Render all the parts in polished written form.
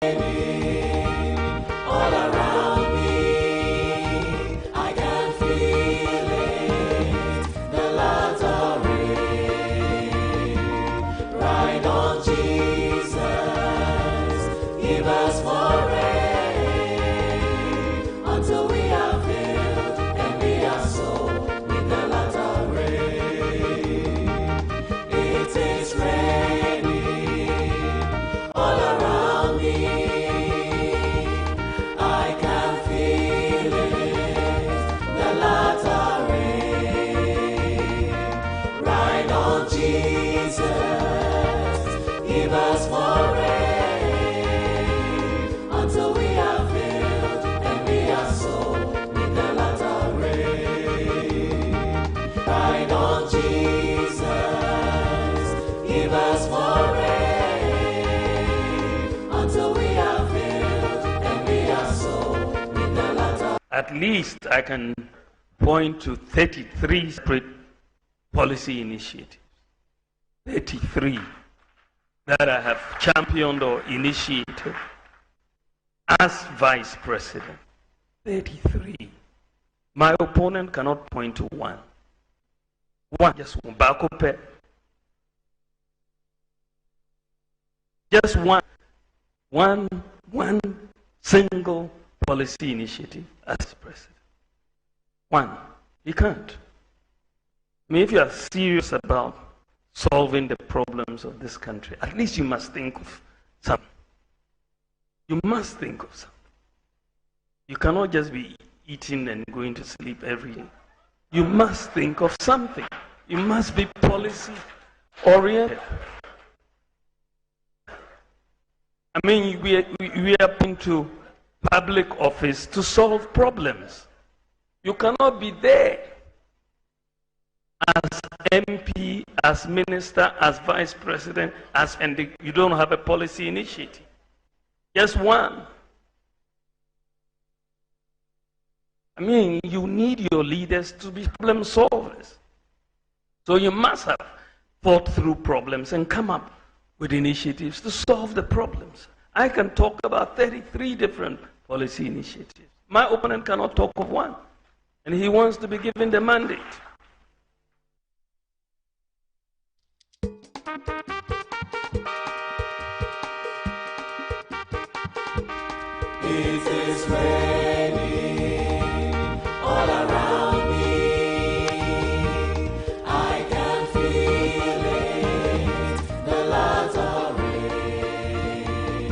All around me, I can feel it. The lads are rain. Ride on Jesus, give us more rain until we are filled and we are sold with the latter rain. It is raining all around me. I can feel it, the latter rain. Ride on Jesus, give us more rain until we are filled and we are sold with the latter rain. Ride on Jesus, give us more rain until we are filled and we are sold with the latter. At least I can point to 33 separate policy initiatives. 33 that I have championed or initiated as vice president. 33. My opponent cannot point to one. One, just one. Bakope. Just one single policy initiative as president. One. You can't. I mean, if you are serious about solving the problems of this country, at least you must think of something. You must think of something. You cannot just be eating and going to sleep every day. You must think of something. You must be policy oriented. I mean, we are into public office to solve problems. You cannot be there as MP, as minister, as vice president, and you don't have a policy initiative. Just one. I mean, you need your leaders to be problem solvers. So you must have thought through problems and come up with initiatives to solve the problems. I can talk about 33 different policy initiatives. My opponent cannot talk of one, and he wants to be given the mandate. It is raining all around me. I can feel it, the lads are rain.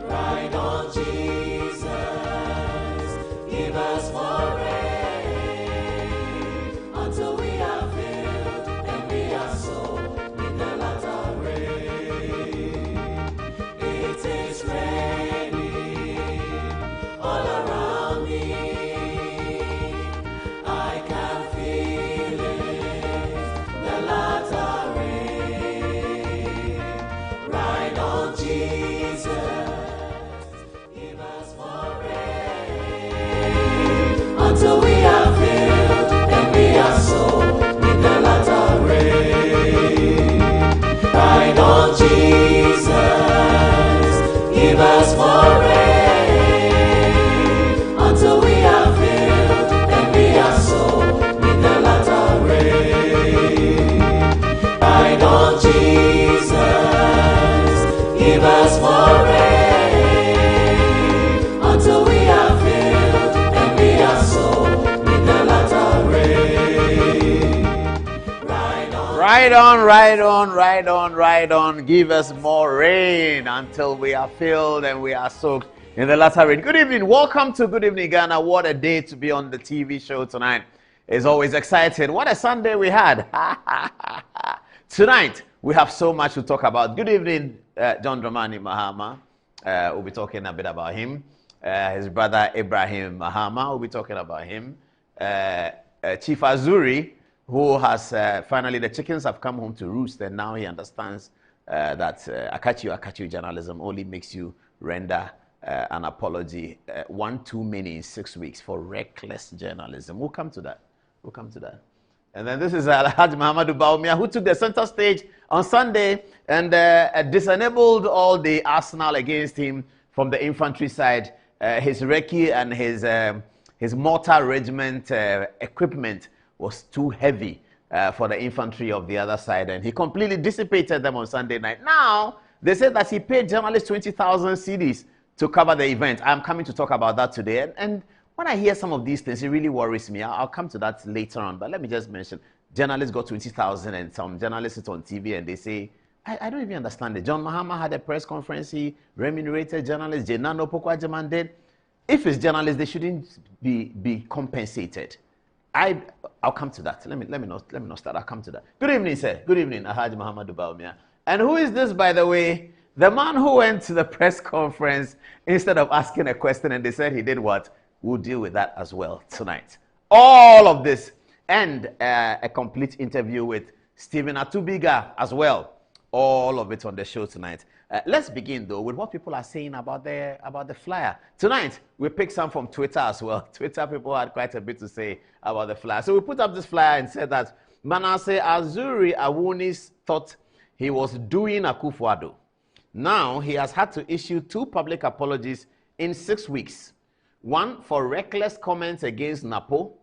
Ride on Jesus, give us more rain until we are filled and we are sold with the latter rain. It is raining all around me. I can feel it, the latter rain. Ride on Jesus, give us more rain until we are filled and we are sold with the latter rain. Ride on Jesus, give us more rain until we are filled and we are sold with the latter rain. Ride on Jesus, give us more rain until we are filled and we are sold with the latter rain. Ride on. Ride on. Give us more rain until we are filled and we are soaked in the latter rain. Good evening. Welcome to Good Evening Ghana. What a day to be on the TV show tonight. It's always exciting. What a Sunday we had. Tonight, we have so much to talk about. Good evening, John Dramani Mahama. We'll be talking a bit about him. His brother, Ibrahim Mahama, we'll be talking about him. Chief Azuri, who has finally, the chickens have come home to roost, and now he understands that Akachu journalism only makes you render an apology one too many in 6 weeks for reckless journalism. We'll come to that. And then this is Alhaji Muhammadu Bawumia, who took the center stage on Sunday and disenabled all the arsenal against him from the infantry side. His recce and his mortar regiment equipment was too heavy for the infantry of the other side, and he completely dissipated them on Sunday night. Now, they said that he paid journalists 20,000 cedis to cover the event. I'm coming to talk about that today. And when I hear some of these things, it really worries me. I'll come to that later on, but let me just mention, journalists got 20,000 and some journalists sit on TV and they say, I don't even understand it. John Mahama had a press conference. He remunerated journalists. Jenano Pokwajaman did. If it's journalists, they shouldn't be compensated. I'll come to that. Let me not start. I'll come to that. Good evening, sir. Good evening, Alhaji Muhammadu Bawumia. And who is this, by the way? The man who went to the press conference instead of asking a question and they said he did what? We'll deal with that as well tonight. All of this and a complete interview with Stephen Atubiga as well. All of it on the show tonight. Let's begin though with what people are saying about the flyer. Tonight, we picked some from Twitter as well. Twitter people had quite a bit to say about the flyer. So we put up this flyer and said that Manasseh Azure Awunis thought he was doing Akufo-Addo. Now, he has had to issue 2 public apologies in 6 weeks. One for reckless comments against Napo,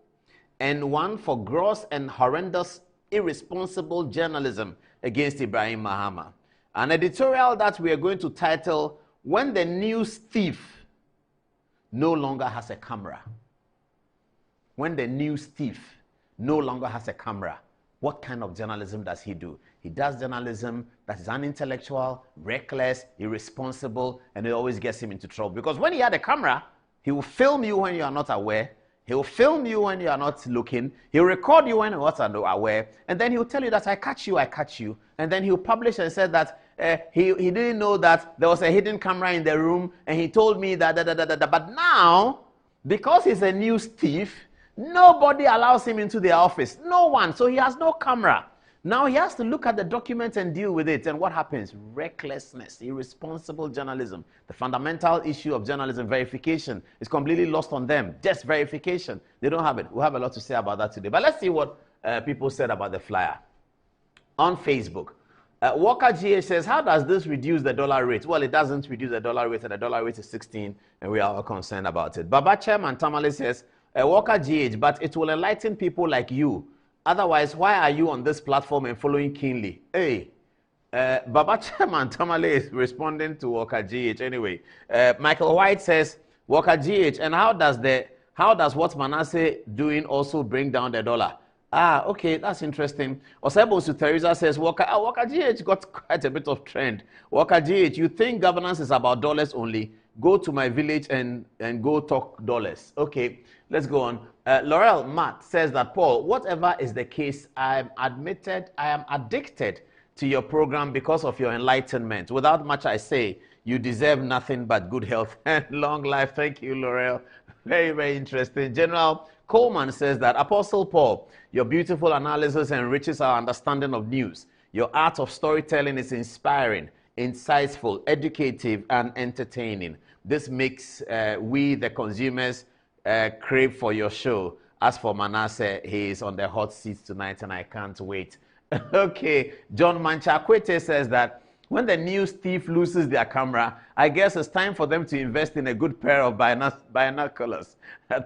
and one for gross and horrendous irresponsible journalism against Ibrahim Mahama. An editorial that we are going to title, When the News Thief No Longer Has a Camera. When the news thief no longer has a camera, what kind of journalism does he do? He does journalism that is unintellectual, reckless, irresponsible, and it always gets him into trouble. Because when he had a camera, he will film you when you are not aware. He will film you when you are not looking. He'll record you when you're not aware. And then he'll tell you that I catch you. And then he'll publish and say that he didn't know that there was a hidden camera in the room. And he told me that. But now, because he's a news thief, nobody allows him into the office. No one. So he has no camera. Now he has to look at the document and deal with it. And what happens? Recklessness, irresponsible journalism. The fundamental issue of journalism, verification, is completely lost on them. Just verification. They don't have it. We'll have a lot to say about that today. But let's see what people said about the flyer. On Facebook, Walker GH says, how does this reduce the dollar rate? Well, it doesn't reduce the dollar rate, and the dollar rate is 16, and we are all concerned about it. Baba Chairman Tamale says, Walker GH, but it will enlighten people like you. Otherwise, why are you on this platform and following keenly? Hey, Baba Chairman Tamale is responding to Walker GH anyway. Michael White says, Walker GH, and how does what Manasseh doing also bring down the dollar? Ah, okay, that's interesting. Osebo Teresa says, Walker GH got quite a bit of trend. Walker GH, you think governance is about dollars only? Go to my village and go talk dollars. Okay, let's go on. Laurel Matt says that, Paul, whatever is the case, I am addicted to your program because of your enlightenment. Without much I say, you deserve nothing but good health and long life. Thank you, Laurel. Very, very interesting. General Coleman says that, Apostle Paul, your beautiful analysis enriches our understanding of news. Your art of storytelling is inspiring, insightful, educative, and entertaining. This makes we, the consumers, crave for your show. As for Manasseh, he is on the hot seat tonight, and I can't wait. Okay, John Manchakwete says that when the news thief loses their camera, I guess it's time for them to invest in a good pair of binoculars.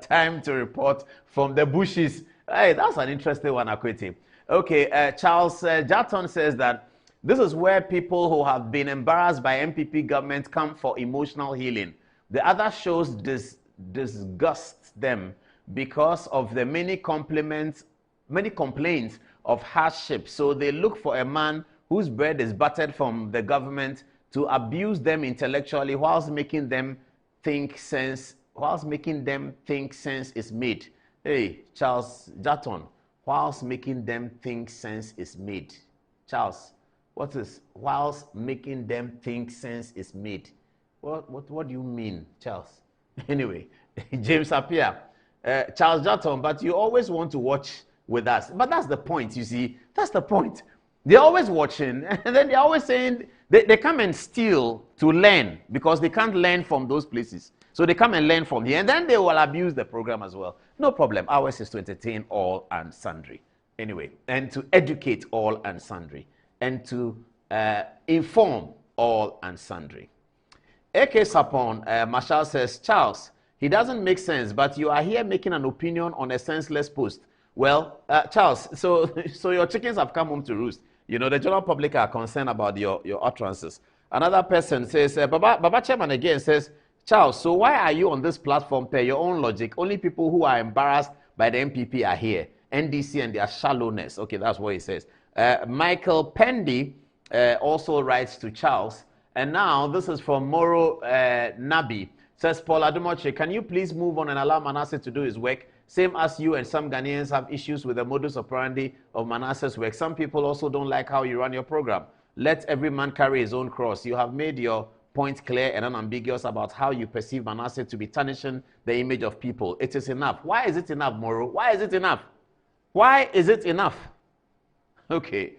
Time to report from the bushes. Hey, that's an interesting one, Akwete. Okay, Charles Jatton says that this is where people who have been embarrassed by MPP government come for emotional healing. The other shows disgust them because of the many complaints of hardship. So they look for a man whose bread is buttered from the government to abuse them intellectually whilst making them think sense is made. Hey, Charles Jatton, whilst making them think sense is made. Charles, what is whilst making them think sense is made? What do you mean, Charles? Anyway, James Appiah, Charles Jatton, but you always want to watch with us. But that's the point, you see. That's the point. They're always watching, and then they're always saying they come and steal to learn because they can't learn from those places. So they come and learn from here, and then they will abuse the program as well. No problem. Ours is to entertain all and sundry. Anyway, and to educate all and sundry, and to inform all and sundry. AK Sapon, Marshall says, Charles, he doesn't make sense, but you are here making an opinion on a senseless post. Well, Charles, so your chickens have come home to roost. You know, the general public are concerned about your utterances. Another person says, Baba Chairman again says, Charles, so why are you on this platform per your own logic? Only people who are embarrassed by the MPP are here. NDC and their shallowness. Okay, that's what he says. Michael Pendy also writes to Charles. And now, this is from Moro Nabi. Says, Paul Adumoche, can you please move on and allow Manasseh to do his work? Same as you and some Ghanaians have issues with the modus operandi of Manasseh's work. Some people also don't like how you run your program. Let every man carry his own cross. You have made your point clear and unambiguous about how you perceive Manasseh to be tarnishing the image of people. It is enough. Why is it enough, Moro? Why is it enough? Why is it enough? Okay.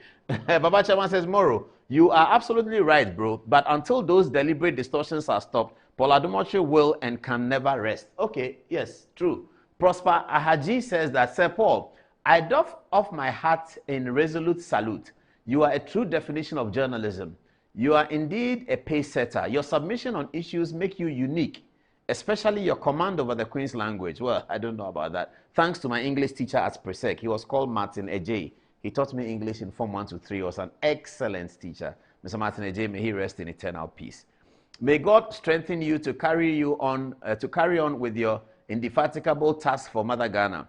Baba Chairman says, Moro, you are absolutely right, bro. But until those deliberate distortions are stopped, Paul Adumoche will and can never rest. Okay, yes, true. Prosper Ahaji says that, Sir Paul, I doff off my hat in resolute salute. You are a true definition of journalism. You are indeed a pace setter. Your submission on issues make you unique, especially your command over the Queen's language. Well, I don't know about that. Thanks to my English teacher at Presec. He was called Martin Ejay. He taught me English in Form 1 to 3. He was an excellent teacher. Mr. Martin Ejay, may he rest in eternal peace. May God strengthen you to carry on with your indefatigable task for Mother Ghana.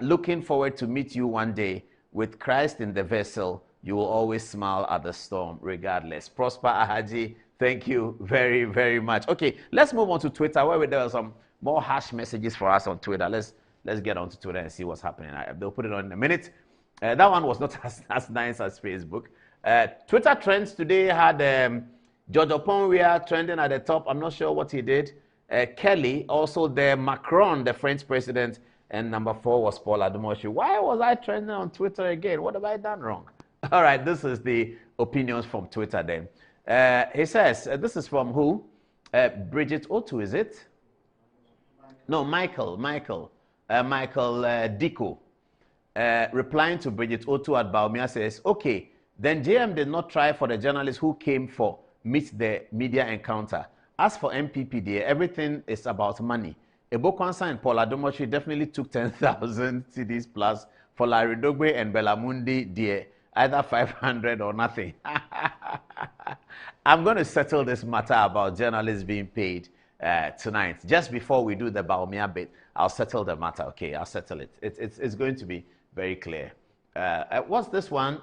Looking forward to meet you one day. With Christ in the vessel, you will always smile at the storm, regardless. Prosper Ahaji, thank you very, very much. Okay, let's move on to Twitter, where there are some more harsh messages for us on Twitter. Let's get on to Twitter and see what's happening. They'll put it on in a minute. That one was not as nice as Facebook. Twitter trends today had George Oponwia trending at the top. I'm not sure what he did. Kelly, also there, Macron, the French president, and number 4 was Paul Adumoche. Why was I trending on Twitter again? What have I done wrong? All right, this is the opinions from Twitter then. He says, this is from who? Bridget Otu, is it? No, Michael Diko. Replying to Bridget Otu at Bawumia says, okay, then JM did not try for the journalists who came for meet the media encounter. As for MPP, dear, everything is about money. Ebokwansa and Paul Adumoche definitely took 10,000 CDs plus for Larry Dogbe and Belamundi, dear, either 500 or nothing. I'm going to settle this matter about journalists being paid tonight. Just before we do the Bawumia bit, I'll settle the matter, okay? I'll settle it. It's going to be very clear. What's this one?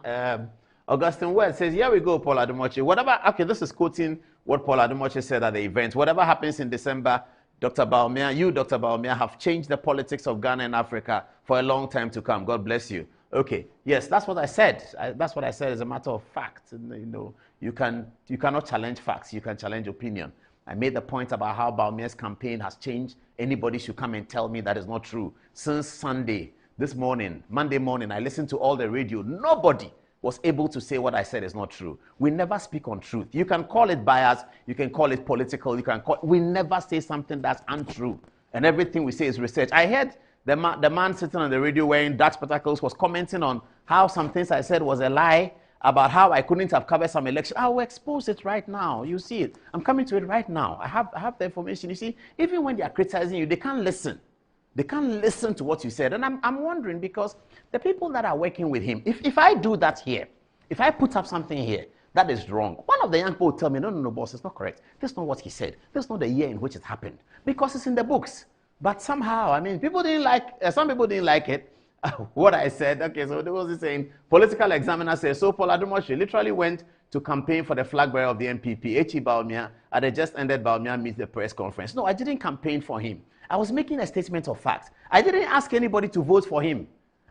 Augustine Webb says, here we go, Paul Adumoche. Whatever, okay, this is quoting what Paul Adumoche said at the event. Whatever happens in December, Dr. Bawumia, have changed the politics of Ghana and Africa for a long time to come. God bless you. Okay, yes, that's what I said. That's what I said as a matter of fact. You know, you cannot challenge facts. You can challenge opinion. I made the point about how Bawumia's campaign has changed. Anybody should come and tell me that is not true. Since Sunday, this morning, Monday morning, I listened to all the radio. Nobody was able to say what I said is not true. We never speak on truth. You can call it bias, you can call it political, we never say something that's untrue. And everything we say is research. I heard the man sitting on the radio wearing dark spectacles was commenting on how some things I said was a lie, about how I couldn't have covered some election. I will expose it right now. You see it. I'm coming to it right now. I have the information. You see, even when they are criticizing you, they can't listen. They can't listen to what you said. And I'm wondering, because the people that are working with him, if I do that here, if I put up something here, that is wrong. One of the young people will tell me, no, boss, it's not correct. That's not what he said. That's not the year in which it happened. Because it's in the books. But somehow, I mean, people didn't like, some people didn't like it. What I said, okay, so there was this saying, political examiner says, so Paul Adumoche literally went to campaign for the flag bearer of the MPP, H.E. Bawumia, at the just ended Bawumia Meet the Press conference. No, I didn't campaign for him. I was making a statement of fact. I didn't ask anybody to vote for him.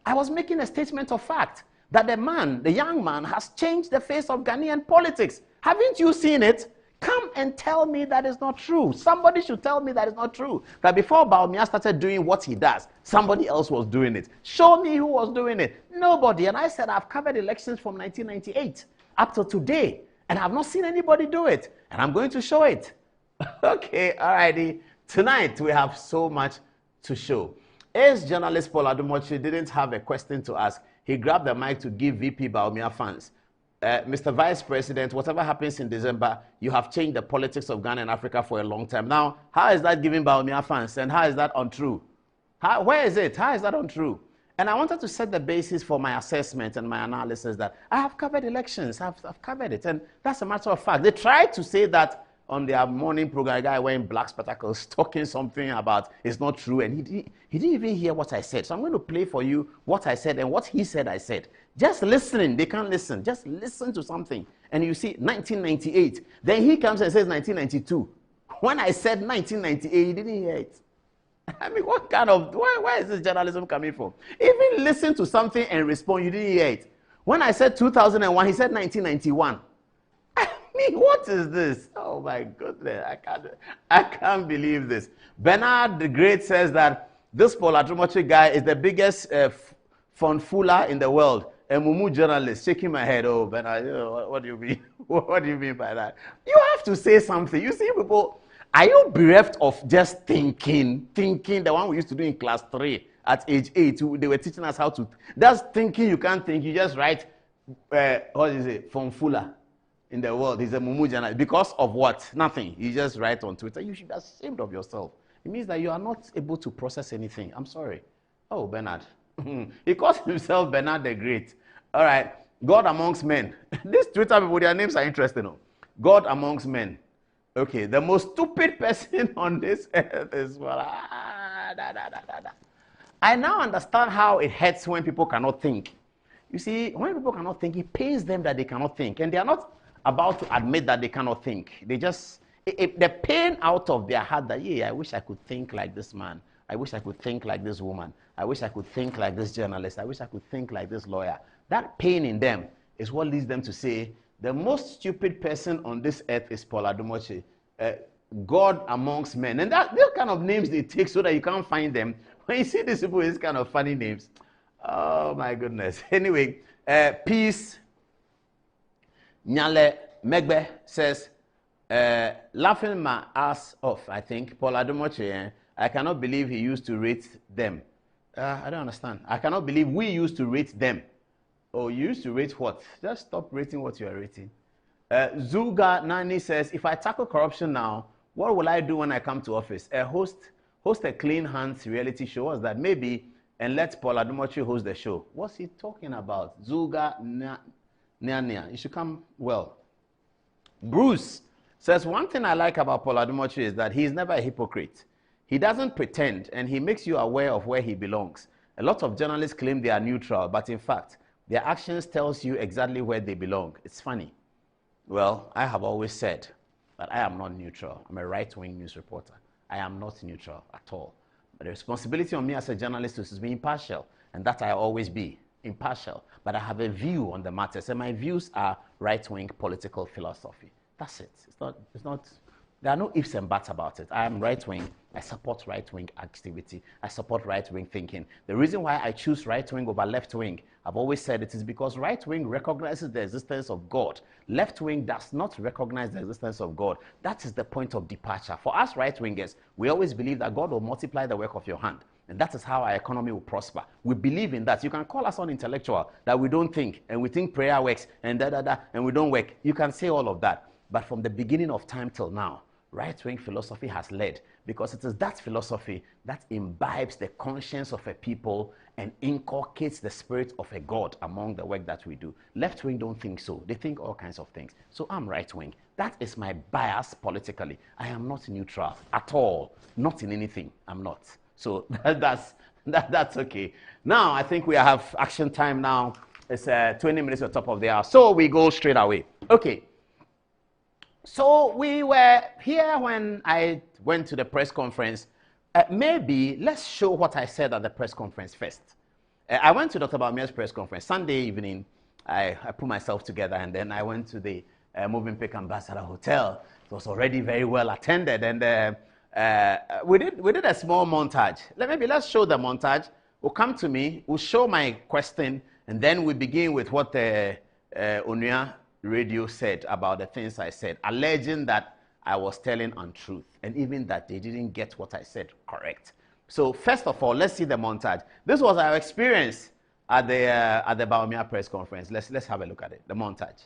I was making a statement of fact that the young man has changed the face of Ghanaian politics. Haven't you seen it? Come and tell me that is not true. Somebody should tell me that is not true. That before Bawumia started doing what he does, somebody else was doing it. Show me who was doing it. Nobody. And I said, I've covered elections from 1998 up to today, and I've not seen anybody do it. And I'm going to show it. Okay, all righty. Tonight, we have so much to show. As journalist Paul Adumoche didn't have a question to ask, he grabbed the mic to give VP Bawumia fans Mr. Vice President, whatever happens in December, you have changed the politics of Ghana and Africa for a long time. Now, how is that giving Bawumia fans? And how is that untrue? Where is it? How is that untrue? And I wanted to set the basis for my assessment and my analysis that I have covered elections. I've covered it. And that's a matter of fact. They tried to say that on their morning program, a guy wearing black spectacles talking something about it's not true. And he didn't even hear what I said. So I'm going to play for you what I said and what he said I said. Just listening. They can't listen. Just listen to something. And you see 1998. Then he comes and says 1992. When I said 1998, he didn't hear it. I mean, what kind of, where is this journalism coming from? Even listen to something and respond, you didn't hear it. When I said 2001, he said 1991. I mean, what is this? Oh my goodness, I can't believe this. Bernard the Great says that this Paul Adumoche guy is the biggest funfuler in the world. A Mumu journalist, shaking my head. Oh, Bernard, what do you mean? What do you mean by that? You have to say something. You see, people, are you bereft of just thinking, the one we used to do in class 3 at age 8? They were teaching us how to, that's thinking you can't think. You just write, what is it, funfuler in the world. He's a Mumu journalist. Because of what? Nothing. You just write on Twitter. You should be ashamed of yourself. It means that you are not able to process anything. I'm sorry. Oh, Bernard. He calls himself Bernard the Great. All right. God amongst men. These Twitter people, their names are interesting. No? God amongst men. Okay. The most stupid person on this earth is I now understand how it hurts when people cannot think. You see, when people cannot think, it pains them that they cannot think. And they are not about to admit that they cannot think. They just, the pain out of their heart that, yeah, I wish I could think like this man. I wish I could think like this woman. I wish I could think like this journalist. I wish I could think like this lawyer. That pain in them is what leads them to say, the most stupid person on this earth is Paul Adumoche. God amongst men. And that, those kind of names they take so that you can't find them. When you see these people with these kind of funny names, oh my goodness. Anyway, Peace Nyale Megbe says, laughing my ass off, I think. Paul Adumoche, I cannot believe he used to rate them. I don't understand. I cannot believe we used to rate them. Oh, you used to rate what? Just stop rating what you are rating. Zuga Nani says, if I tackle corruption now, what will I do when I come to office? Host a clean hands reality show. What's that? Maybe, and let Paul Adumoche host the show. What's he talking about? Zuga Nani. You should come well. Bruce says, one thing I like about Paul Adumoche is that he's never a hypocrite. He doesn't pretend, and he makes you aware of where he belongs. A lot of journalists claim they are neutral, but in fact, their actions tells you exactly where they belong. It's funny. Well, I have always said that I am not neutral. I'm a right-wing news reporter. I am not neutral at all. But the responsibility on me as a journalist is to be impartial, and that I always be impartial. But I have a view on the matters, and my views are right-wing political philosophy. That's it. It's not. There are no ifs and buts about it. I am right-wing. I support right-wing activity. I support right-wing thinking. The reason why I choose right-wing over left-wing, I've always said it is because right-wing recognizes the existence of God. Left-wing does not recognize the existence of God. That is the point of departure. For us right-wingers, we always believe that God will multiply the work of your hand. And that is how our economy will prosper. We believe in that. You can call us unintellectual, that we don't think, and we think prayer works, and and we don't work. You can say all of that. But from the beginning of time till now, right-wing philosophy has led, because it is that philosophy that imbibes the conscience of a people and inculcates the spirit of a God among the work that we do. Left-wing don't think so. They think all kinds of things. So I'm right-wing. That is my bias politically. I am not neutral at all. Not in anything. I'm not. So that's okay. Now, I think we have action time now. It's 20 minutes on top of the hour. So we go straight away. Okay. So we were here when I went to the press conference. Maybe let's show what I said at the press conference first. I went to Dr. Bawumia's press conference Sunday evening. I put myself together, and then I went to the Moving Pick Ambassador Hotel. It was already very well attended, and we did a small montage. Let's show the montage. We'll come to me. We'll show my question, and then we begin with what the Onua radio said about the things I said, alleging that I was telling untruth, and even that they didn't get what I said correct. So first of all, let's see the montage. This was our experience at the Bawumia press conference. Let's have a look at it. The montage.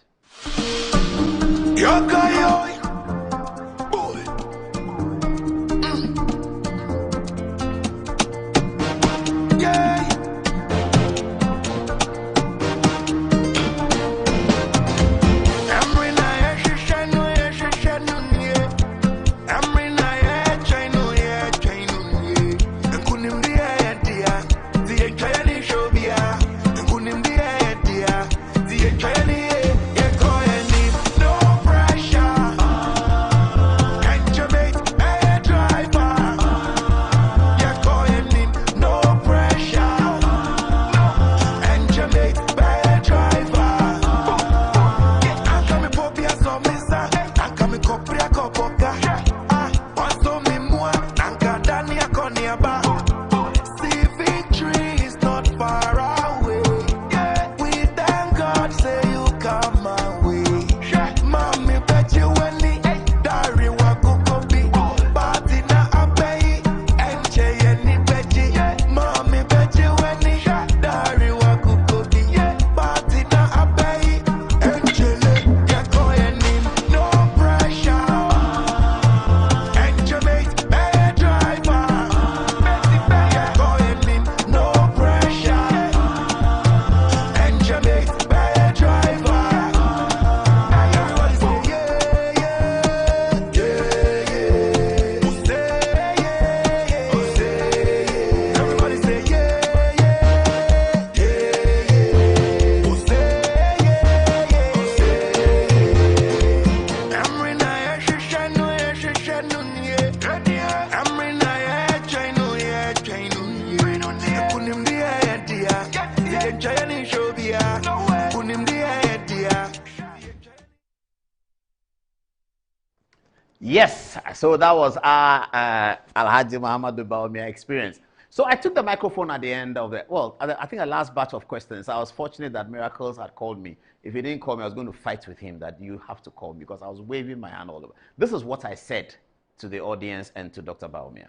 Yes, so that was our Alhaji Muhammadu Bawumia experience. So I took the microphone at the end of I think the last batch of questions. I was fortunate that Miracles had called me. If he didn't call me, I was going to fight with him that you have to call me because I was waving my hand all over. This is what I said to the audience and to Dr. Bawumia.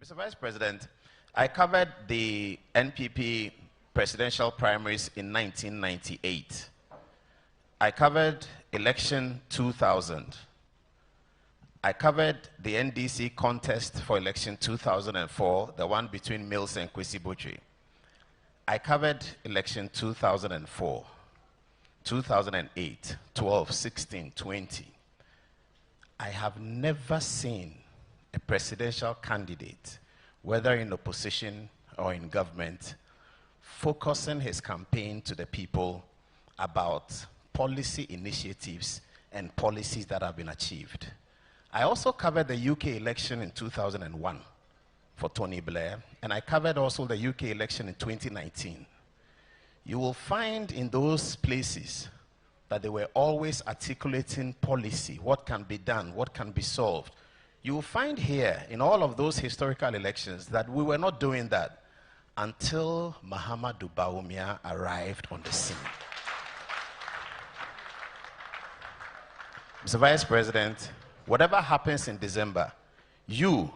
Mr. Vice President, I covered the NPP presidential primaries in 1998. I covered election 2000. I covered the NDC contest for election 2004, the one between Mills and Kwesi Botwe. I covered election 2004, 2008, 12, 16, 20. I have never seen a presidential candidate, whether in opposition or in government, focusing his campaign to the people about policy initiatives and policies that have been achieved. I also covered the UK election in 2001 for Tony Blair, and I covered also the UK election in 2019. You will find in those places that they were always articulating policy, what can be done, what can be solved. You will find here, in all of those historical elections, that we were not doing that until Muhammadu Bawumia arrived on the scene. Mr. Vice President, whatever happens in December, you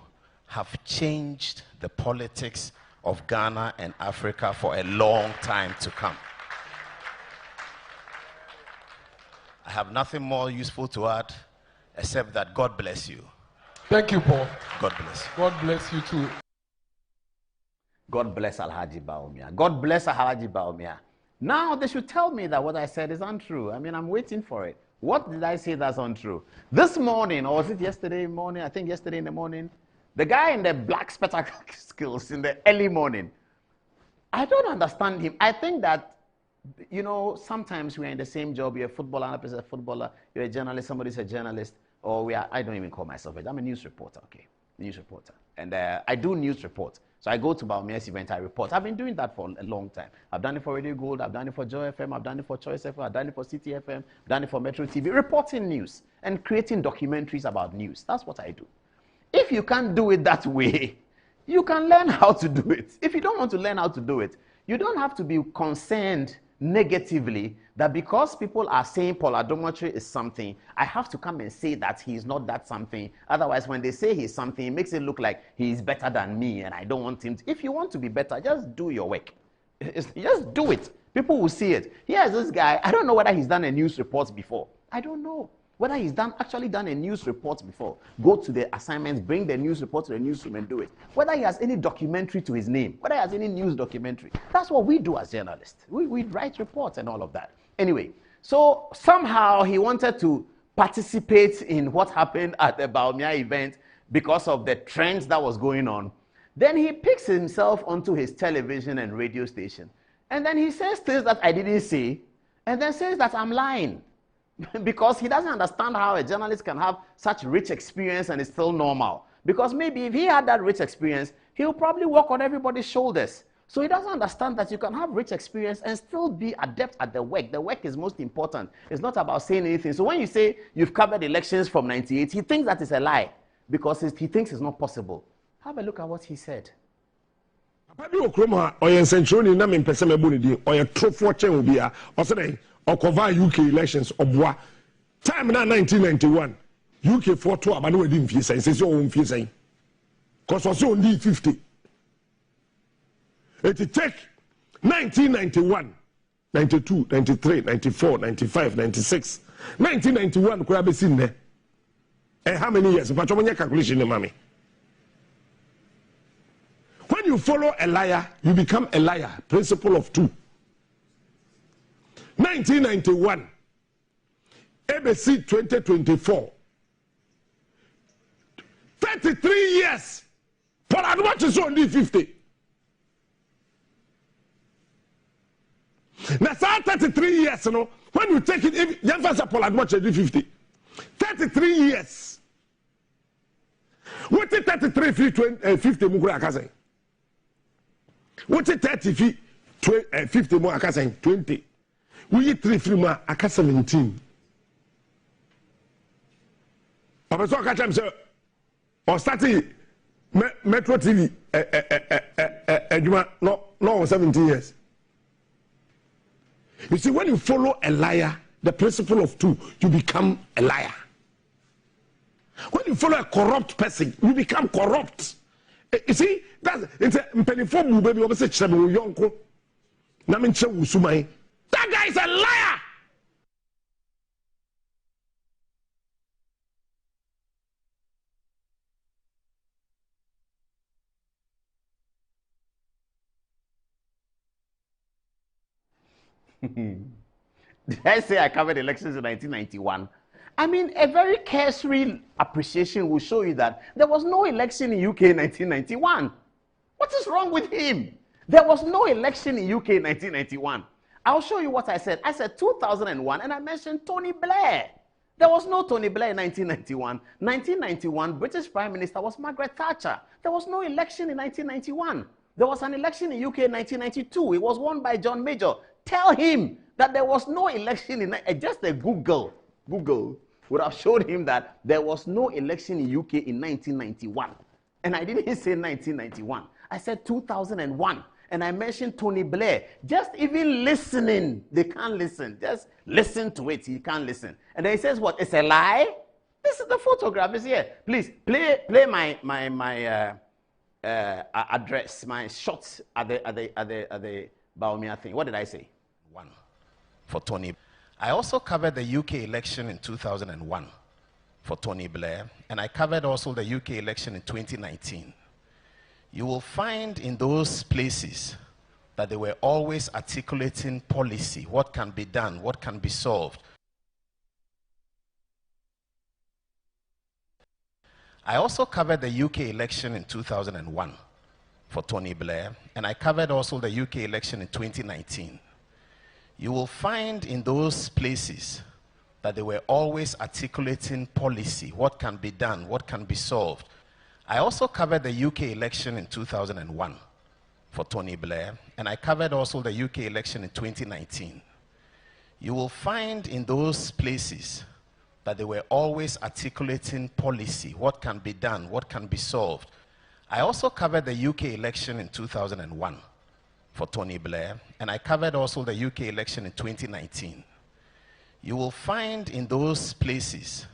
have changed the politics of Ghana and Africa for a long time to come. I have nothing more useful to add except that God bless you. Thank you, Paul. God bless you. God bless you too. God bless Alhaji Bawumia. God bless Alhaji Bawumia. Now they should tell me that what I said is untrue. I mean, I'm waiting for it. What did I say that's untrue? This morning, or was it yesterday morning? I think yesterday in the morning, the guy in the black spectacles in the early morning, I don't understand him. I think that, you know, sometimes we're in the same job. You're a footballer, another person's a footballer. You're a journalist, somebody's a journalist. Or I don't even call myself it. I'm a news reporter, okay? News reporter. And I do news reports. So I go to Bawumia's event, I report. I've been doing that for a long time. I've done it for Radio Gold, I've done it for Joy FM, I've done it for Choice FM, I've done it for City FM, I've done it for Metro TV, reporting news and creating documentaries about news. That's what I do. If you can't do it that way, you can learn how to do it. If you don't want to learn how to do it, you don't have to be concerned negatively that because people are saying Paul Adomatri is something, I have to come and say that he's not that something. Otherwise, when they say he's something, it makes it look like he's better than me and I don't want him to. If you want to be better, just do your work. Just do it. People will see it. Here's this guy. I don't know whether he's done a news report before. I don't know whether he's actually done a news report before. Go to the assignments, bring the news report to the newsroom and do it. Whether he has any documentary to his name, whether he has any news documentary. That's what we do as journalists. We write reports and all of that. Anyway, so somehow he wanted to participate in what happened at the Bawumia event because of the trends that was going on. Then he picks himself onto his television and radio station. And then he says things that I didn't say, and then says that I'm lying. Because he doesn't understand how a journalist can have such rich experience and it's still normal. Because maybe if he had that rich experience, he'll probably walk on everybody's shoulders. So he doesn't understand that you can have rich experience and still be adept at the work. The work is most important. It's not about saying anything. So when you say you've covered elections from 98, he thinks that is a lie because he thinks it's not possible. Have a look at what he said. UK elections time now 1991 UK 42 abano wedi mfie sen se o mfie sen cause was only 50 it take 1991 92 93 94 95 96 1991 ko abesi nne how many years but you calculation mami. When you follow a liar you become a liar. Principle of 2. 1991 ABC 2024 33 years for much is only 50. Now 33 years you know, when you take it if you emphasize for much is 50 33 years what is 33 50 mukura akase what is 30 50 more akase 20 we 3 film aka 17 Papa so catch am say or starting Metro TV no 17 years. You see, when you follow a liar, the principle of 2, you become a liar. When you follow a corrupt person, you become corrupt. You see, it's a penifo baby obese chebe yonko na me nche usumai. That guy is a liar. Did I say I covered elections in 1991? I mean, a very cursory appreciation will show you that there was no election in UK in 1991. What is wrong with him? There was no election in UK in 1991. I'll show you what I said. I said 2001 and I mentioned Tony Blair. There was no Tony Blair in 1991. 1991, British Prime Minister was Margaret Thatcher. There was no election in 1991. There was an election in UK in 1992. It was won by John Major. Tell him that there was no election in just a Google would have showed him that there was no election in UK in 1991. And I didn't say 1991. I said 2001. And I mentioned Tony Blair. Just even listening, they can't listen. Just listen to it, he can't listen. And then he says, what? It's a lie? This is the photograph. It's here. Please, play my address, my shots at the Bawumia thing. What did I say? 1 for Tony. I also covered the UK election in 2001 for Tony Blair, and I covered also the UK election in 2019. You will find in those places that they were always articulating policy, what can be done, what can be solved. I also covered the UK election in 2001 for Tony Blair, and I covered also the UK election in 2019. You will find in those places that they were always articulating policy, what can be done, what can be solved. I also covered the UK election in 2001 for Tony Blair, and I covered also the UK election in 2019. You will find in those places that they were always articulating policy, what can be done, what can be solved. I also covered the UK election in 2001 for Tony Blair, and I covered also the UK election in 2019. You will find in those places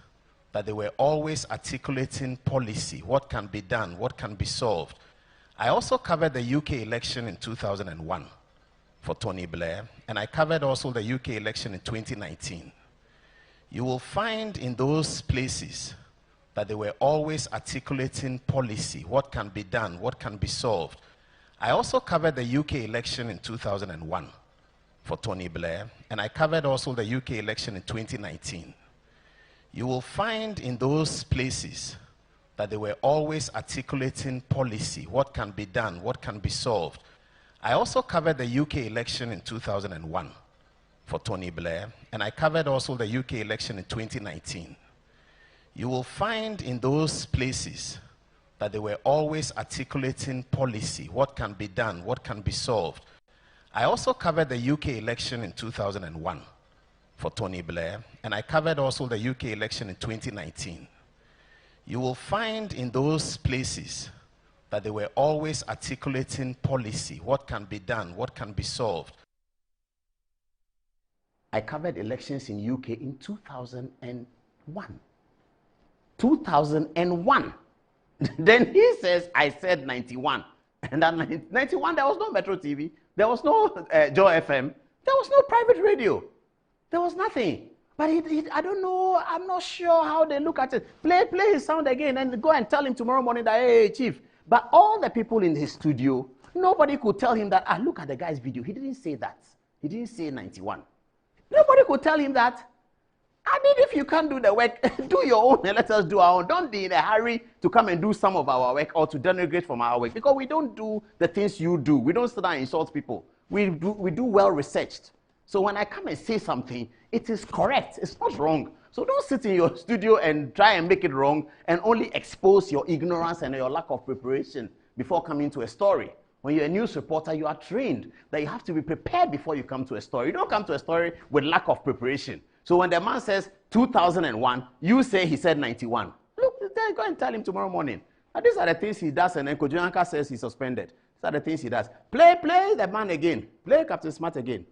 that they were always articulating policy, what can be done, what can be solved. I also covered the UK election in 2001 for Tony Blair, and I covered also the UK election in 2019. You will find in those places that they were always articulating policy, what can be done, what can be solved. I also covered the UK election in 2001 for Tony Blair, and I covered also the UK election in 2019. You will find in those places that they were always articulating policy, what can be done, what can be solved. I also covered the UK election in 2001 for Tony Blair, and I covered also the UK election in 2019. You will find in those places that they were always articulating policy, what can be done, what can be solved. I also covered the UK election in 2001 for Tony Blair, and I covered also the UK election in 2019. You will find in those places that they were always articulating policy, what can be done, what can be solved. I covered elections in UK in 2001. 2001. Then he says, I said 91. And that 91, there was no Metro TV. There was no Joy FM. There was no private radio. There was nothing. But I don't know. I'm not sure how they look at it. Play his sound again and go and tell him tomorrow morning that, hey, Chief. But all the people in his studio, nobody could tell him that, look at the guy's video. He didn't say that. He didn't say 91. Nobody could tell him that. I mean, if you can't do the work, do your own and let us do our own. Don't be in a hurry to come and do some of our work or to denigrate from our work, because we don't do the things you do. We don't sit down and insult people. We do well researched. So when I come and say something, it is correct. It's not wrong. So don't sit in your studio and try and make it wrong and only expose your ignorance and your lack of preparation before coming to a story. When you're a news reporter, you are trained that you have to be prepared before you come to a story. You don't come to a story with lack of preparation. So when the man says 2001, you say he said 91. Look, then go and tell him tomorrow morning. And these are the things he does, and then Kojuanka says he's suspended. These are the things he does. Play the man again. Play Captain Smart again.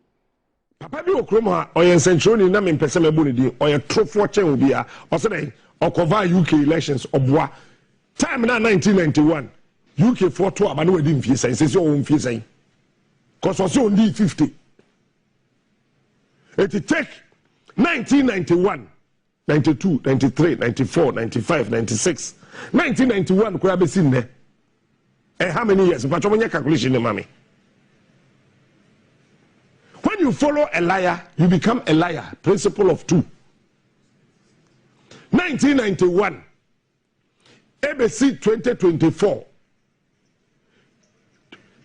Papa bi okroma oye centroni na me pese me boni di oye trofo chen obi a osede okova UK elections obwa time na 1991 UK for to abane wadi mfie sen se o mfie sen cause was on di 50 it take 1991 92 93 94 95 96 1991 ko abesi nne how many years but you calculation mami. When you follow a liar, you become a liar. Principle of 2. 1991, ABC 2024.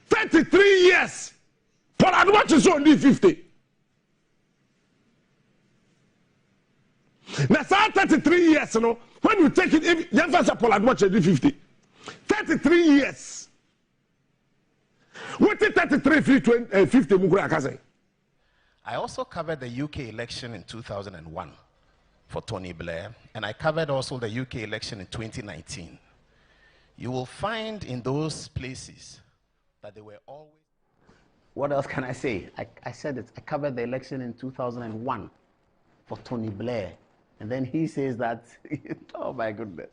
33 years. Paul Adwach is only 50. Now, 33 years, you know, when you take it, if you have Paul Adwach is 50. 33 years. What is 33 50 Mugura Kazay? I also covered the UK election in 2001 for Tony Blair, and I covered also the UK election in 2019. You will find in those places that they were always... What else can I say? I said it. I covered the election in 2001 for Tony Blair. And then he says that, oh my goodness.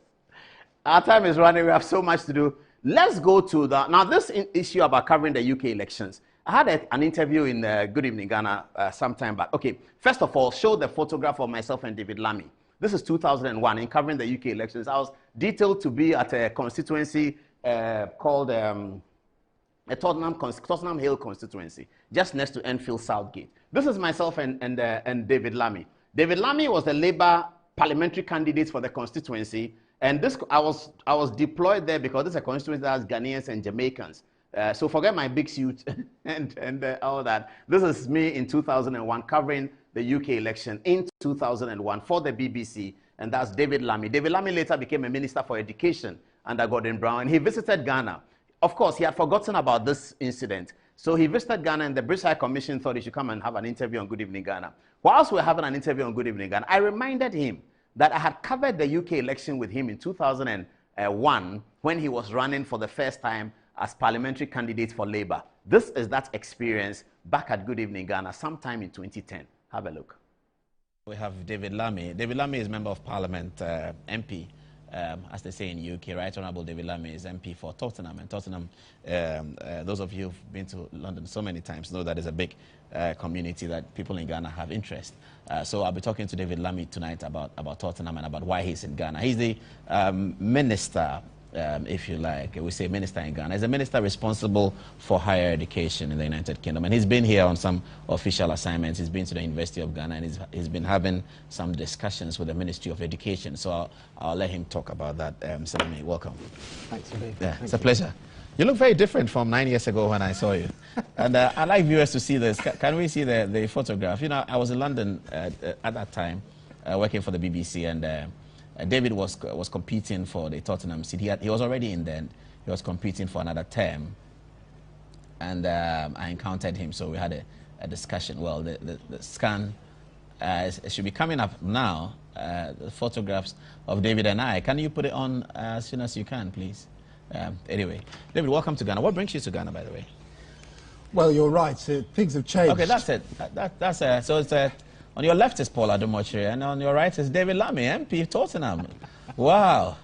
Our time is running. We have so much to do. Let's go to the... Now, this issue about covering the UK elections. I had an interview in Good Evening Ghana some time back. Okay, first of all, show the photograph of myself and David Lammy. This is 2001 in covering the UK elections. I was detailed to be at a constituency called Tottenham Hill constituency, just next to Enfield Southgate. This is myself and David Lammy. David Lammy was the Labour parliamentary candidate for the constituency, and I was deployed there because this is a constituency that has Ghanaians and Jamaicans. So forget my big suit and all that. This is me in 2001 covering the UK election in 2001 for the BBC, and that's David Lammy. David Lammy later became a minister for education under Gordon Brown, and he visited Ghana. Of course, he had forgotten about this incident. So he visited Ghana, and the British High Commission thought he should come and have an interview on Good Evening Ghana. Whilst we were having an interview on Good Evening Ghana, I reminded him that I had covered the UK election with him in 2001 when he was running for the first time as parliamentary candidate for Labour. This is that experience back at Good Evening Ghana sometime in 2010. Have a look. We have David Lammy. David Lammy is Member of Parliament, MP as they say in UK, Right Honourable David Lammy is MP for Tottenham. And Tottenham, those of you who've been to London so many times know that there's a big community that people in Ghana have interest. So I'll be talking to David Lammy tonight about Tottenham and about why he's in Ghana. He's the minister, if you like. We say minister in Ghana. He's a minister responsible for higher education in the United Kingdom. And he's been here on some official assignments. He's been to the University of Ghana, and he's been having some discussions with the Ministry of Education. So I'll let him talk about that. Salome, welcome. Thanks for being here. It's a pleasure. You look very different from 9 years ago when I saw you. And I'd like viewers to see this. Can we see the photograph? You know, I was in London at that time, working for the BBC, and David was competing for the Tottenham seat. He was already in there. He was competing for another term. And I encountered him, so we had a discussion. Well, the scan should be coming up now, the photographs of David and I. Can you put it on as soon as you can, please? Anyway, David, welcome to Ghana. What brings you to Ghana, by the way? Well, you're right. Things have changed. Okay, that's it. So it's on your left is Paul Adumochiri, and on your right is David Lammy, MP Tottenham. Wow.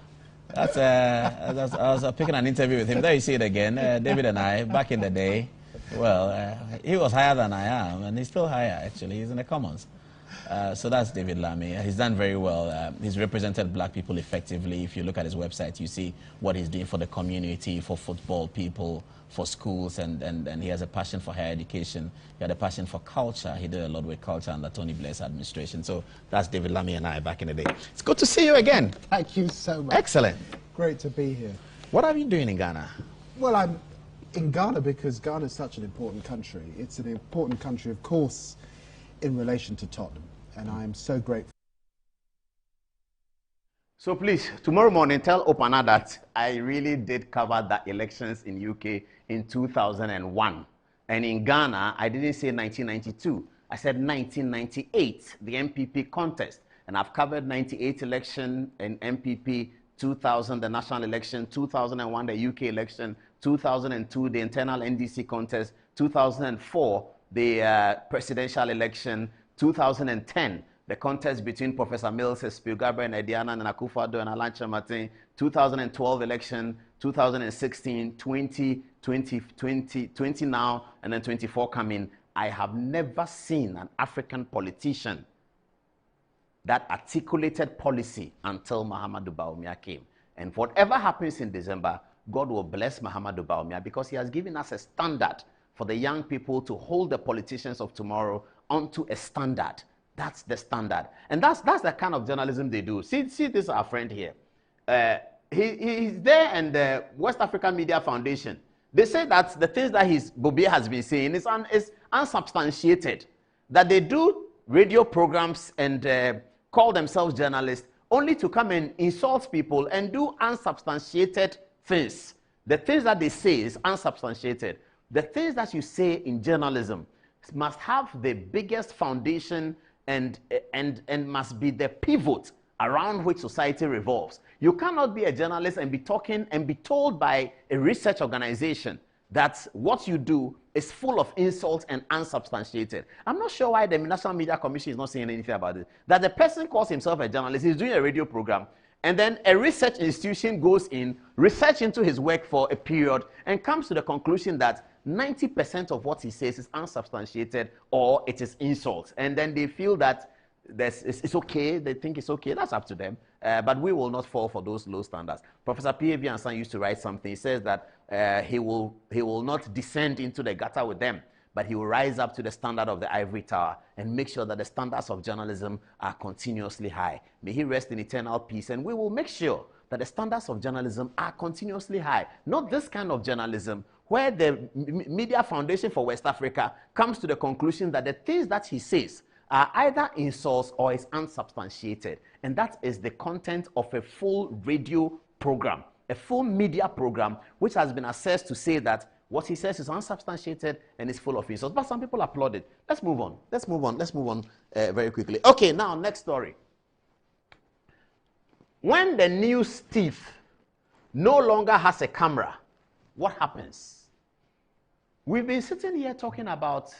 I was picking an interview with him. There you see it again. David and I, back in the day. Well, he was higher than I am, and he's still higher, actually. He's in the Commons. So that's David Lammy. He's done very well. He's represented black people effectively. If you look at his website, you see what he's doing for the community, for football people, for schools, and he has a passion for higher education. He had a passion for culture. He did a lot with culture under Tony Blair's administration. So that's David Lammy and I back in the day. It's good to see you again. Thank you so much. Excellent. Great to be here. What are you doing in Ghana? Well, I'm in Ghana because Ghana is such an important country. It's an important country, of course, in relation to Tottenham. And I'm so grateful. So please, tomorrow morning, tell Opana that I really did cover the elections in UK in 2001. And in Ghana, I didn't say 1992. I said 1998, the MPP contest. And I've covered 98 election in MPP, 2000, the national election, 2001, the UK election, 2002, the internal NDC contest, 2004, the presidential election, 2010, the contest between Professor Mills, Spielgaber, and Ediana, and Akufo-Addo, and Alan Martin, 2012 election, 2016, 20 now, and then 24 coming. I have never seen an African politician that articulated policy until Mahamadou Bawumia came. And whatever happens in December, God will bless Mahamadou Bawumia because he has given us a standard for the young people to hold the politicians of tomorrow onto a standard. That's the standard. And that's the kind of journalism they do. See this our friend here. He's there and the West African Media Foundation. They say that the things that Bobia has been saying is unsubstantiated. That they do radio programs and call themselves journalists only to come and insult people and do unsubstantiated things. The things that they say is unsubstantiated. The things that you say in journalism must have the biggest foundation and must be the pivot around which society revolves. You cannot be a journalist and be talking and be told by a research organization that what you do is full of insults and unsubstantiated. I'm not sure why the National Media Commission is not saying anything about it. That the person calls himself a journalist, he's doing a radio program, and then a research institution goes in, research into his work for a period, and comes to the conclusion that 90% of what he says is unsubstantiated or it is insults. And then they feel that it's okay, they think it's okay, that's up to them. But we will not fall for those low standards. Professor P.A.V. Ansan used to write something. He says that he will not descend into the gutter with them, but he will rise up to the standard of the ivory tower and make sure that the standards of journalism are continuously high. May he rest in eternal peace, and we will make sure that the standards of journalism are continuously high. Not this kind of journalism where the Media Foundation for West Africa comes to the conclusion that the things that he says are either insults or is unsubstantiated. And that is the content of a full radio program, a full media program, which has been assessed to say that what he says is unsubstantiated and is full of insults. But some people applaud it. Let's move on very quickly. Okay, now, next story. When the news thief no longer has a camera, what happens? We've been sitting here talking about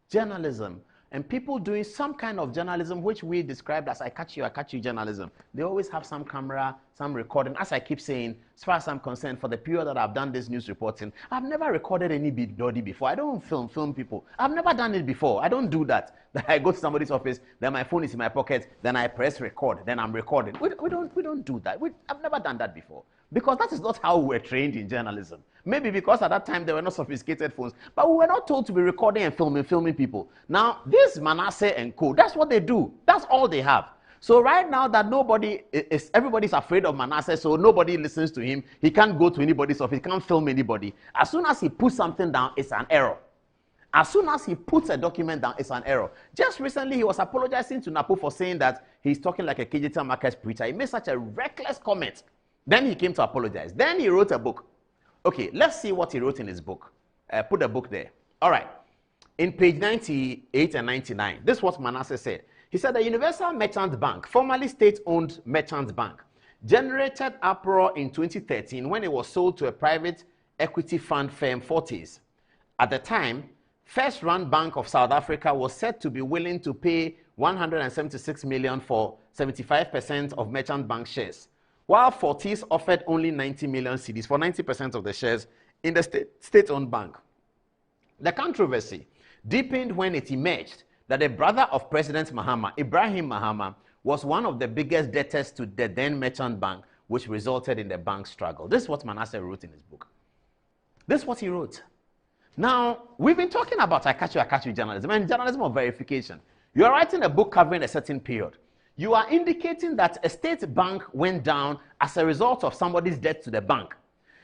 journalism, and people doing some kind of journalism, which we described as I catch you journalism. They always have some camera, some recording. As I keep saying, as far as I'm concerned, for the period that I've done this news reporting, I've never recorded anybody before. I don't film people. I've never done it before. I don't do that. I go to somebody's office, then my phone is in my pocket, then I press record, then I'm recording. We don't do that. I've never done that before. Because that is not how we're trained in journalism. Maybe because at that time there were not sophisticated phones, but we were not told to be recording and filming people. Now, this Manasseh and co, that's what they do. That's all they have. So right now that everybody's afraid of Manasseh, so nobody listens to him. He can't go to anybody's office, he can't film anybody. As soon as he puts something down, it's an error. As soon as he puts a document down, it's an error. Just recently, he was apologizing to Napo for saying that he's talking like a KJT market preacher. He made such a reckless comment. Then he came to apologize. Then he wrote a book. Okay, let's see what he wrote in his book. Put the book there. All right. In page 98 and 99, this is what Manasseh said. He said the Universal Merchant Bank, formerly state-owned merchant bank, generated uproar in 2013 when it was sold to a private equity fund firm, Fortis. At the time, First Rand Bank of South Africa was said to be willing to pay 176 million for 75% of merchant bank shares, while Fortis offered only 90 million cedis for 90% of the shares in the state-owned bank. The controversy deepened when it emerged that the brother of President Mahama, Ibrahim Mahama, was one of the biggest debtors to the then merchant bank, which resulted in the bank struggle. This is what Manasseh wrote in his book. This is what he wrote. Now, we've been talking about I catch you journalism and journalism of verification. You are writing a book covering a certain period. You are indicating that a state bank went down as a result of somebody's debt to the bank.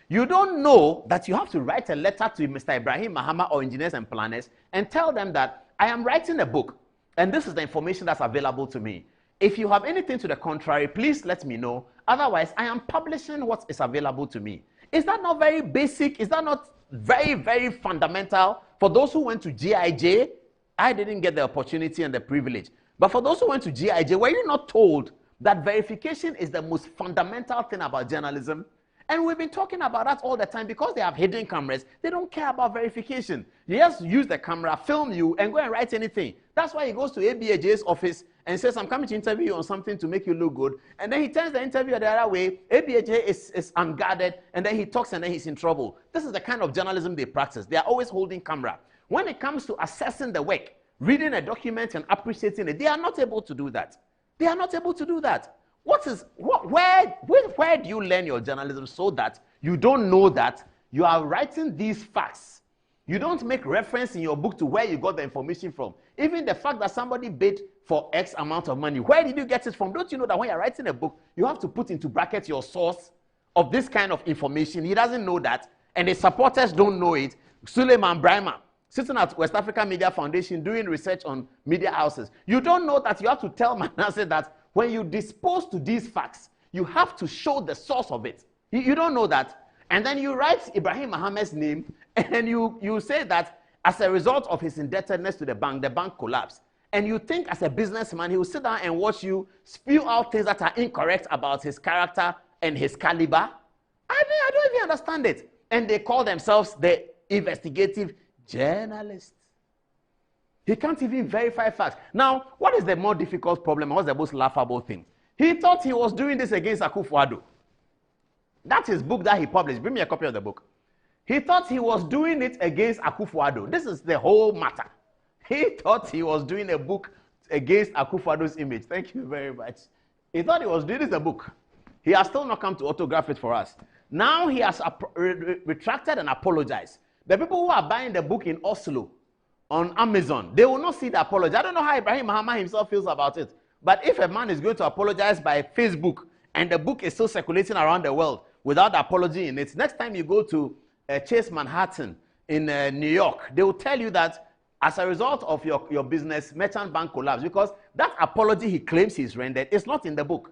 You don't know that you have to write a letter to Mr. Ibrahim Mahama or engineers and planners and tell them that I am writing a book and this is the information that's available to me. If you have anything to the contrary, please let me know. Otherwise, I am publishing what is available to me. Is that not very basic? Is that not very, very fundamental? For those who went to GIJ, I didn't get the opportunity and the privilege. But for those who went to GIJ, were you not told that verification is the most fundamental thing about journalism? And we've been talking about that all the time because they have hidden cameras. They don't care about verification. They just use the camera, film you, and go and write anything. That's why he goes to ABAJ's office and says, I'm coming to interview you on something to make you look good. And then he turns the interview the other way. ABAJ is unguarded, and then he talks, and then he's in trouble. This is the kind of journalism they practice. They are always holding camera. When it comes to assessing the work, reading a document and appreciating it, they are not able to do that. They are not able to do that. Where do you learn your journalism so that you don't know that you are writing these facts? You don't make reference in your book to where you got the information from. Even the fact that somebody bid for X amount of money, where did you get it from? Don't you know that when you're writing a book, you have to put into brackets your source of this kind of information? He doesn't know that, and his supporters don't know it. Suleiman Brahma, sitting at West African Media Foundation doing research on media houses. You don't know that you have to tell Manasseh that when you dispose to these facts, you have to show the source of it. You don't know that. And then you write Ibrahim Mohammed's name, and you say that as a result of his indebtedness to the bank collapsed. And you think as a businessman, he will sit down and watch you spew out things that are incorrect about his character and his caliber. I don't even understand it. And they call themselves the investigative journalists. He can't even verify facts. Now, what is the more difficult problem? What's the most laughable thing? He thought he was doing this against Akufo-Addo. That's his book that he published. Bring me a copy of the book. He thought he was doing it against Akufo-Addo. This is the whole matter. He thought he was doing a book against Akufo-Addo's image. Thank you very much. He thought he was doing this a book. He has still not come to autograph it for us. Now he has retracted and apologized. The people who are buying the book in Oslo on Amazon, they will not see the apology. I don't know how Ibrahim Mahama himself feels about it. But if a man is going to apologize by Facebook and the book is still circulating around the world without the apology in it, next time you go to Chase Manhattan in New York, they will tell you that as a result of your business, merchant bank collapsed, because that apology he claims he's rendered is not in the book.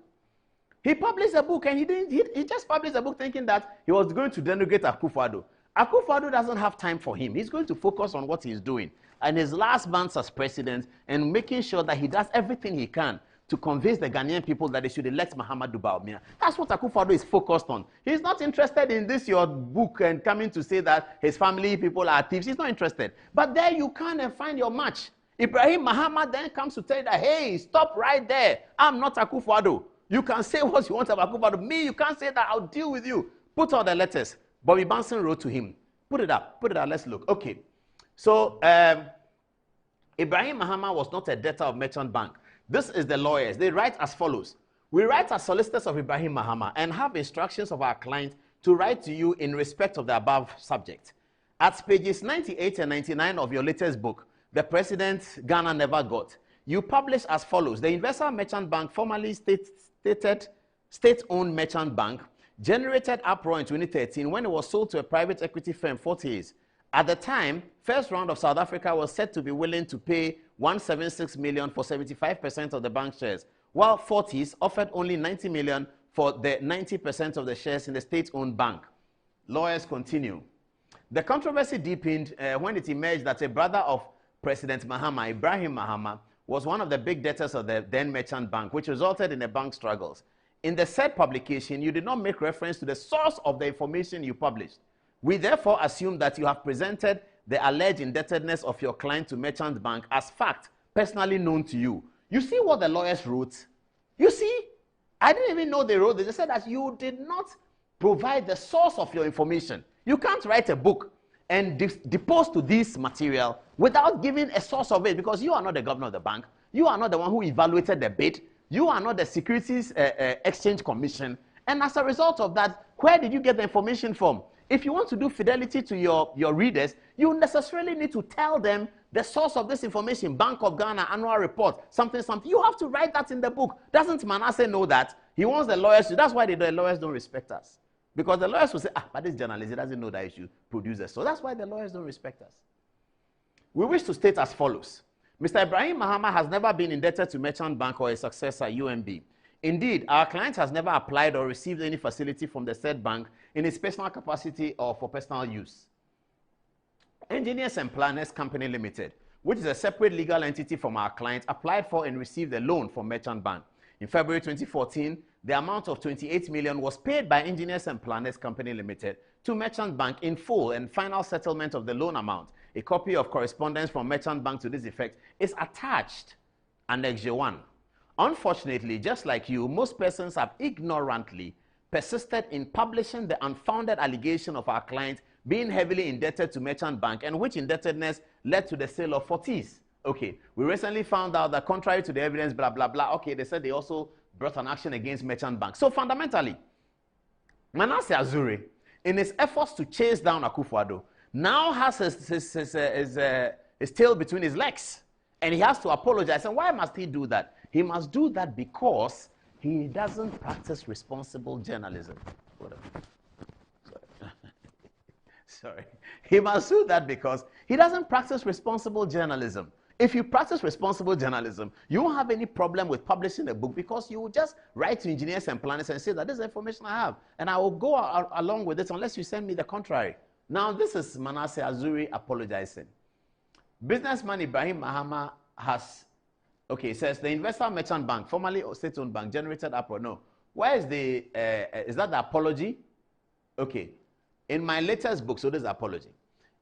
He published a book and he just published a book thinking that he was going to denigrate Akufo-Addo. Akufo-Addo doesn't have time for him. He's going to focus on what he's doing and his last months as president and making sure that he does everything he can to convince the Ghanaian people that they should elect Muhammadu Bawumia. That's what Akufo-Addo is focused on. He's not interested in this, your book, and coming to say that his family people are thieves. He's not interested. But there you can and find your match. Ibrahim Mahama then comes to tell you that, hey, stop right there. I'm not Akufo-Addo. You can say what you want about Akufo-Addo. Me, you can't say that. I'll deal with you. Put all the letters. Bobby Banson wrote to him. Put it up. Let's look. Okay. So, Ibrahim Mahama was not a debtor of Merchant Bank. This is the lawyers. They write as follows. We write as solicitors of Ibrahim Mahama and have instructions of our client to write to you in respect of the above subject. At pages 98 and 99 of your latest book, The President Ghana Never Got, you publish as follows. The Universal Merchant Bank, formerly state-owned merchant bank, generated uproar in 2013 when it was sold to a private equity firm, Forties. At the time, first round of South Africa was said to be willing to pay 176 million for 75% of the bank shares, while Forties offered only 90 million for the 90% of the shares in the state-owned bank. Lawyers continue. The controversy deepened when it emerged that a brother of President Mahama, Ibrahim Mahama, was one of the big debtors of the then merchant bank, which resulted in the bank struggles. In the said publication, you did not make reference to the source of the information you published. We therefore assume that you have presented the alleged indebtedness of your client to Merchant Bank as fact, personally known to you. You see what the lawyers wrote? You see? I didn't even know they wrote. They just said that you did not provide the source of your information. You can't write a book and depose to this material without giving a source of it, because you are not the governor of the bank. You are not the one who evaluated the bid. You are not the Securities Exchange Commission. And as a result of that, where did you get the information from? If you want to do fidelity to your readers, you necessarily need to tell them the source of this information, Bank of Ghana, annual report, something. You have to write that in the book. Doesn't Manasseh know that? He wants the lawyers to. That's why the lawyers don't respect us. Because the lawyers will say, but this journalist, he doesn't know that he should produce a source. That's why the lawyers don't respect us. We wish to state as follows. Mr. Ibrahim Mahama has never been indebted to Merchant Bank or a successor, UMB. Indeed, our client has never applied or received any facility from the said bank in its personal capacity or for personal use. Engineers and Planners Company Limited, which is a separate legal entity from our client, applied for and received a loan from Merchant Bank. In February 2014, the amount of 28 million was paid by Engineers and Planners Company Limited to Merchant Bank in full and final settlement of the loan amount. A copy of correspondence from Merchant Bank to this effect is attached, Annex 1. Unfortunately, just like you, most persons have ignorantly persisted in publishing the unfounded allegation of our client being heavily indebted to Merchant Bank, and which indebtedness led to the sale of Forties. Okay, we recently found out that contrary to the evidence, blah, blah, blah, okay, they said they also brought an action against Merchant Bank. So fundamentally, Manasseh Azure, in his efforts to chase down Akufo-Addo, now has his tail between his legs, and he has to apologize. And why must he do that? He must do that because he doesn't practice responsible journalism. Sorry. He must do that because he doesn't practice responsible journalism. If you practice responsible journalism, you won't have any problem with publishing a book, because you will just write to Engineers and Planners and say that this is the information I have, and I will go along with it unless you send me the contrary. Now, this is Manasseh Azure apologizing. Businessman Ibrahim Mahama has, okay, says the Universal Merchant Bank, formerly state-owned bank, generated uproar. No. Where is the, is that the apology? Okay. In my latest book, so this is apology.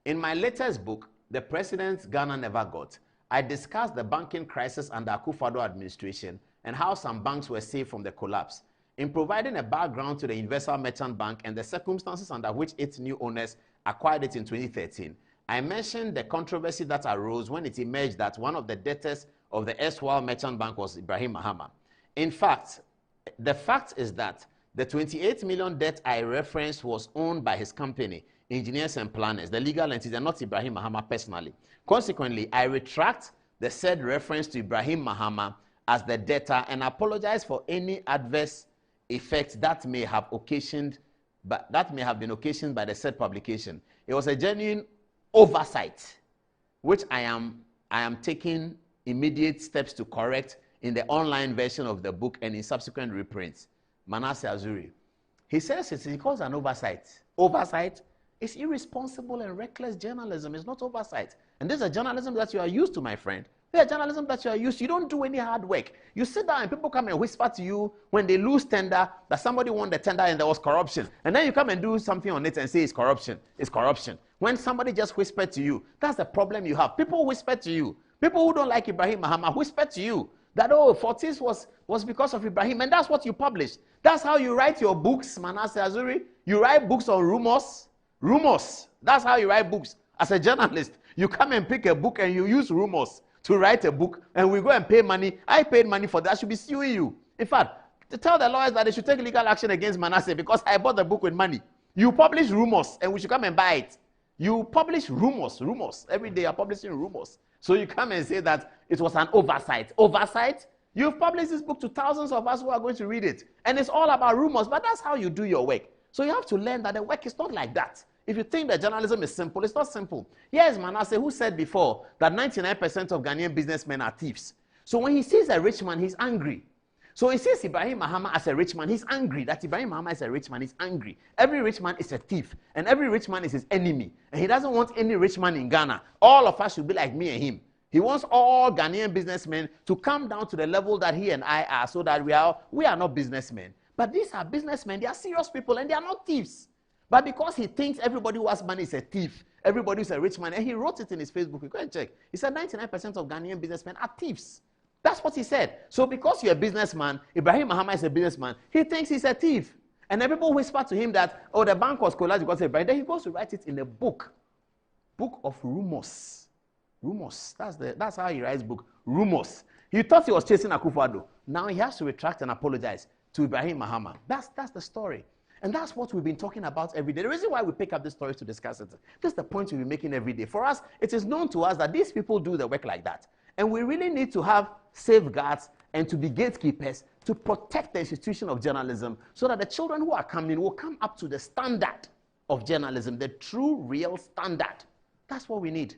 In my latest book, The President Ghana Never Got, I discussed the banking crisis under Akufo-Addo administration and how some banks were saved from the collapse. In providing a background to the Universal Merchant Bank and the circumstances under which its new owners acquired it in 2013, I mentioned the controversy that arose when it emerged that one of the debtors of the erstwhile Merchant Bank was Ibrahim Mahama. In fact, the fact is that the 28 million debt I referenced was owned by his company, Engineers and Planners, the legal entity, and not Ibrahim Mahama personally. Consequently, I retract the said reference to Ibrahim Mahama as the debtor and apologize for any adverse effect that may have been occasioned by the said publication. It was a genuine oversight, which I am taking immediate steps to correct in the online version of the book and in subsequent reprints. Manasseh Azure. He says he calls an oversight. Oversight is irresponsible and reckless journalism. It's not oversight. And this is a journalism that you are used to, my friend. This is a journalism that you are used to. You don't do any hard work. You sit down and people come and whisper to you when they lose tender that somebody won the tender and there was corruption. And then you come and do something on it and say it's corruption. It's corruption. When somebody just whispered to you, that's the problem you have. People whisper to you. People who don't like Ibrahim Mahama whisper to you that, oh, 14th was because of Ibrahim, and that's what you publish. That's how you write your books, Manasseh Azure. You write books on rumors. Rumors. That's how you write books. As a journalist, you come and pick a book and you use rumors to write a book, and we go and pay money. I paid money for that. I should be suing you. In fact, to tell the lawyers that they should take legal action against Manasseh because I bought the book with money. You publish rumors, and we should come and buy it. You publish rumors. Every day you're publishing rumors. So you come and say that it was an oversight. Oversight? You've published this book to thousands of us who are going to read it. And it's all about rumors, but that's how you do your work. So you have to learn that the work is not like that. If you think that journalism is simple, it's not simple. Here is Manasseh, who said before that 99% of Ghanaian businessmen are thieves. So when he sees a rich man, he's angry. So he sees Ibrahim Mahama as a rich man, he's angry. That Ibrahim Mahama is a rich man, he's angry. Every rich man is a thief, and every rich man is his enemy. And he doesn't want any rich man in Ghana. All of us should be like me and him. He wants all Ghanaian businessmen to come down to the level that he and I are, so that we are not businessmen. But these are businessmen, they are serious people, and they are not thieves. But because he thinks everybody who has money is a thief, everybody is a rich man, and he wrote it in his Facebook, you go and check. He said 99% of Ghanaian businessmen are thieves. That's what he said. So because you're a businessman, Ibrahim Mahama is a businessman, he thinks he's a thief. And then people whisper to him that, oh, the bank was collapsed because of Ibrahim. Then he goes to write it in a book. Book of rumors. Rumors. That's how he writes book. Rumors. He thought he was chasing Akufo-Addo. Now he has to retract and apologize to Ibrahim Mahama. That's the story. And that's what we've been talking about every day. The reason why we pick up this story to discuss it, this is the point we've been making every day. For us, it is known to us that these people do the work like that. And we really need to have safeguards and to be gatekeepers to protect the institution of journalism so that the children who are coming will come up to the standard of journalism, the true, real standard. That's what we need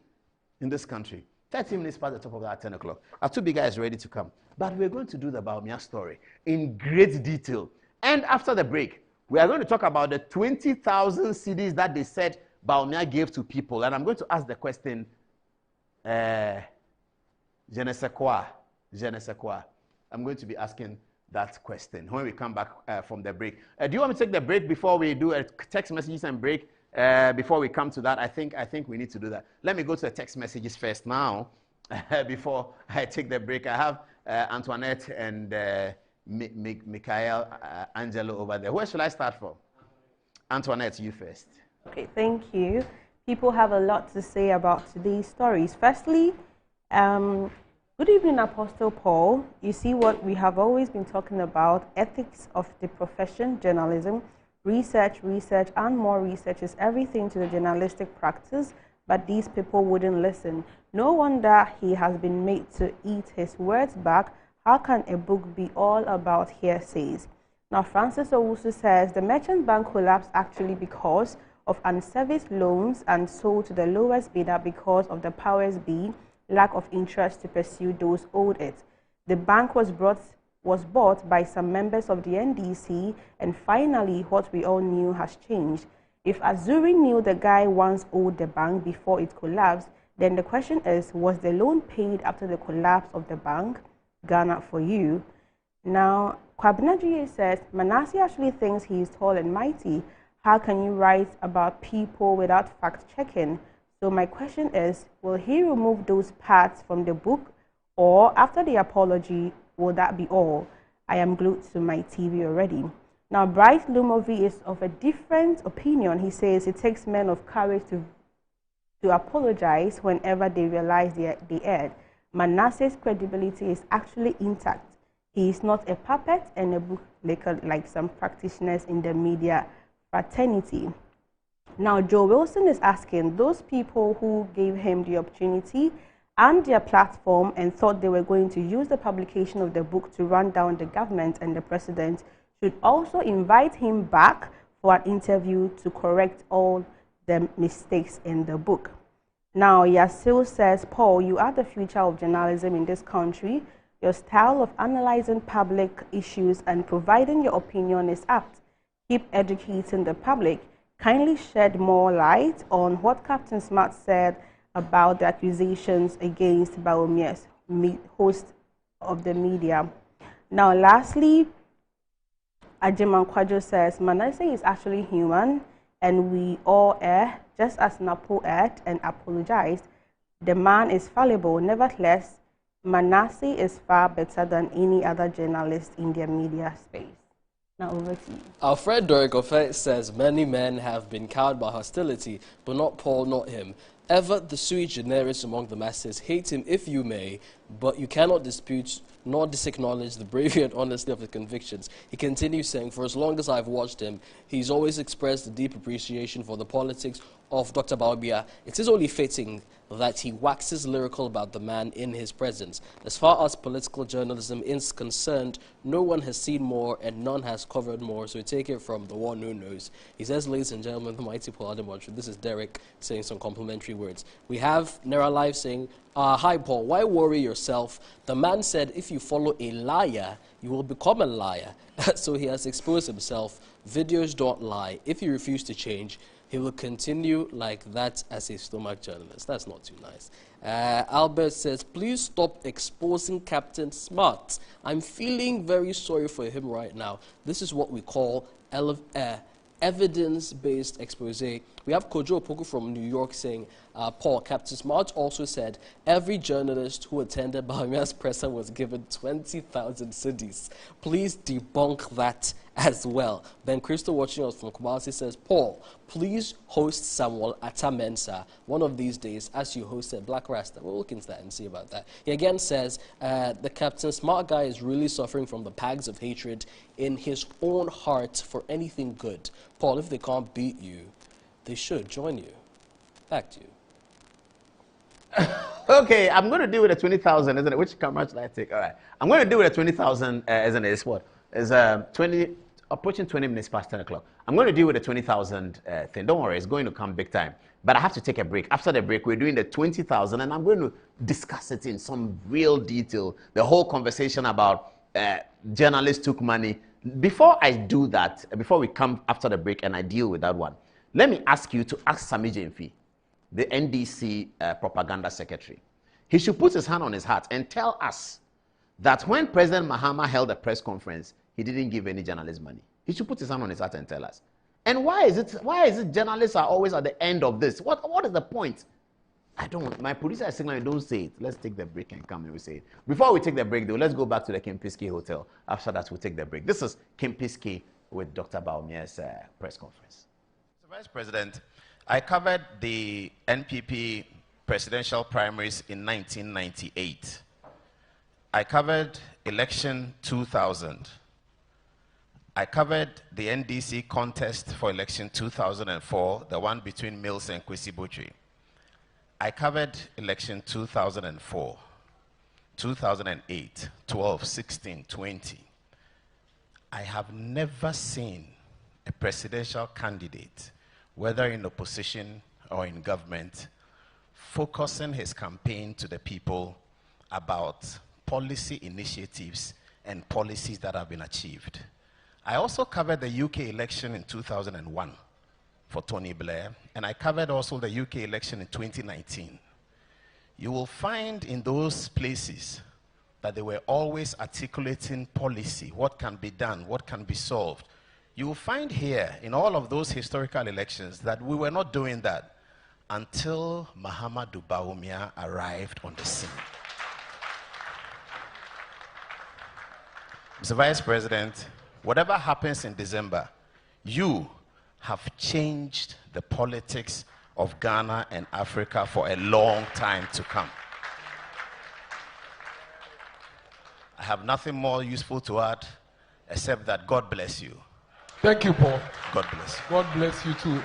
in this country. 30 minutes past the top of that, 10 o'clock. Atubiga is ready to come. But we're going to do the Bawumia story in great detail. And after the break, we are going to talk about the 20,000 CDs that they said Bawumia gave to people. And I'm going to ask the question, je ne sais quoi. I'm going to be asking that question when we come back from the break. Do you want me to take the break before we do a text messages and break? Before we come to that, I think we need to do that. Let me go to the text messages first now before I take the break. I have Antoinette and Michael Angelo over there. Where should I start from? Antoinette, you first. Okay, thank you. People have a lot to say about today's stories. Firstly, good evening, Apostle Paul. You see what we have always been talking about, ethics of the profession, journalism. Research, and more research is everything to the journalistic practice, but these people wouldn't listen. No wonder he has been made to eat his words back. How can a book be all about hearsays? Now, Francis Owusu says the merchant bank collapsed actually because of unserviced loans and sold to the lowest bidder because of the powers be lack of interest to pursue those owed it. The bank was bought by some members of the NDC, and finally what we all knew has changed. If Azure knew the guy once owed the bank before it collapsed, then the question is, was the loan paid after the collapse of the bank? Ghana for you. Now, Kwabena says, Manasseh actually thinks he is tall and mighty. How can you write about people without fact-checking? So my question is, will he remove those parts from the book, or after the apology, will that be all? I am glued to my TV already. Now, Bright Lumovi is of a different opinion. He says it takes men of courage to apologize whenever they realize they erred. Manasseh's credibility is actually intact. He is not a puppet and a bootlicker like some practitioners in the media fraternity. Now, Joe Wilson is asking, those people who gave him the opportunity and their platform and thought they were going to use the publication of the book to run down the government and the president should also invite him back for an interview to correct all the mistakes in the book. Now, Yasil says, Paul, you are the future of journalism in this country. Your style of analyzing public issues and providing your opinion is apt. Keep educating the public. Kindly shed more light on what Captain Smart said about the accusations against Bawumia's host of the media. Now, lastly, Ajiman Kwadjo says, Manasseh is actually human and we all err, just as Napo erred and apologized. The man is fallible. Nevertheless, Manasseh is far better than any other journalist in the media space. Now over to you. Alfred Dorigofe says many men have been cowed by hostility, but not Paul, not him. Ever the sui generis among the masses, hate him if you may, but you cannot dispute nor disacknowledge the bravery and honesty of his convictions. He continues saying, for as long as I've watched him, he's always expressed a deep appreciation for the politics of Dr. Bawumia. It is only fitting that he waxes lyrical about the man in his presence. As far as political journalism is concerned, no one has seen more and none has covered more, so take it from the one who knows. He says, ladies and gentlemen, the mighty Paul Ademontri. This is Derek saying some complimentary words. We have Nera Live saying, hi Paul, why worry yourself? The man said if you follow a liar, you will become a liar. So he has exposed himself. Videos don't lie. If you refuse to change, he will continue like that as a stomach journalist. That's not too nice. Albert says, please stop exposing Captain Smart. I'm feeling very sorry for him right now. This is what we call evidence-based expose. We have Kojo Opoku from New York saying, Paul, Captain Smart also said every journalist who attended Bawumia's presser was given 20,000 cedis. Please debunk that as well. Ben Crystal watching us from Kumasi says, Paul, please host Samuel Atamensa one of these days as you hosted Black Rasta. We'll look into that and see about that. He again says, the Captain Smart guy is really suffering from the pangs of hatred in his own heart for anything good. Paul, if they can't beat you, they should join you. Back to you. Okay, I'm going to deal with the 20,000, isn't it? Which camera should I take? All right. I'm going to deal with the 20,000, isn't it? It's what? It's approaching 20 minutes past 10 o'clock. I'm going to deal with the 20,000 thing. Don't worry, it's going to come big time. But I have to take a break. After the break, we're doing the 20,000, and I'm going to discuss it in some real detail. The whole conversation about journalists took money. Before I do that, before we come after the break and I deal with that one, let me ask you to ask Sami Jemfi, the NDC propaganda secretary. He should put his hand on his heart and tell us that when President Mahama held a press conference, he didn't give any journalists money. He should put his hand on his heart and tell us. And why is it journalists are always at the end of this? What is the point? I don't. My producer is signaling, don't say it. Let's take the break and come and we say it. Before we take the break, though, let's go back to the Kempiski Hotel. After that, we'll take the break. This is Kempiski with Dr. Bawumia's press conference. Mr. Vice President, I covered the NPP presidential primaries in 1998. I covered election 2000. I covered the NDC contest for election 2004, the one between Mills and Kwesi Botwe. I covered election 2004, 2008, 12, 16, 20. I have never seen a presidential candidate, whether in opposition or in government, focusing his campaign to the people about policy initiatives and policies that have been achieved. I also covered the UK election in 2001 for Tony Blair, and I covered also the UK election in 2019. You will find in those places that they were always articulating policy, what can be done, what can be solved. You will find here, in all of those historical elections, that we were not doing that until Mahamudu Bawumia arrived on the scene. Mr. Vice President, whatever happens in December, you have changed the politics of Ghana and Africa for a long time to come. I have nothing more useful to add except that God bless you. Thank you, Paul. God bless you. God bless you too.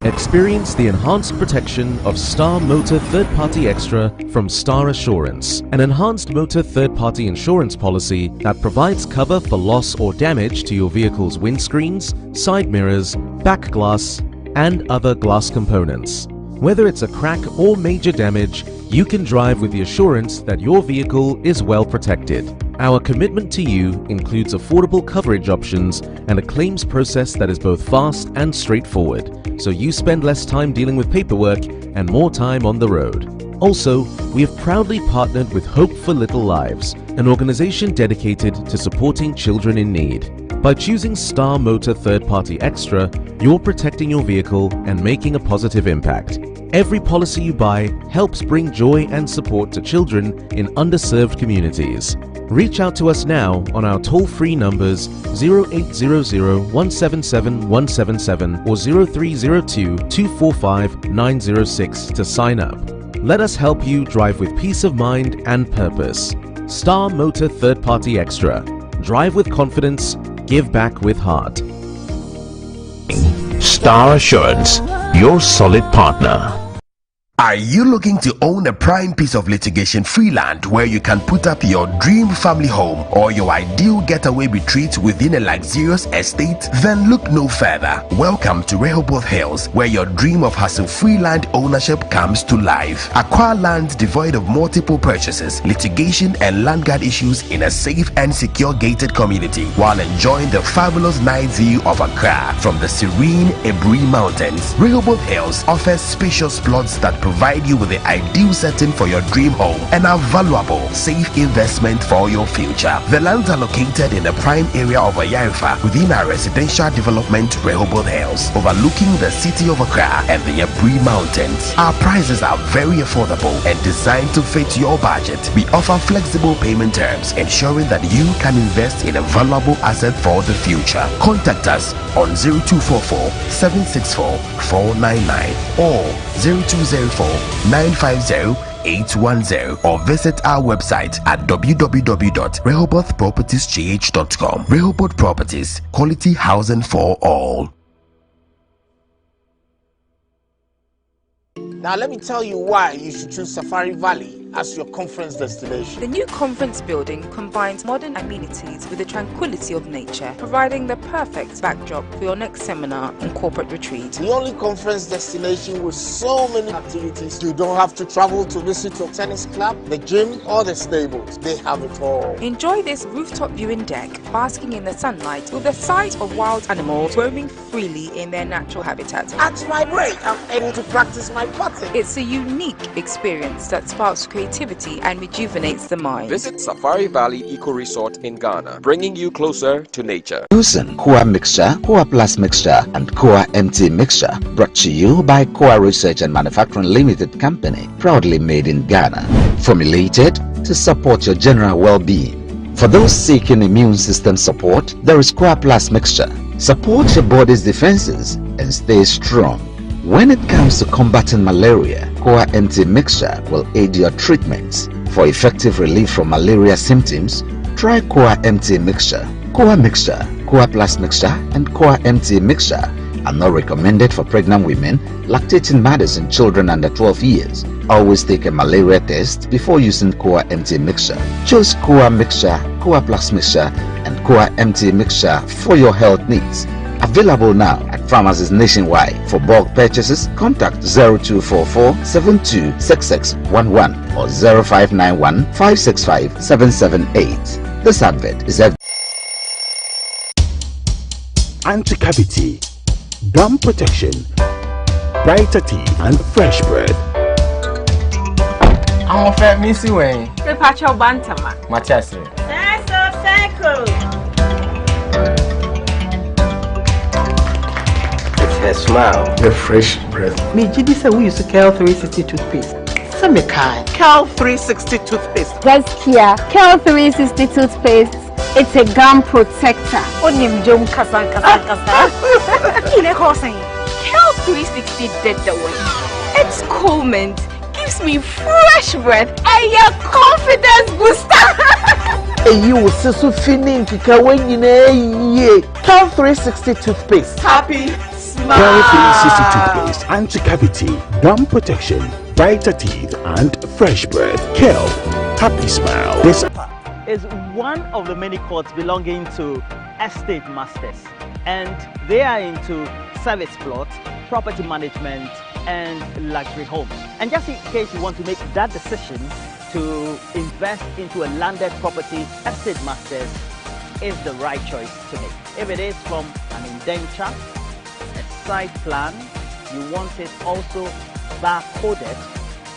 Experience the enhanced protection of Star Motor Third Party Extra from Star Assurance, an enhanced motor third party insurance policy that provides cover for loss or damage to your vehicle's windscreens, side mirrors, back glass, and other glass components. Whether it's a crack or major damage, you can drive with the assurance that your vehicle is well protected. Our commitment to you includes affordable coverage options and a claims process that is both fast and straightforward, so you spend less time dealing with paperwork and more time on the road. Also, we have proudly partnered with Hope for Little Lives, an organization dedicated to supporting children in need. By choosing Star Motor Third Party Extra, you're protecting your vehicle and making a positive impact. Every policy you buy helps bring joy and support to children in underserved communities. Reach out to us now on our toll-free numbers 0800-177-177 or 0302-245-906 to sign up. Let us help you drive with peace of mind and purpose. Star Motor Third Party Extra. Drive with confidence, give back with heart. Star Assurance, your solid partner. Are you looking to own a prime piece of litigation-free land where you can put up your dream family home or your ideal getaway retreat within a luxurious estate? Then look no further. Welcome to Rehoboth Hills, where your dream of hassle-free land ownership comes to life. Acquire land devoid of multiple purchases, litigation, and land guard issues in a safe and secure gated community while enjoying the fabulous night view of Accra from the serene Ebri Mountains. Rehoboth Hills offers spacious plots that provide you with the ideal setting for your dream home and a valuable, safe investment for your future. The lands are located in the prime area of Ayarifa within our residential development Rehoboth Hills, overlooking the city of Accra and the Ebri Mountains. Our prices are very affordable and designed to fit your budget. We offer flexible payment terms, ensuring that you can invest in a valuable asset for the future. Contact us on 0244 764 499 or 0204-950-810 or visit our website at www.rehobothpropertiesgh.com. Rehoboth Properties, quality housing for all. Now let me tell you why you should choose Safari Valley as your conference destination. The new conference building combines modern amenities with the tranquility of nature, providing the perfect backdrop for your next seminar and corporate retreat. The only conference destination with so many activities, you don't have to travel to visit your tennis club, the gym, or the stables. They have it all. Enjoy this rooftop viewing deck, basking in the sunlight with the sight of wild animals roaming freely in their natural habitat. At my break, I'm able to practice my putting. It's a unique experience that sparks creativity and rejuvenates the mind. Visit Safari Valley Eco Resort in Ghana, bringing you closer to nature. Using Koa Mixture, Koa Plus Mixture, and Koa MT Mixture, brought to you by Koa Research and Manufacturing Limited Company, proudly made in Ghana. Formulated to support your general well-being. For those seeking immune system support, there is Koa Plus Mixture. Support your body's defenses and stay strong. When it comes to combating malaria, Koa MT Mixture will aid your treatments. For effective relief from malaria symptoms, try Koa MT Mixture. Koa Mixture, Koa Plus Mixture, and Koa MT Mixture are not recommended for pregnant women, lactating mothers, and children under 12 years. Always take a malaria test before using Koa MT Mixture. Choose Koa Mixture, Koa Plus Mixture, and Koa MT Mixture for your health needs. Available now at pharmacies nationwide. For bulk purchases, contact 0244 726611 or 0591 565 778. This advert is Anti-cavity, gum protection, brighter teeth, and fresh breath. I'm a fair missy way. The patch of Bantama. Matias. Her smile, the fresh breath. Me, Jidi said we use Cal 360 toothpaste. Some kind. Cal 360 toothpaste. Gaskia, Cal 360 toothpaste. It's a gum protector. Onim jom kasan. Kile kosen. Cal 360 did the way. It's cool mint, gives me fresh breath and your confidence booster. And you will see so feeling to when you know Cal 360 toothpaste. Happy. Cal 360 toothpaste, anti-cavity, gum protection, brighter teeth, and fresh breath. Cal, happy smile. This is one of the many courts belonging to estate masters. and they are into service plots, property management, and luxury homes. And just in case you want to make that decision to invest into a landed property, Estate Masters is the right choice to make. If it is from an indenture, a site plan, you want it also barcoded,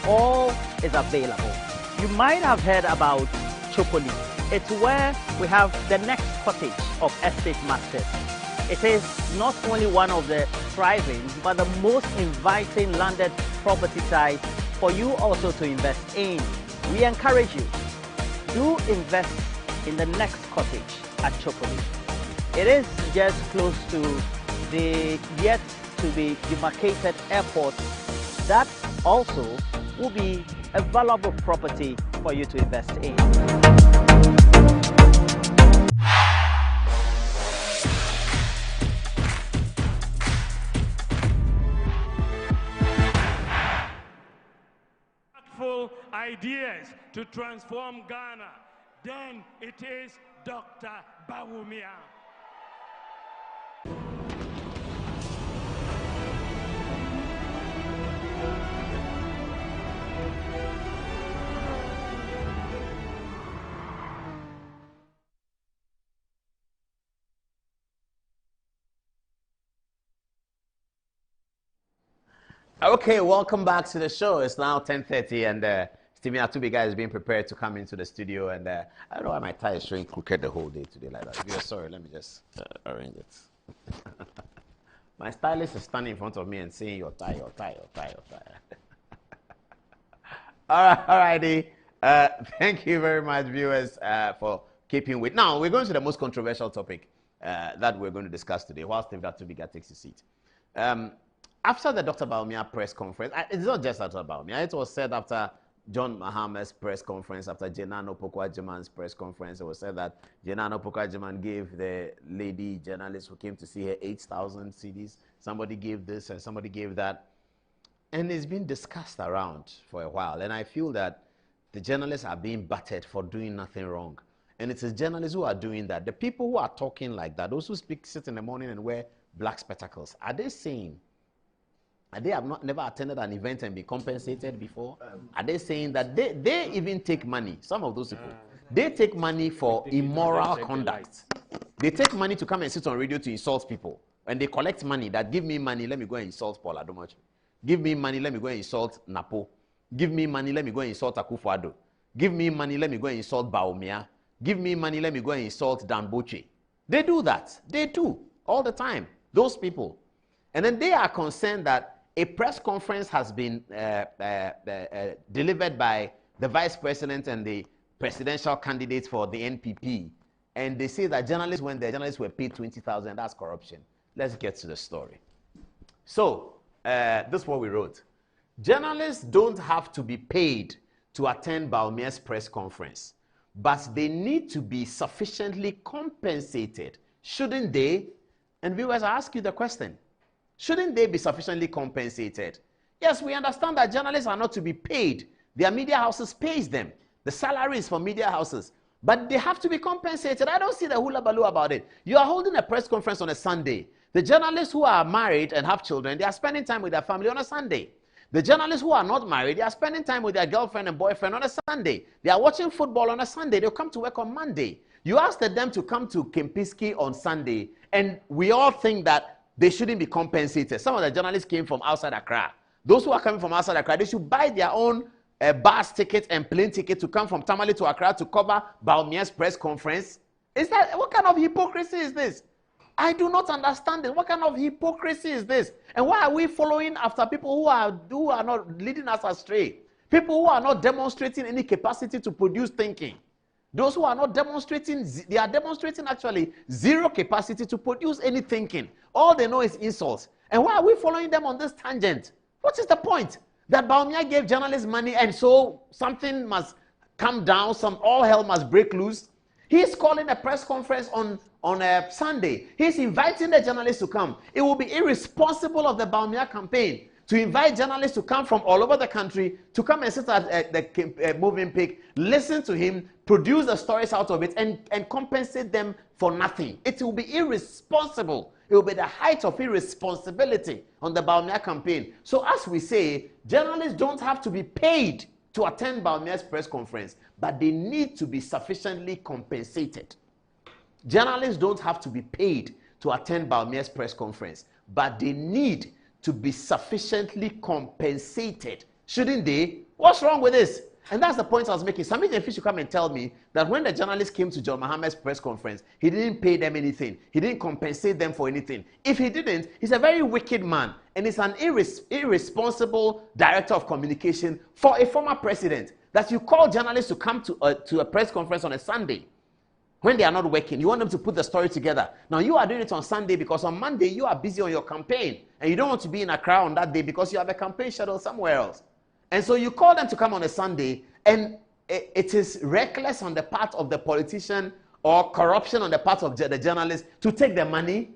all is available. You might have heard about Chopoli. It's where we have the next cottage of Estate Masters. It is not only one of the thriving, but the most inviting landed property sites for you also to invest in. We encourage you, do invest in the next cottage at Chopoli. It is just close to the yet to be demarcated airport. That also will be a valuable property for you to invest in. Ideas to transform Ghana, then it is Dr. Bawumia. Okay, welcome back to the show. It's now 10:30 and Stephen Atubiga is being prepared to come into the studio, and I don't know why my tie is showing crooked the whole day today like that. If you're sorry, let me just arrange it. My stylist is standing in front of me and saying, your tie, your tie, your tie, your tie. Alrighty. Thank you very much, viewers, for keeping with. Now, we're going to the most controversial topic that we're going to discuss today, while Stephen Atubiga takes his seat. After the Dr. Bawumia press conference, it's not just Dr. Bawumia, it was said after John Mahama's press conference, after Jenano Pokuajiman's press conference, it was said that Jenano Pokuajiman gave the lady journalist who came to see her 8,000 CDs. Somebody gave this and somebody gave that. And it's been discussed around for a while. And I feel that the journalists are being battered for doing nothing wrong. And it's the journalists who are doing that. The people who are talking like that, those who sit in the morning and wear black spectacles, are they saying, they have never attended an event and been compensated before? Are they saying that they even take money? Some of those people, they take money for immoral conduct. They take money to come and sit on radio to insult people. And they collect money that, give me money, let me go and insult Paul Adomachi. Give me money, let me go and insult Napo. Give me money, let me go and insult Akufo-Addo. Give me money, let me go and insult Bawumia. Give me money, let me go and insult Damboche. They do that. They do. All the time. Those people. And then they are concerned that a press conference has been delivered by the vice president and the presidential candidates for the NPP. And they say that journalists, when the journalists were paid 20,000, that's corruption. Let's get to the story. So, this is what we wrote. Journalists don't have to be paid to attend Bawumia's press conference, but they need to be sufficiently compensated, shouldn't they? And viewers, I ask you the question. Shouldn't they be sufficiently compensated? Yes, we understand that journalists are not to be paid. Their media houses pays them. The salaries for media houses. But they have to be compensated. I don't see the hula baloo about it. You are holding a press conference on a Sunday. The journalists who are married and have children, they are spending time with their family on a Sunday. The journalists who are not married, they are spending time with their girlfriend and boyfriend on a Sunday. They are watching football on a Sunday. They'll come to work on Monday. You asked them to come to Kempiski on Sunday, and we all think that they shouldn't be compensated. Some of the journalists came from outside Accra. Those who are coming from outside Accra, they should buy their own bus ticket and plane ticket to come from Tamale to Accra to cover Bawumia's press conference. What kind of hypocrisy is this? I do not understand it. What kind of hypocrisy is this? And why are we following after people who are not leading us astray? People who are not demonstrating any capacity to produce thinking. Those who are not demonstrating, they are demonstrating actually zero capacity to produce any thinking. All they know is insults. And why are we following them on this tangent? What is the point? That Bawumia gave journalists money and so something must come down, all hell must break loose. He's calling a press conference on a Sunday. He's inviting the journalists to come. It will be irresponsible of the Bawumia campaign to invite journalists to come from all over the country to come and sit at the moving pic, listen to him, produce the stories out of it, and compensate them for nothing. It will be irresponsible. It will be the height of irresponsibility on the Bawumia campaign. So as we say, journalists don't have to be paid to attend Bawumia's press conference, but they need to be sufficiently compensated. Journalists don't have to be paid to attend Bawumia's press conference, but they need to be sufficiently compensated. Shouldn't they? What's wrong with this? And that's the point I was making. Somebody should come and tell me that when the journalist came to John Mohammed's press conference, he didn't pay them anything. He didn't compensate them for anything. If he didn't, he's a very wicked man. And he's an irresponsible director of communication for a former president. That you call journalists to come to a press conference on a Sunday when they are not working. You want them to put the story together. Now you are doing it on Sunday because on Monday you are busy on your campaign. And you don't want to be in Accra on that day because you have a campaign schedule somewhere else. And so you call them to come on a Sunday, and it is reckless on the part of the politician or corruption on the part of the journalist to take the money.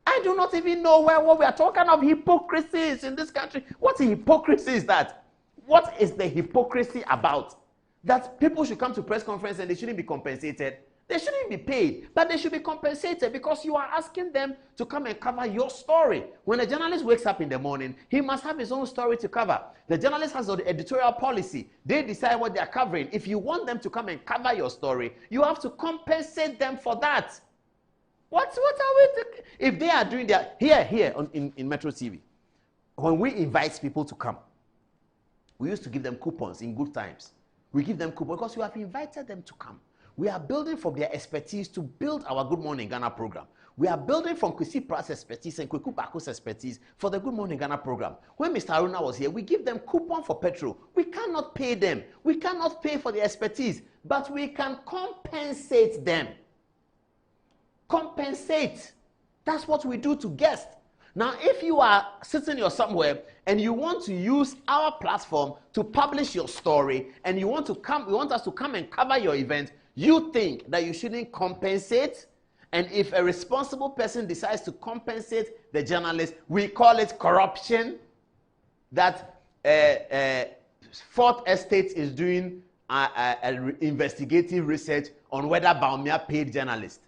I do not even know what we are talking of hypocrisies in this country. What hypocrisy is that? What is the hypocrisy about? That people should come to press conference and they shouldn't be compensated. They shouldn't be paid, but they should be compensated because you are asking them to come and cover your story. When a journalist wakes up in the morning, he must have his own story to cover. The journalist has an editorial policy. They decide what they are covering. If you want them to come and cover your story, you have to compensate them for that. What are we doing? If they are doing that, here in Metro TV, when we invite people to come, we used to give them coupons in good times. We give them coupons because we have invited them to come. We are building from their expertise to build our Good Morning Ghana program. We are building from Kwesi Pratt's expertise and Kweku Bako's expertise for the Good Morning Ghana program. When Mr. Aruna was here, we give them coupon for petrol. We cannot pay them. We cannot pay for the expertise, but we can compensate them. Compensate. That's what we do to guests. Now, if you are sitting here somewhere and you want to use our platform to publish your story and you want us to come and cover your event, you think that you shouldn't compensate? And if a responsible person decides to compensate the journalist, we call it corruption. That Fourth Estate is doing investigative research on whether Bawumia paid journalists.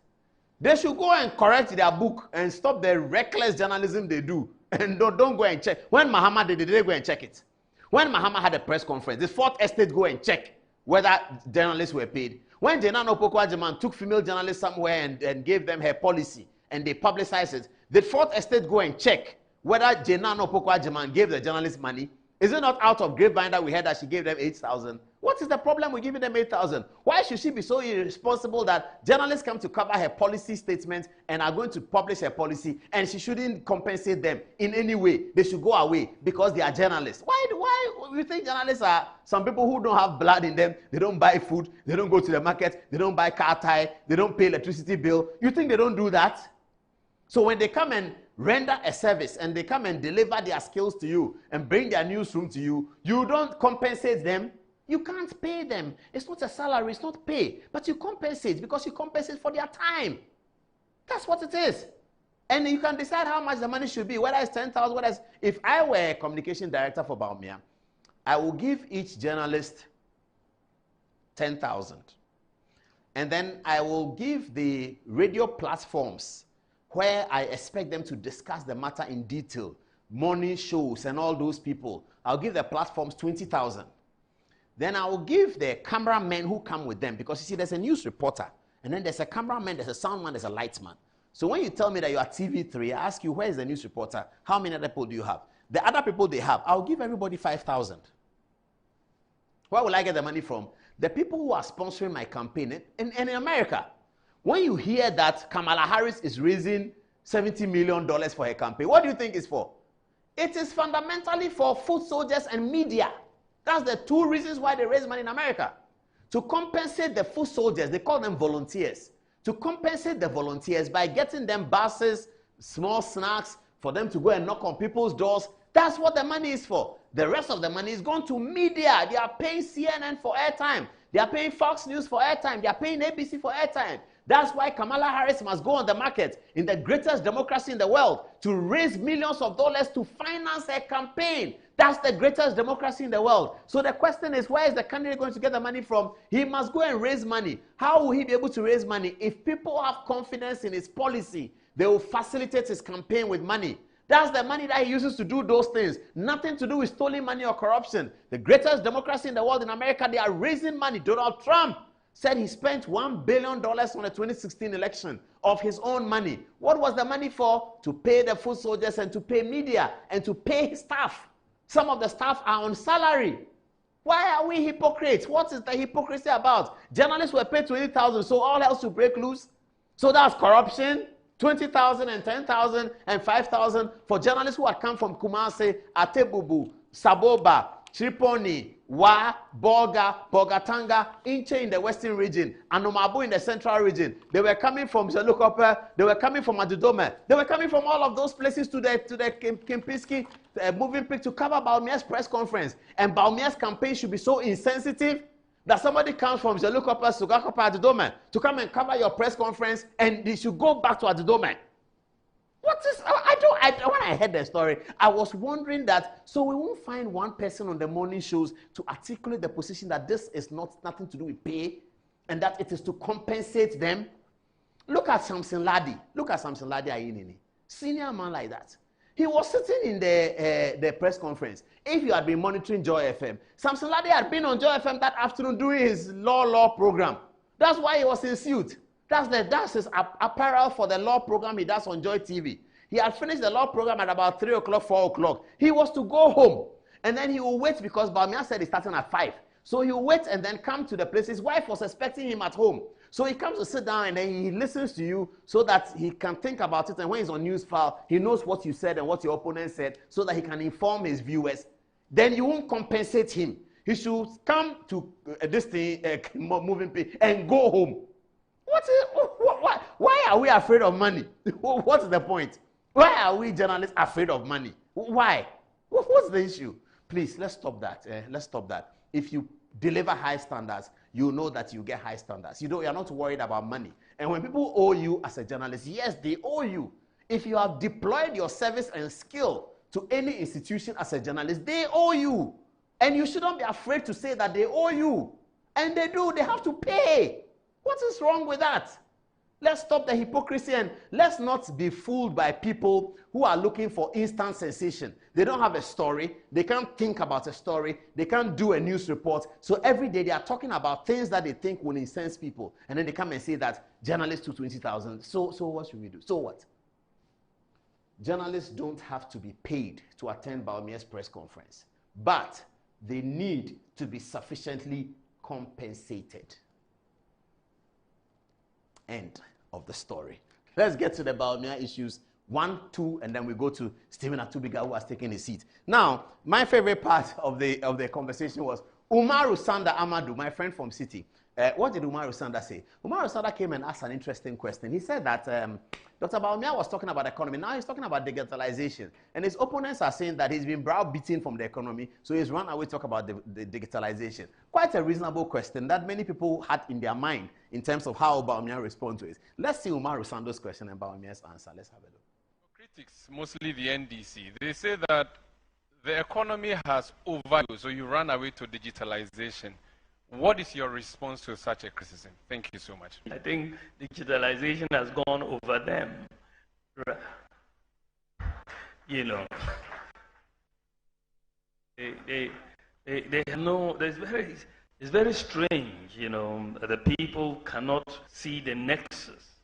They should go and correct their book and stop the reckless journalism they do. And don't go and check. When Mahama did it, they go and check it. When Mahama had a press conference, the Fourth Estate go and check whether journalists were paid. When Jenan Opoku-Agyeman took female journalists somewhere and gave them her policy and they publicized it, the Fourth Estate go and check whether Jenan Opoku-Agyeman gave the journalists money. Is it not out of grapevine that we heard that she gave them 8,000? What is the problem with giving them 8,000? Why should she be so irresponsible that journalists come to cover her policy statements and are going to publish her policy and she shouldn't compensate them in any way? They should go away because they are journalists. Why you think journalists are some people who don't have blood in them? They don't buy food, they don't go to the market, they don't buy car tire, they don't pay electricity bill. You think they don't do that? So when they come and render a service and they come and deliver their skills to you and bring their newsroom to you, you don't compensate them. You can't pay them. It's not a salary, it's not pay. But you compensate because you compensate for their time. That's what it is. And you can decide how much the money should be, whether it's 10,000, whether it's... If I were a communication director for Bawumia, I will give each journalist 10,000. And then I will give the radio platforms where I expect them to discuss the matter in detail, morning shows and all those people, I'll give the platforms 20,000. Then I will give the cameramen who come with them, because you see, there's a news reporter, and then there's a cameraman, there's a soundman, there's a lightman. So when you tell me that you are TV3, I ask you, where is the news reporter? How many other people do you have? The other people they have, I'll give everybody 5,000. Where will I get the money from? The people who are sponsoring my campaign in America. When you hear that Kamala Harris is raising $70 million for her campaign, what do you think it's for? It is fundamentally for foot soldiers and media. That's the two reasons why they raise money in America. To compensate the foot soldiers, they call them volunteers. To compensate the volunteers by getting them buses, small snacks, for them to go and knock on people's doors. That's what the money is for. The rest of the money is going to media. They are paying CNN for airtime. They are paying Fox News for airtime. They are paying ABC for airtime. That's why Kamala Harris must go on the market in the greatest democracy in the world to raise millions of dollars to finance her campaign. That's the greatest democracy in the world. So the question is, where is the candidate going to get the money from? He must go and raise money. How will he be able to raise money if people have confidence in his policy They will facilitate his campaign with money. That's the money that he uses to do those things. Nothing to do with stolen money or corruption. The greatest democracy in the world, in America, they are raising money. Donald Trump said he spent $1 billion on the 2016 election of his own money. What was the money for? To pay the foot soldiers and to pay media and to pay his staff. Some of the staff are on salary. Why are we hypocrites? What is the hypocrisy about? Journalists were paid 20,000, so all else will break loose. So that's corruption. 20,000 and 10,000 and 5,000 for journalists who had come from Kumasi, Atebubu, Saboba, Tripoli, Wa, Bogatanga, Inche in the western region, and Nomabu in the central region. They were coming from Zelukope, they were coming from Adudome, they were coming from all of those places to the Kempinski moving pic to cover Bawumia's press conference. And Bawumia's campaign should be so insensitive that somebody comes from Zelukope, Sugakope, Adudome to come and cover your press conference, and they should go back to Adudome. What is, when I heard the story, I was wondering that, so we won't find one person on the morning shows to articulate the position that this is nothing to do with pay, and that it is to compensate them. Look at Samson Ladi. Look at Samson Ladi Ayinini. Senior man like that. He was sitting in the press conference. If you had been monitoring Joy FM, Samson Ladi had been on Joy FM that afternoon doing his law program. That's why he was in suit. That's his apparel for the law program he does on Joy TV. He had finished the law program at about 3 o'clock, 4 o'clock. He was to go home. And then he will wait because Bawumia said he's starting at 5. So he will wait and then come to the place. His wife was expecting him at home. So he comes to sit down and then he listens to you so that he can think about it. And when he's on news file, he knows what you said and what your opponent said so that he can inform his viewers. Then you won't compensate him. He should come to this thing, moving pay, and go home. Why are we afraid of money? What's the point? Why are we journalists afraid of money? Why? What's the issue? Please, let's stop that. Let's stop that. If you deliver high standards, you know that you get high standards. You're not worried about money. And when people owe you as a journalist, yes, they owe you. If you have deployed your service and skill to any institution as a journalist, they owe you. And you shouldn't be afraid to say that they owe you. And they do. They have to pay. What is wrong with that? Let's stop the hypocrisy and let's not be fooled by people who are looking for instant sensation. They don't have a story. They can't think about a story. They can't do a news report. So every day they are talking about things that they think will incense people. And then they come and say that journalists to 20,000. So what should we do? So what? Journalists don't have to be paid to attend Bawumia's press conference. But they need to be sufficiently compensated. End of the story. Let's get to the Bawumia issues 1, 2, and then we go to Stephen Atubiga, who has taken his seat. Now, my favorite part of the conversation was Umaru Sanda Amadu, my friend from City. What did Umaru Sanda say? Umaru Sanda came and asked an interesting question. He said that Dr. Bawumia was talking about economy. Now he's talking about digitalization. And his opponents are saying that he's been browbeaten from the economy, so he's run away to talk about the digitalization. Quite a reasonable question that many people had in their mind in terms of how Bawumia respond to it. Let's see Umaru Sando's question and Bawumia's answer. Let's have a look. Critics, mostly the NDC, they say that the economy has overused, so you run away to digitalization. What is your response to such a criticism? Thank you so much. I think digitalization has gone over them. You know, they know, it's very strange, you know, that the people cannot see the nexus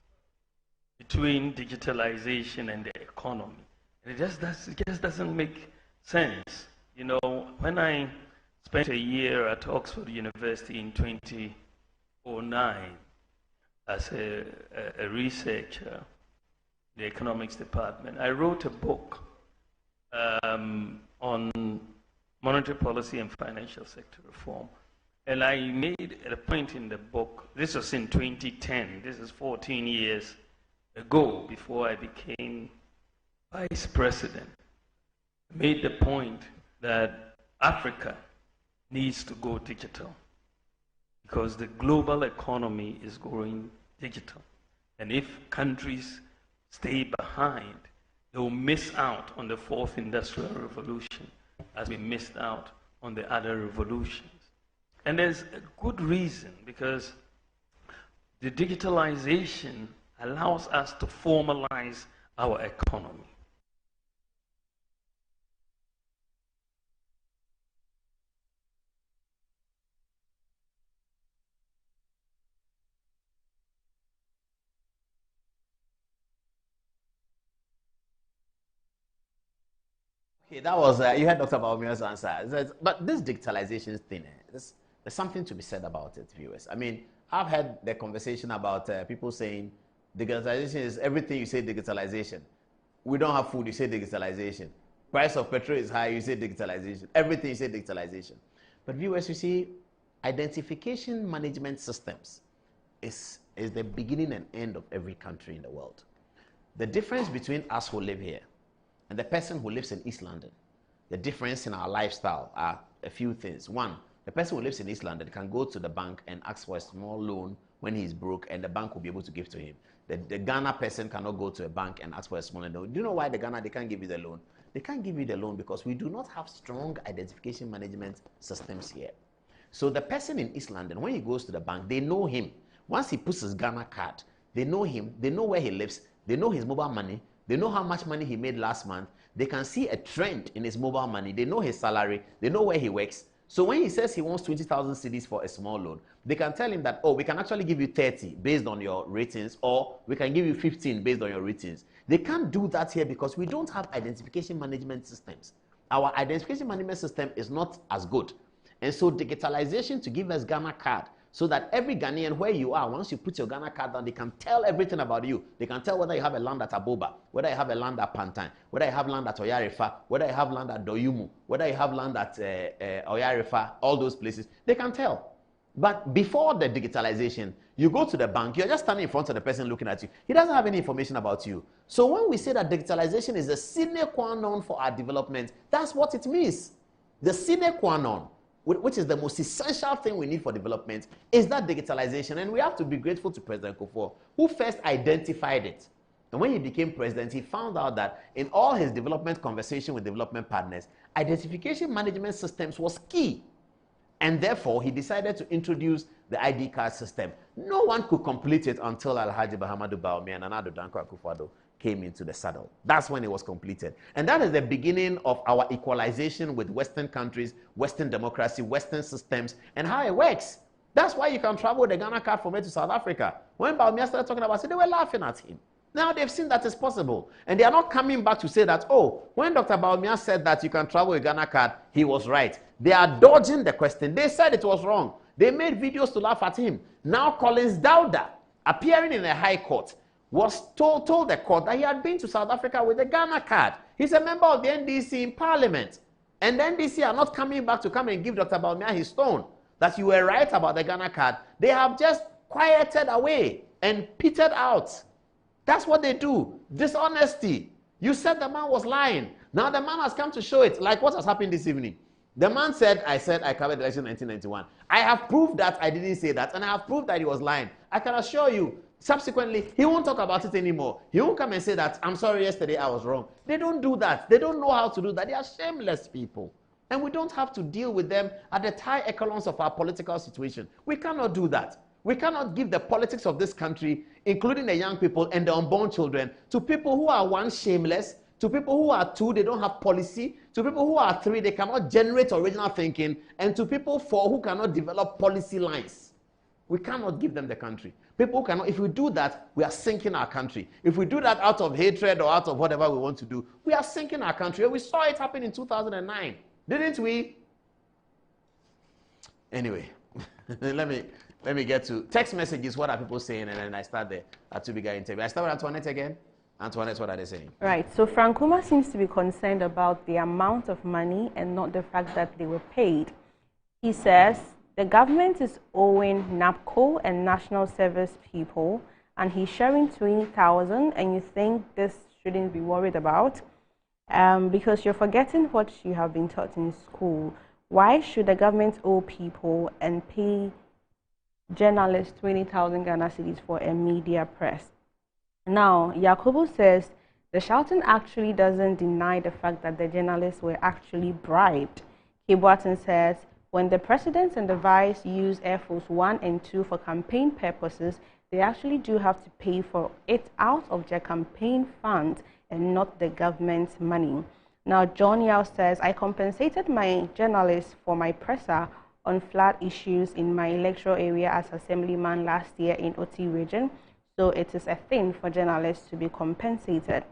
between digitalization and the economy. It just doesn't make sense. You know, when I spent a year at Oxford University in 2009 as a researcher in the economics department, I wrote a book on monetary policy and financial sector reform. And I made a point in the book, this was in 2010, this is 14 years ago, before I became vice president. I made the point that Africa needs to go digital because the global economy is going digital. And if countries stay behind, they will miss out on the fourth industrial revolution as we missed out on the other revolutions. And there's a good reason, because the digitalization allows us to formalize our economy. Okay, that was, you heard Dr. Bawumia's answer. But this digitalization thing, there's something to be said about it, viewers. I mean, I've had the conversation about people saying digitalization is everything you say digitalization. We don't have food, you say digitalization. Price of petrol is high, you say digitalization. Everything you say digitalization. But viewers, you see, identification management systems is the beginning and end of every country in the world. The difference between us who live here and the person who lives in East London, the difference in our lifestyle are a few things. One, the person who lives in East London can go to the bank and ask for a small loan when he's broke, and the bank will be able to give to him. The Ghana person cannot go to a bank and ask for a small loan. Do you know why the Ghana, they can't give you the loan? They can't give you the loan because we do not have strong identification management systems here. So the person in East London, when he goes to the bank, they know him. Once he puts his Ghana card, they know him, they know where he lives, they know his mobile money, they know how much money he made last month. They can see a trend in his mobile money. They know his salary. They know where he works. So when he says he wants 20,000 cedis for a small loan, they can tell him that, oh, we can actually give you 30 based on your ratings, or we can give you 15 based on your ratings. They can't do that here because we don't have identification management systems. Our identification management system is not as good. And so digitalization to give us Ghana card, so that every Ghanaian, where you are, once you put your Ghana card down, they can tell everything about you. They can tell whether you have a land at Aboba, whether you have a land at Pantan, whether you have land at Oyarifa, whether you have land at Doyumu, whether you have land at Oyarifa, all those places. They can tell. But before the digitalization, you go to the bank, you're just standing in front of the person looking at you. He doesn't have any information about you. So when we say that digitalization is a sine qua non for our development, that's what it means. The sine qua non, which is the most essential thing we need for development, is that digitalization. And we have to be grateful to President Kufuor, who first identified it. And when he became president, he found out that in all his development conversation with development partners, identification management systems was key. And therefore, he decided to introduce the ID card system. No one could complete it until Alhaji Bahamadu Bawumia and Nana Addo Dankwa Akufo-Addo came into the saddle. That's when it was completed. And that is the beginning of our equalization with Western countries, Western democracy, Western systems, and how it works. That's why you can travel with the Ghana card from here to South Africa. When Bawumia started talking about it, they were laughing at him. Now they've seen that it's possible. And they are not coming back to say that, oh, when Dr. Bawumia said that you can travel with Ghana card, he was right. They are dodging the question. They said it was wrong. They made videos to laugh at him. Now Collins Dowda, appearing in a high court, was told the court that he had been to South Africa with the Ghana card. He's a member of the NDC in Parliament. And the NDC are not coming back to come and give Dr. Bawumia his stone, that you were right about the Ghana card. They have just quieted away and petered out. That's what they do. Dishonesty. You said the man was lying. Now the man has come to show it, like what has happened this evening. The man said, I covered the election in 1991. I have proved that I didn't say that, and I have proved that he was lying. I can assure you, subsequently, he won't talk about it anymore. He won't come and say that, I'm sorry, yesterday I was wrong. They don't do that. They don't know how to do that. They are shameless people. And we don't have to deal with them at the high echelons of our political situation. We cannot do that. We cannot give the politics of this country, including the young people and the unborn children, to people who are, one, shameless, to people who are, two, they don't have policy, to people who are, three, they cannot generate original thinking, and to people, four, who cannot develop policy lines. We cannot give them the country. People cannot. If we do that, we are sinking our country. If we do that out of hatred or out of whatever we want to do, we are sinking our country. And we saw it happen in 2009, didn't we? Anyway, let me get to text messages. What are people saying? And then I start the Atubiga interview. I start with Antoinette again. Antoinette, what are they saying? Right. So Frankuma seems to be concerned about the amount of money and not the fact that they were paid. He says the government is owing NAPCO and National Service people, and he's sharing 20,000, and you think this shouldn't be worried about because you're forgetting what you have been taught in school. Why should the government owe people and pay journalists 20,000 Ghana cedis for a media press? Now, Yakubu says the shouting actually doesn't deny the fact that the journalists were actually bribed. Kibuatin says, when the president and the vice use Air Force 1 and 2 for campaign purposes, they actually do have to pay for it out of their campaign funds and not the government's money. Now, John Yao says, I compensated my journalists for my presser on flood issues in my electoral area as assemblyman last year in Oti region, so it is a thing for journalists to be compensated.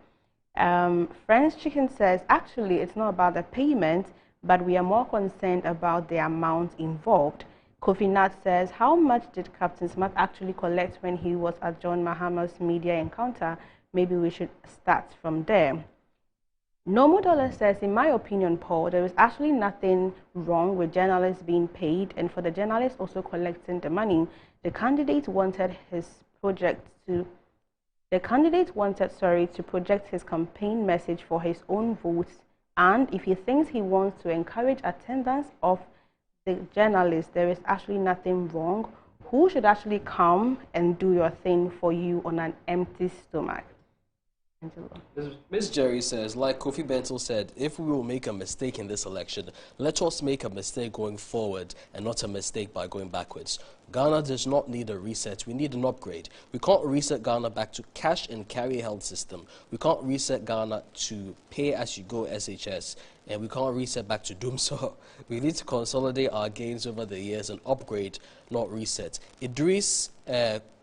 Friends Chicken says, actually, it's not about the payment, but we are more concerned about the amount involved. Kofi Nat says, how much did Captain Smart actually collect when he was at John Mahama's media encounter? Maybe we should start from there. Nomo Dollar says, in my opinion, Paul, there is actually nothing wrong with journalists being paid and for the journalists also collecting the money. The candidate wanted to project his campaign message for his own votes, and if he thinks he wants to encourage attendance of the journalists, there is actually nothing wrong. Who should actually come and do your thing for you on an empty stomach? Ms. Jerry says, like Kofi Bentil said, if we will make a mistake in this election, let us make a mistake going forward and not a mistake by going backwards. Ghana does not need a reset. We need an upgrade. We can't reset Ghana back to cash and carry health system. We can't reset Ghana to pay as you go SHS. And we can't reset back to doom. So we need to consolidate our gains over the years and upgrade, not reset. Idris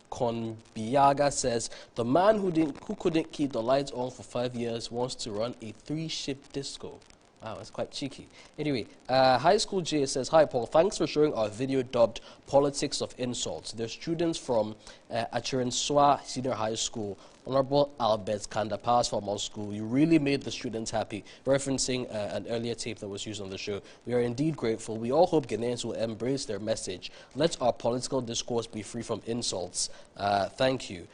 Konbiaga says, the man who couldn't keep the lights on for 5 years wants to run a 3-ship disco. Wow, that's quite cheeky. Anyway, High School J says, hi Paul, thanks for showing our video dubbed Politics of Insults. They're students from Achirenswa Senior High School, Honorable Albert Kandapas Formal School. You really made the students happy, referencing an earlier tape that was used on the show. We are indeed grateful. We all hope Ghanaians will embrace their message. Let our political discourse be free from insults. Thank you.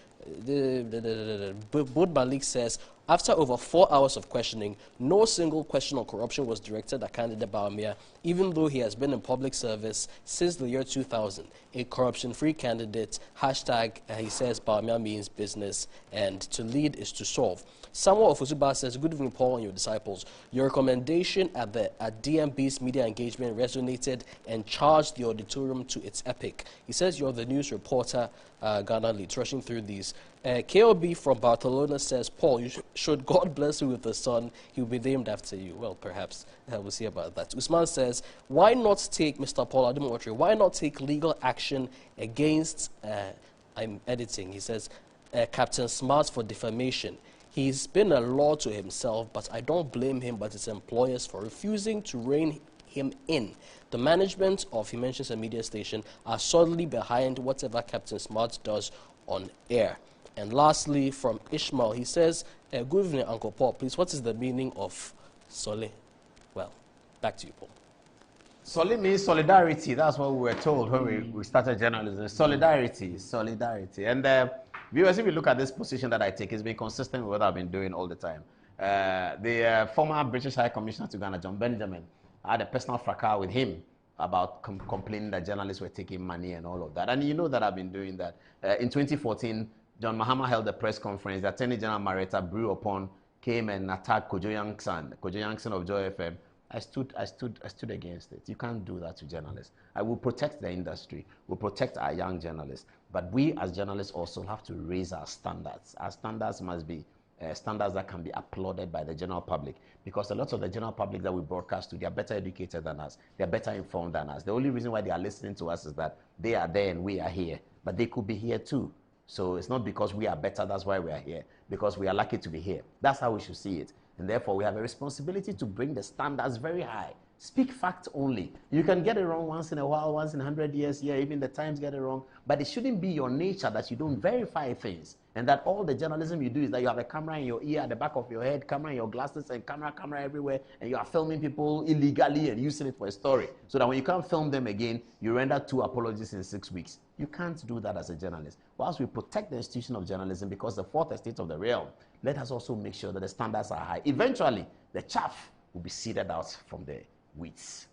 Bud Malik says, after over 4 hours of questioning, no single question on corruption was directed at candidate Bawumia, even though he has been in public service since the year 2000. A corruption-free candidate, hashtag, he says, Bawumia means business, and to lead is to solve. Samuel Ofosuba says, good evening, Paul and your disciples. Your recommendation at DMB's media engagement resonated and charged the auditorium to its epic. He says you're the news reporter, Ghana leads, rushing through these. KOB from Barcelona says, Paul, should God bless you with a son, he will be named after you. Well, perhaps. We'll see about that. Usman says, why not take, Mr. Paul Adimotri, why not take legal action against, I'm editing, he says, Captain Smart for defamation? He's been a law to himself, but I don't blame him but his employers for refusing to rein him in. The management of, he mentions a media station, are solidly behind whatever Captain Smart does on air. And lastly, from Ishmael, he says, good evening, Uncle Paul. Please, what is the meaning of Sole? Well, back to you, Paul. Sole means solidarity. That's what we were told when we started journalism. Solidarity. And viewers, if you look at this position that I take, it's been consistent with what I've been doing all the time. The former British High Commissioner to Ghana, John Benjamin, I had a personal fracas with him about complaining that journalists were taking money and all of that. And you know that I've been doing that. In 2014, John Mahama held a press conference. The Attorney General Maretta Brew upon came and attacked Kojo Yankson of Joy FM. I stood against it. You can't do that to journalists. I will protect the industry. We'll protect our young journalists. But we as journalists also have to raise our standards. Our standards must be standards that can be applauded by the general public, because a lot of the general public that we broadcast to, they are better educated than us. They are better informed than us. The only reason why they are listening to us is that they are there and we are here. But they could be here too. So it's not because we are better, that's why we are here. Because we are lucky to be here. That's how we should see it. And therefore, we have a responsibility to bring the standards very high. Speak fact only. You can get it wrong once in a while, once in 100 years, yeah, even the Times get it wrong. But it shouldn't be your nature that you don't verify things. And that all the journalism you do is that you have a camera in your ear, at the back of your head, camera in your glasses, and camera everywhere, and you are filming people illegally and using it for a story. So that when you can't film them again, you render 2 apologies in 6 weeks. You can't do that as a journalist. Whilst we protect the institution of journalism because the fourth estate of the realm, let us also make sure that the standards are high. Eventually, the chaff will be seeded out from the weeds.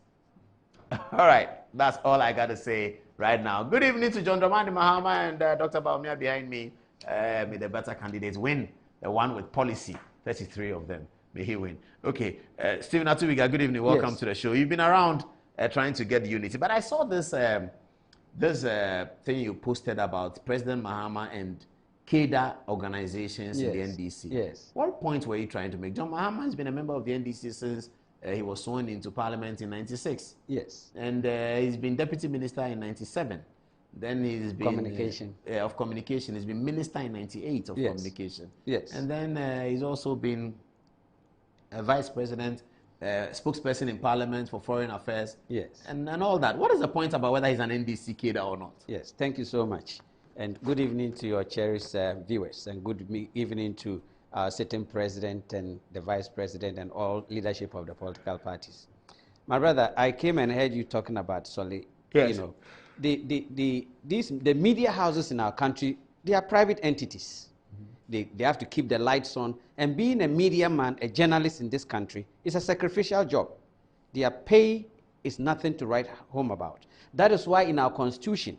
All right, that's all I got to say right now. Good evening to John Dramani Mahama and Dr. Bawumia behind me. May the better candidates win. The one with policy, 33 of them. May he win. Okay, Stephen Atubiga, good evening. Welcome to the show. You've been around trying to get unity. But I saw this this thing you posted about President Mahama and cadre organizations in the NDC. Yes. What point were you trying to make? John Mahama has been a member of the NDC since he was sworn into Parliament in '96. Yes. And he's been Deputy Minister in '97. Then he's been Communication. Of communication. He's been Minister in '98 of communication. Yes. And then he's also been a Vice President, spokesperson in Parliament for Foreign Affairs. Yes. And all that. What is the point about whether he's an NDC cadre or not? Yes. Thank you so much. And good evening to your cherished viewers, and good evening to our sitting president and the vice president and all leadership of the political parties. My brother, I came and heard you talking about Solly. Yes. You know, the media houses in our country, they are private entities. They have to keep the lights on. And being a media man, a journalist in this country, is a sacrificial job. Their pay is nothing to write home about. That is why in our constitution,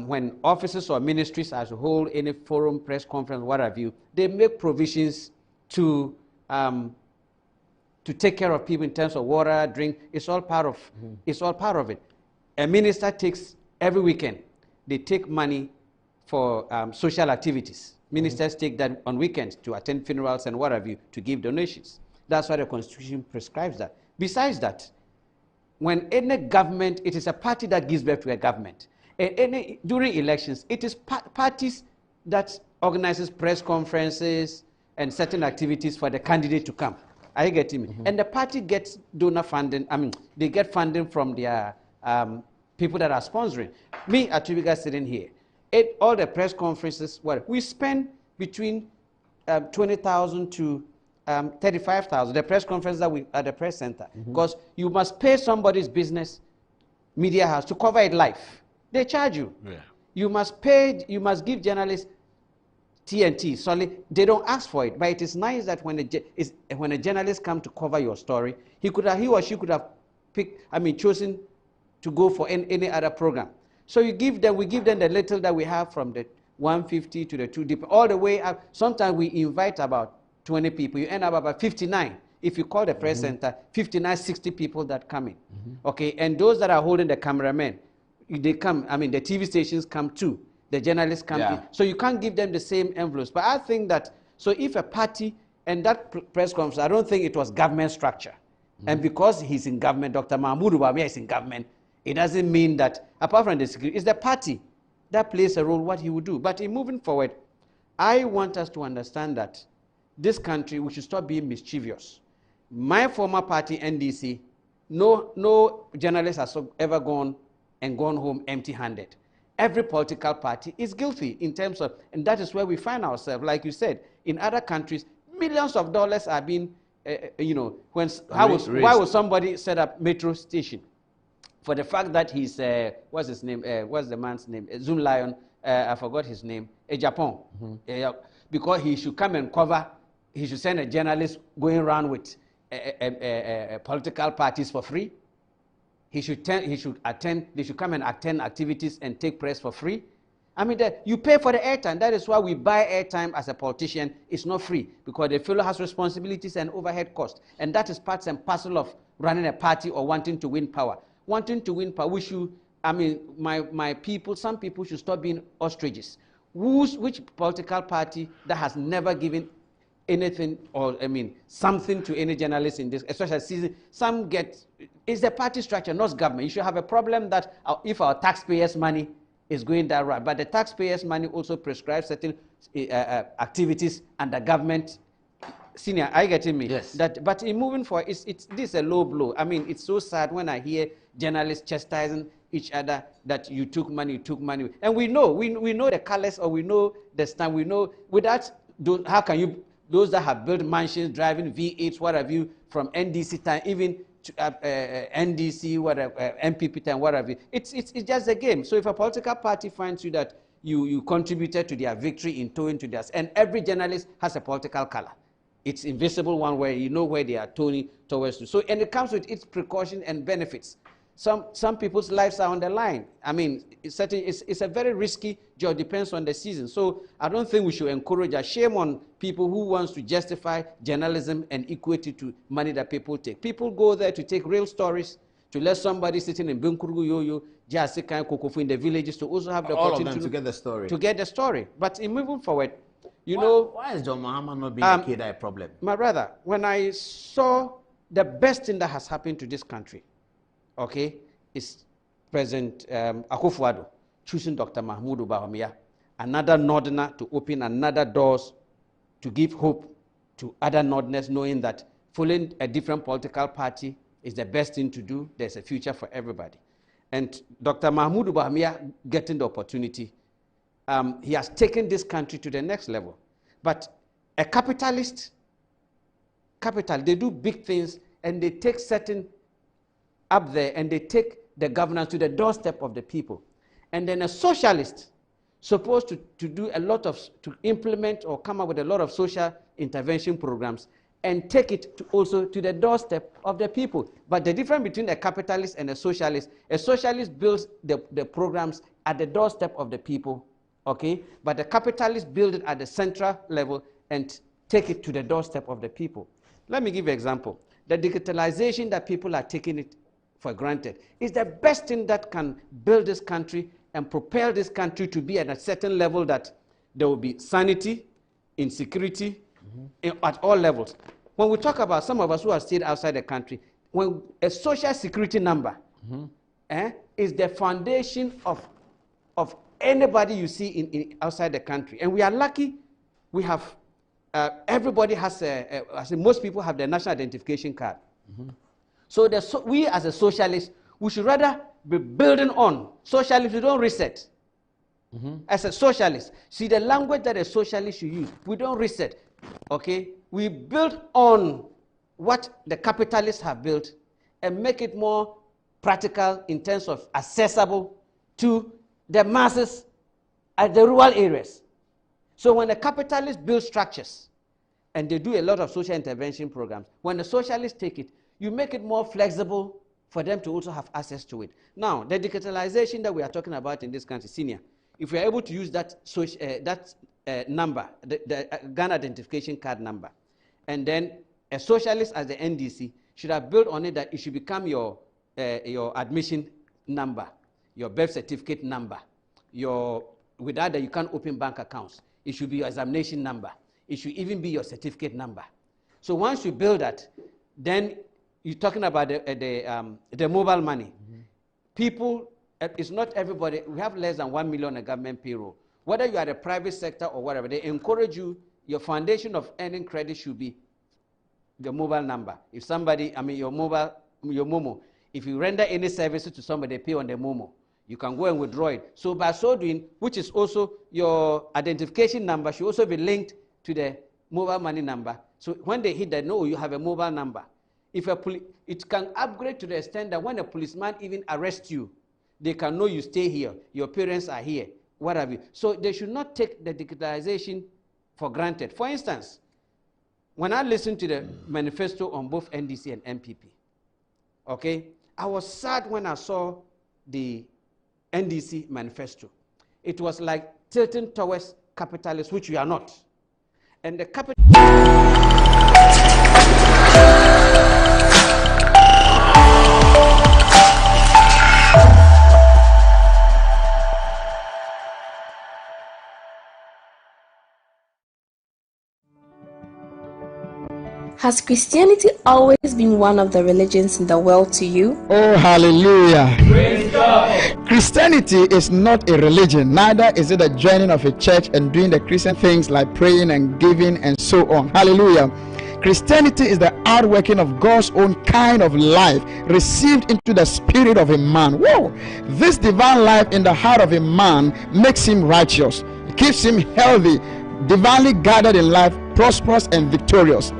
when offices or ministries are to hold any forum, press conference, what have you, they make provisions to take care of people in terms of water, drink. It's all part of. It's all part of it. A minister takes every weekend. They take money for social activities. Ministers take that on weekends to attend funerals and what have you, to give donations. That's why the Constitution prescribes that. Besides that, when any government, it is a party that gives birth to a government. During elections, it is parties that organizes press conferences and certain activities for the candidate to come. Are you getting me? And the party gets donor funding. I mean, they get funding from their people that are sponsoring. Me, Atubiga, sitting here. All the press conferences, we spend between 20,000 to 35,000. The press conference that we at the press center, because you must pay somebody's business media house to cover it live. They charge you. Yeah. You must pay. You must give journalists TNT. Solely, they don't ask for it, but it is nice that when a journalist comes to cover your story, he or she could have chosen to go for any other program. So we give them the little that we have from the 150 to the 2 all the way up. Sometimes we invite about 20 people. You end up about 59. If you call the press center, 59, 60 people that come in. Okay, and those that are holding the cameramen, they come, the TV stations come too. The journalists come in. So you can't give them the same envelopes. But I think that, so if a party, and that press conference, I don't think it was government structure. And because he's in government, Dr. Mahmoud Bawumia is in government, it doesn't mean that, apart from the security, it's the party that plays a role what he would do. But in moving forward, I want us to understand that this country, we should stop being mischievous. My former party, NDC, no journalist has ever gone home empty-handed. Every political party is guilty in terms of, and that is where we find ourselves. Like you said, in other countries, millions of dollars are being, why would somebody set up metro station? For the fact that he's, what's his name? What's the man's name? Zoom Lion, I forgot his name. Japan. Because he should come and cover, he should send a journalist going around with political parties for free. They should come and attend activities and take press for free. You pay for the airtime. That is why we buy airtime as a politician. It's not free because the fellow has responsibilities and overhead costs. And that is part and parcel of running a party or wanting to win power. Wanting to win power, we should, my people, some people should stop being ostriches. Which political party that has never given anything or, something to any journalist in this, especially season, some get, it's the party structure, not government. You should have a problem that if our taxpayers' money is going that right, but the taxpayers' money also prescribes certain activities and the government. Senior, are you getting me? Yes. But in moving forward, this is a low blow. It's so sad when I hear journalists chastising each other that you took money. And we know the colors, or we know the stand. We know without, how can you, those that have built mansions, driving V8s, what have you, from NDC time, even to, NDC, whatever, MPP time, what have you. It's just a game. So if a political party finds you that you contributed to their victory in towing to theirs, and every journalist has a political color. It's invisible one way, you know where they are turning towards you. So, and it comes with its precautions and benefits. Some people's lives are on the line. It's a very risky job, depends on the season. So I don't think we should encourage a shame on people who wants to justify journalism and equate it to money that people take. People go there to take real stories, to let somebody sitting in Bunkurugu Yoyo Jasica and Kokofu in the villages to also have the all opportunity of them to get the story. To get the story. But in moving forward, why is John Mahama not being a kid a problem? My brother, when I saw the best thing that has happened to this country, okay, is President Akufo-Addo choosing Dr. Mahmoud Bawumia, another northerner, to open another doors to give hope to other northerners, knowing that following a different political party is the best thing to do. There's a future for everybody. And Dr. Mahmoud Bawumia getting the opportunity, he has taken this country to the next level. But a capitalist, they do big things and they take certain up there and they take the governance to the doorstep of the people. And then a socialist supposed to do a lot of, to implement or come up with a lot of social intervention programs and take it also to the doorstep of the people. But the difference between a capitalist and a socialist builds the programs at the doorstep of the people, okay? But the capitalist builds it at the central level and take it to the doorstep of the people. Let me give you an example. The digitalization that people are taking it for granted is the best thing that can build this country and propel this country to be at a certain level that there will be sanity, insecurity, at all levels. When we talk about some of us who have stayed outside the country, when a social security number is the foundation of anybody you see in outside the country. And we are lucky we have, everybody has, most people have their national identification card. So we as a socialist, we should rather be building on. Socialists, we don't reset. As a socialist, see the language that a socialist should use. We don't reset, okay? We build on what the capitalists have built and make it more practical in terms of accessible to the masses at the rural areas. So when the capitalists build structures and they do a lot of social intervention programs, when the socialists take it, you make it more flexible for them to also have access to it. Now, the digitalization that we are talking about in this country, senior, if we are able to use that number, the Ghana identification card number, and then a socialist as the NDC should have built on it that it should become your admission number, your birth certificate number, without that you can't open bank accounts. It should be your examination number. It should even be your certificate number. So once you build that, then you're talking about the mobile money. People, it's not everybody. We have less than 1 million on government payroll. Whether you are the private sector or whatever, they encourage you, your foundation of earning credit should be the mobile number. If somebody, your Momo, if you render any services to somebody, they pay on the Momo. You can go and withdraw it. So by so doing, which is also your identification number should also be linked to the mobile money number. So when they hit that, no, you have a mobile number. If it can upgrade to the extent that when a policeman even arrests you, they can know you stay here, your parents are here, what have you. So they should not take the digitalization for granted. For instance, when I listened to the manifesto on both NDC and MPP, okay, I was sad when I saw the NDC manifesto. It was like tilting towards capitalists, which we are not. And the capital. Has Christianity always been one of the religions in the world to you? Oh, hallelujah. Praise God. Christianity is not a religion, neither is it a joining of a church and doing the Christian things like praying and giving and so on. Hallelujah. Christianity is the outworking of God's own kind of life received into the spirit of a man. Whoa! This divine life in the heart of a man makes him righteous, keeps him healthy, divinely guided in life, prosperous and victorious.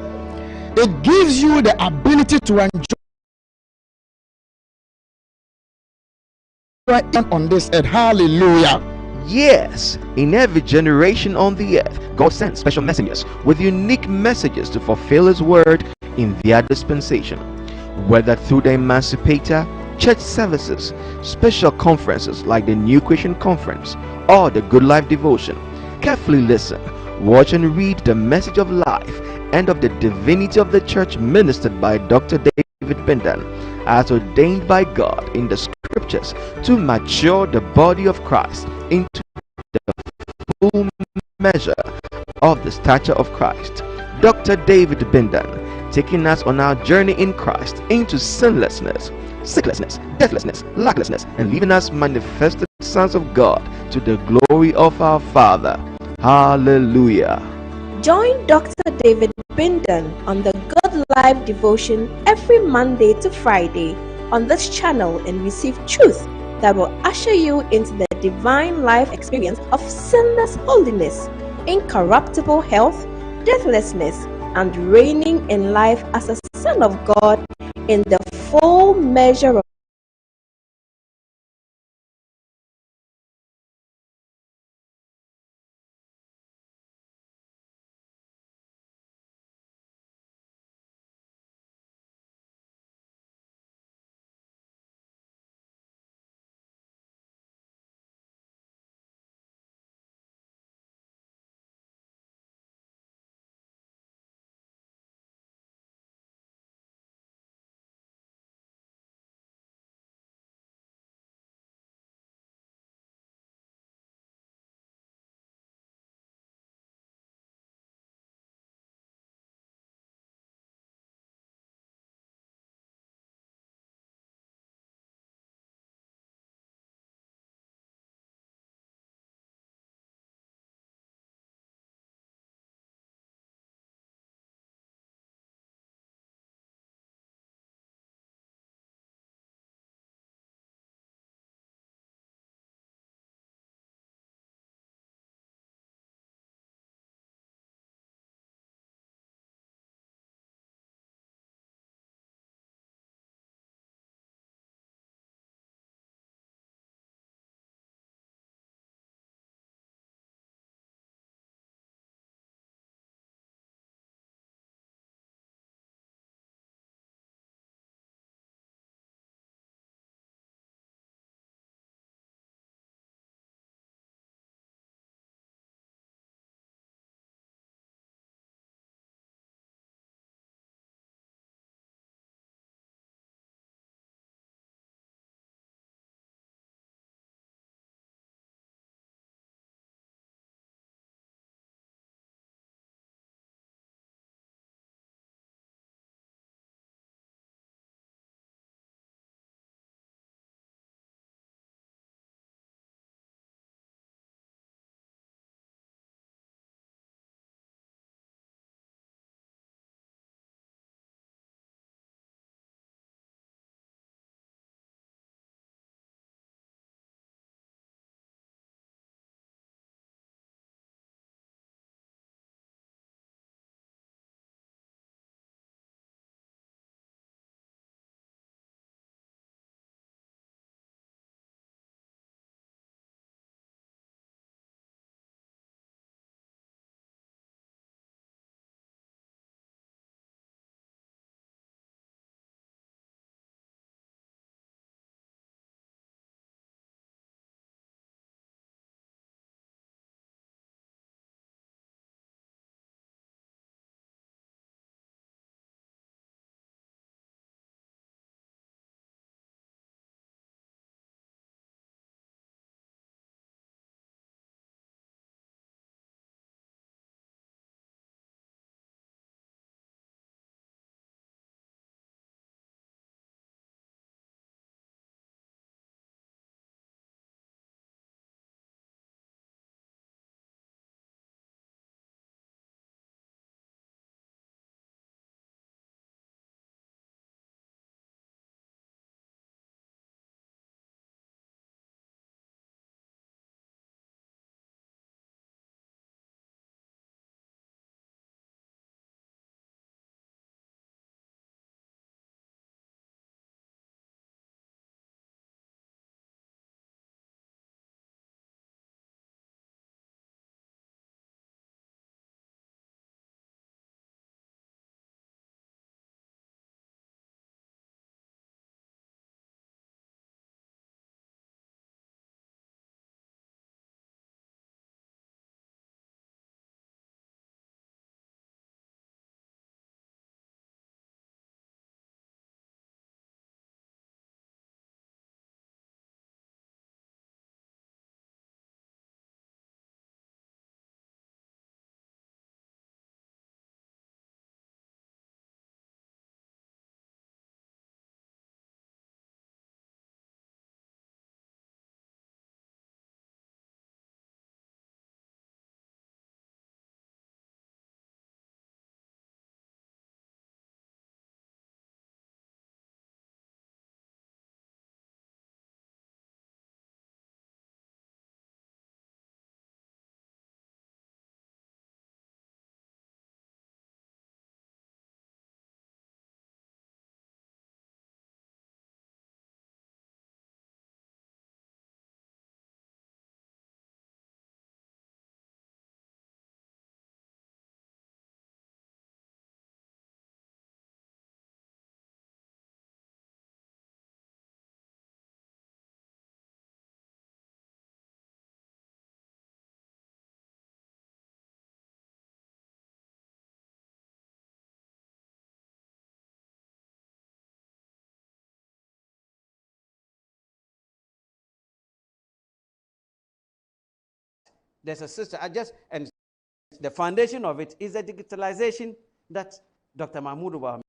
It gives you the ability to enjoy on this earth. Hallelujah. Yes, in every generation on the earth, God sends special messengers with unique messages to fulfill His word in their dispensation. Whether through the Emancipator, church services, special conferences like the New Creation Conference, or the Good Life Devotion, carefully listen, watch and read the message of life and of the divinity of the church ministered by Dr. David David Bindan, as ordained by God in the scriptures to mature the body of Christ into the full measure of the stature of Christ. Dr. David Bindan, taking us on our journey in Christ into sinlessness, sicknessness, deathlessness, lacklessness, and leaving us manifested sons of God to the glory of our Father. Hallelujah. Join Dr. David Bindan on the God Live devotion every Monday to Friday on this channel and receive truth that will usher you into the divine life experience of sinless holiness, incorruptible health, deathlessness, and reigning in life as a son of God in the full measure of There's a system. And the foundation of it is the digitalization that Dr. Mahmoud Bawumia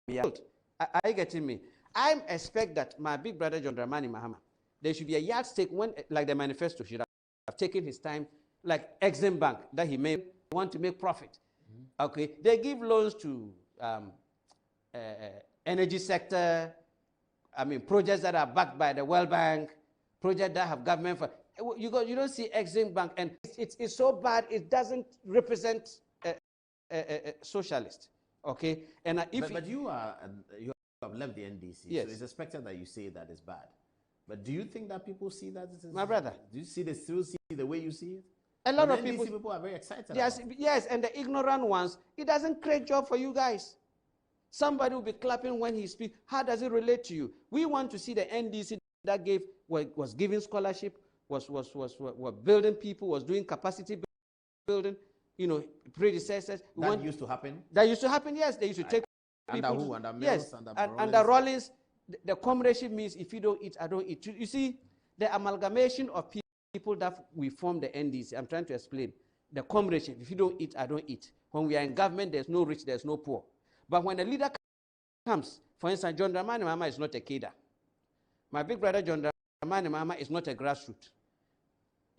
built. Are you getting me? I expect that my big brother John Dramani Mahama, there should be a yardstick when, like the manifesto should have taken his time, like Exim Bank that he may want to make profit. Okay, they give loans to energy sector. I mean, projects that are backed by the World Bank, projects that have government for. You don't see Exim Bank, and it's so bad it doesn't represent a socialist. Okay, and but you have left the NDC, yes. So it's expected that you say that it's bad. But do you think that people see that? My brother, do you still see the way you see it? A lot of people are very excited. Yes, yes, and the ignorant ones, it doesn't create job for you guys. Somebody will be clapping when he speaks. How does it relate to you? We want to see the NDC that was giving scholarship, was building people, was doing capacity building. You know, predecessors. That used to happen? That used to happen, yes. They used to take under people. Who? Under Mills? Yes, under Rollins. The comradeship means if you don't eat, I don't eat. You see, the amalgamation of people that we form the NDC, I'm trying to explain. The comradeship, if you don't eat, I don't eat. When we are in government, there's no rich, there's no poor. But when a leader comes, for instance, John Dramani Mahama is not a cadre. My big brother John Dramani Mahama is not a grassroots.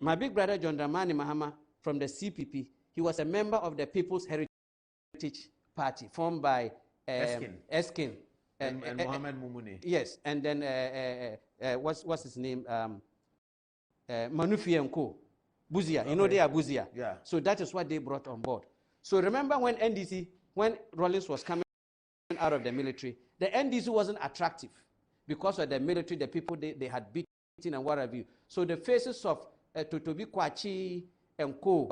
My big brother John Dramani Mahama from the CPP, he was a member of the People's Heritage Party formed by Eskin. And Mohammed Mumuni. Yes, and then what's his name? Manufi and Co. Buzia. Okay. You know they are Buzia. Yeah. So that is what they brought on board. So remember when NDC, when Rollins was coming out of the military, the NDC wasn't attractive because of the military, the people they had beaten and what have you. So the faces of Totobi Kwachi and Co.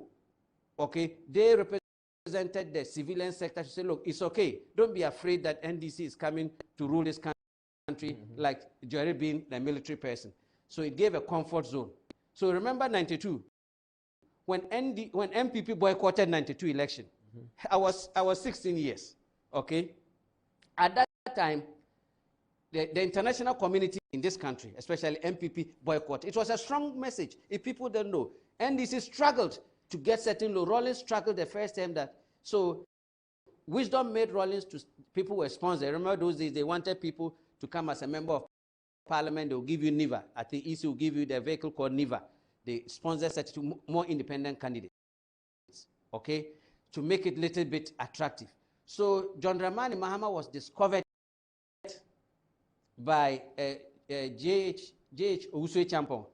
Okay, they represented the civilian sector to say, look, it's okay. Don't be afraid that NDC is coming to rule this country like Jerry being the military person. So it gave a comfort zone. So remember 92, when MPP boycotted 92 election, I was 16 years, okay? At that time, the international community in this country, especially MPP boycott, it was a strong message. If people don't know, NDC struggled to get certain law. Rollins struggled the first time that, so wisdom made Rollins to, people were sponsored. Remember those days, they wanted people to come as a member of Parliament, they will give you NIVA. At the EC will give you the vehicle called NIVA. They sponsor such to more independent candidates, okay, to make it a little bit attractive. So John Dramani Mahama was discovered by J.H. Owusu Champong.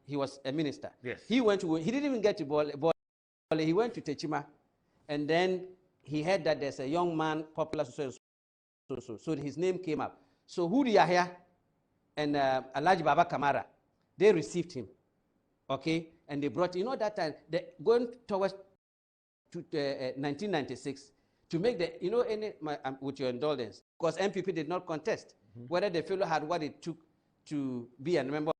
He was a minister. Yes. He didn't even get to Bole. He went to Techima, and then he heard that there's a young man, popular, so his name came up. So Hudi Yahya and Alhaji Baba Kamara, they received him, okay, and they brought, that time, going towards 1996, to make the, with your indulgence, because MPP did not contest whether the fellow had what it took to be a member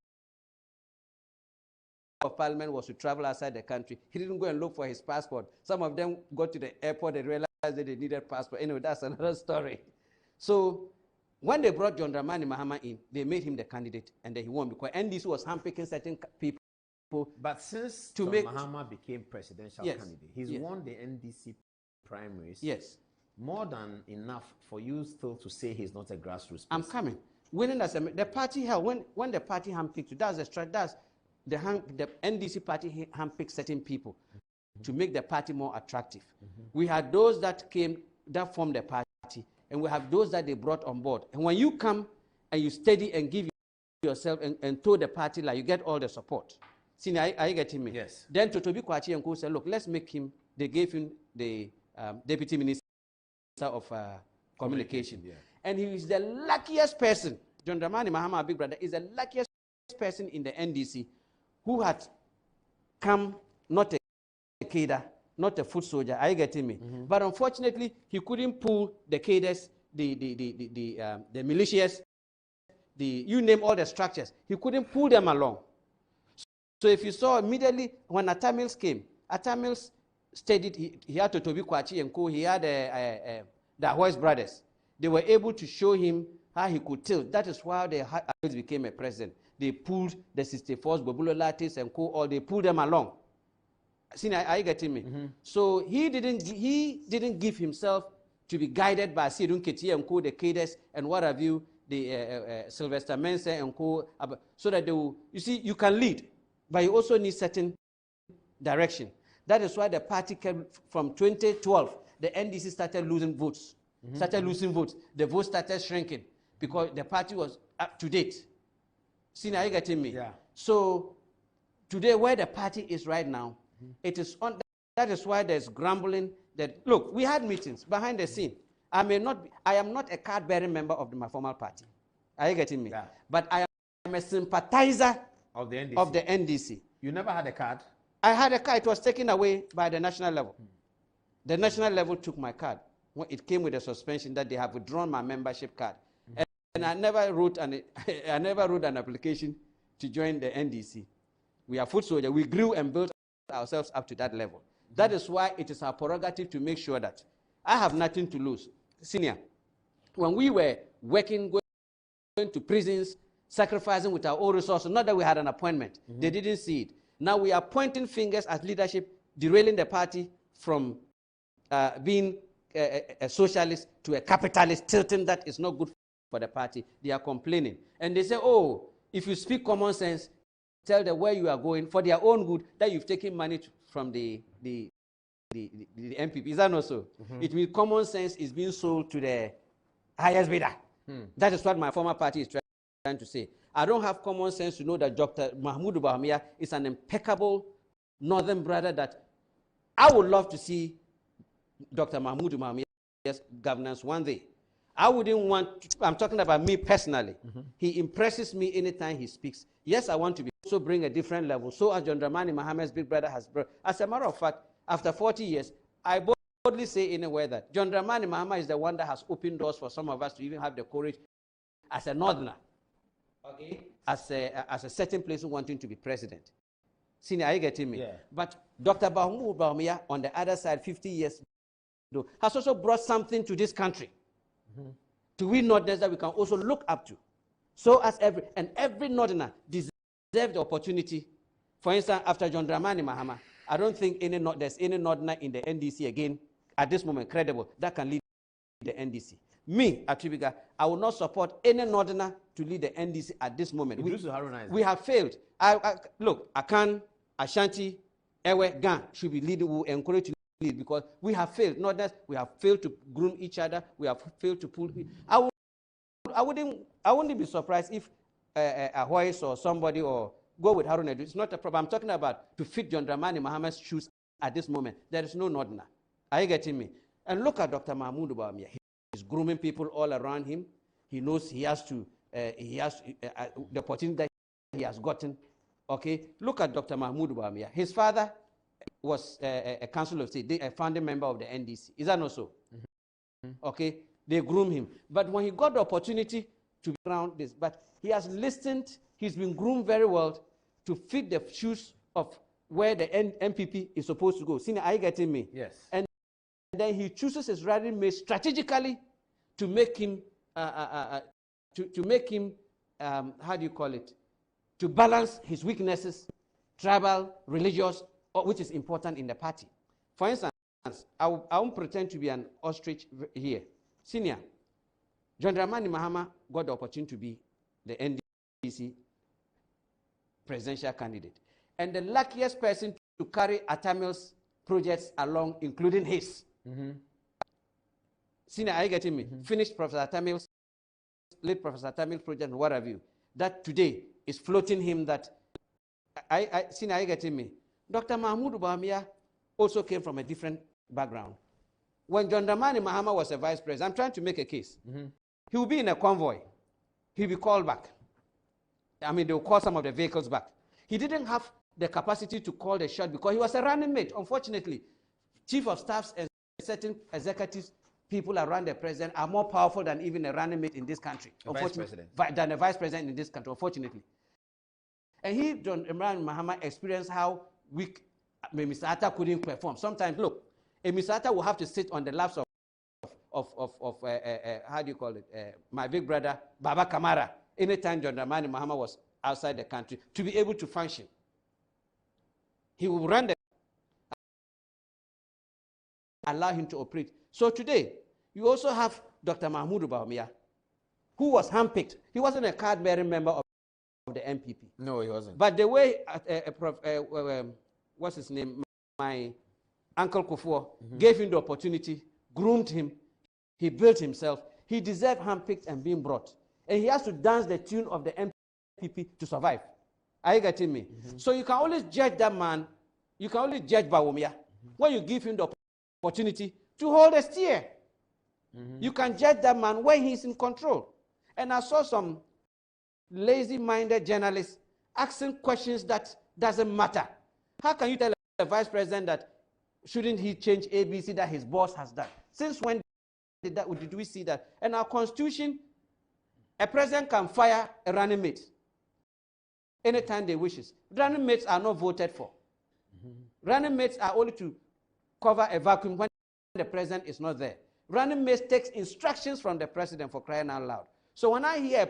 of Parliament was to travel outside the country. He didn't go and look for his passport. Some of them got to the airport and realized that they needed passport. Anyway, that's another story. So when they brought John Dramani Mahama in, they made him the candidate, and then he won because NDC was handpicking certain people. But since John Mahama became presidential candidate, he's won the NDC primaries. Yes. More than enough for you still to say he's not a grassroots person. I'm coming. Winning as the party held, when the party handpicked, that's the NDC party handpicked certain people to make the party more attractive. We had those that came, that formed the party, and we have those that they brought on board. And when you come and you study and give yourself and told the party, like, you get all the support. See, are you getting me? Yes. Then Totobi Kwachi and Co said, look, let's make him, they gave him the deputy minister of communication. Yeah. And he is the luckiest person. John Dramani Mahama, big brother, is the luckiest person in the NDC who had come, not a cadre, not a foot soldier. Are you getting me? But unfortunately, he couldn't pull the cadres, the militias, you name all the structures. He couldn't pull them along. So if you saw immediately when Atamils came, Atamils studied, he had Totobi Kwachi and Co, he had the Hoyes brothers. They were able to show him how he could tilt. That is why the became a president. they pulled the 64s, Bobulo Latis and co, or they pulled them along. See, are you getting me? So he didn't give himself to be guided by Sidun Ketia and co, the cadres and what have you, the Sylvester Mensah and co, so that they will, you see, you can lead, but you also need certain direction. That is why the party came from 2012, the NDC started losing votes. The votes started shrinking because the party was up to date. See, now you getting me? Yeah. So today, where the party is right now, it is on. That is why there's grumbling. That look, we had meetings behind the scene. I am not a card-bearing member of my former party. Are you getting me? Yeah. But I am a sympathizer of the NDC. Of the NDC. You never had a card? I had a card. It was taken away by the national level. The national level took my card. When it came with a suspension that they have withdrawn my membership card. And I never wrote an application to join the NDC. We are foot soldiers. We grew and built ourselves up to that level. That is why it is our prerogative to make sure that I have nothing to lose. Senior, when we were working, going to prisons, sacrificing with our own resources, not that we had an appointment, they didn't see it. Now we are pointing fingers at leadership, derailing the party from being a socialist to a capitalist, tilting that is not good for the party. They are complaining. And they say, oh, if you speak common sense, tell them where you are going for their own good, that you've taken money from the MPP. Is that not so? It means common sense is being sold to the highest bidder. That is what my former party is trying to say. I don't have common sense to know that Dr. Mahmoud Bawumia is an impeccable northern brother that I would love to see Dr. Mahmoud Bawumia's governance one day. I wouldn't want to, I'm talking about me personally. He impresses me anytime he speaks. Yes, I want to be also bring a different level. So as John Dramani Mahamad's big brother has brought. As a matter of fact, after 40 years, I boldly say anywhere that John Dramani Mahama is the one that has opened doors for some of us to even have the courage as a northerner, okay, as a certain place wanting to be president. Senior, are you getting me? Yeah. But Dr. Mahmoud Bawumia, on the other side, 50 years ago, has also brought something to this country. To we northerners that we can also look up to. So as every northerner deserves the opportunity. For instance, after John Dramani Mahama, I don't think there's any northerner in the NDC again at this moment credible that can lead the NDC. Me, Atubiga, I will not support any northerner to lead the NDC at this moment. We have failed. Look, Akan, Ashanti, Ewe, Gan should be leading. We encourage to lead because we have failed. Not that we have failed to groom each other. We have failed to pull. I wouldn't be surprised if a Hoyes or somebody or go with Harun Edu. It's not a problem. I'm talking about to fit John Dramani Mahamad's shoes at this moment. There is no northerner. Are you getting me? And look at Dr. Mahmoud Bawumia. He's grooming people all around him. He knows he has to, the opportunity that he has gotten. Okay, look at Dr. Mahmoud Bawumia. His father was a council of state, a founding member of the NDC. Is that not so? Okay, they groom him. But when he got the opportunity to be around this, but he has listened, he's been groomed very well to fit the shoes of where the MPP is supposed to go. Senior, are you getting me? Yes. And then he chooses his running mate strategically to make him, how do you call it? To balance his weaknesses, tribal, religious, which is important in the party. For instance, I won't pretend to be an ostrich here. Senior, John Dramani Mahama got the opportunity to be the NDC presidential candidate. And the luckiest person to carry Atamil's projects along, including his. Senior, are you getting me? Finished Professor Atamil's, late Professor Atamil's project, what have you. That today is floating him that, Senior, are you getting me? Dr. Mahmoud Bawumia also came from a different background. When John Dramani Mahama was a vice president, I'm trying to make a case. He will be in a convoy. He'll be called back. I mean, they'll call some of the vehicles back. He didn't have the capacity to call the shot because he was a running mate. Unfortunately, chief of staffs and certain executives, people around the president are more powerful than even a running mate in this country. Than a vice president in this country, unfortunately. And he, John Dramani Mahama, experienced how weak Mr. Atta couldn't perform. Sometimes, look, Mr. Atta will have to sit on the laps of how do you call it, my big brother, Baba Kamara, anytime John Dramani Mahama was outside the country to be able to function. He will run the allow him to operate. So today, you also have Dr. Mahmoud Bawumia, who was handpicked. He wasn't a card-bearing member of the MPP. No, he wasn't. But the way, what's his name, my Uncle Kufuor gave him the opportunity, groomed him, he built himself, he deserved handpicked and being brought. And he has to dance the tune of the MPP to survive. Are you getting me? So you can always judge that man, you can only judge Bawumia when you give him the opportunity to hold a steer. You can judge that man when he's in control. And I saw some lazy-minded journalists asking questions that doesn't matter. How can you tell the vice president that shouldn't he change ABC that his boss has done? Since when did we see that? And our constitution, a president can fire a running mate anytime they wishes. Running mates are not voted for. Running mates are only to cover a vacuum when the president is not there. Running mates takes instructions from the president, for crying out loud. So when I hear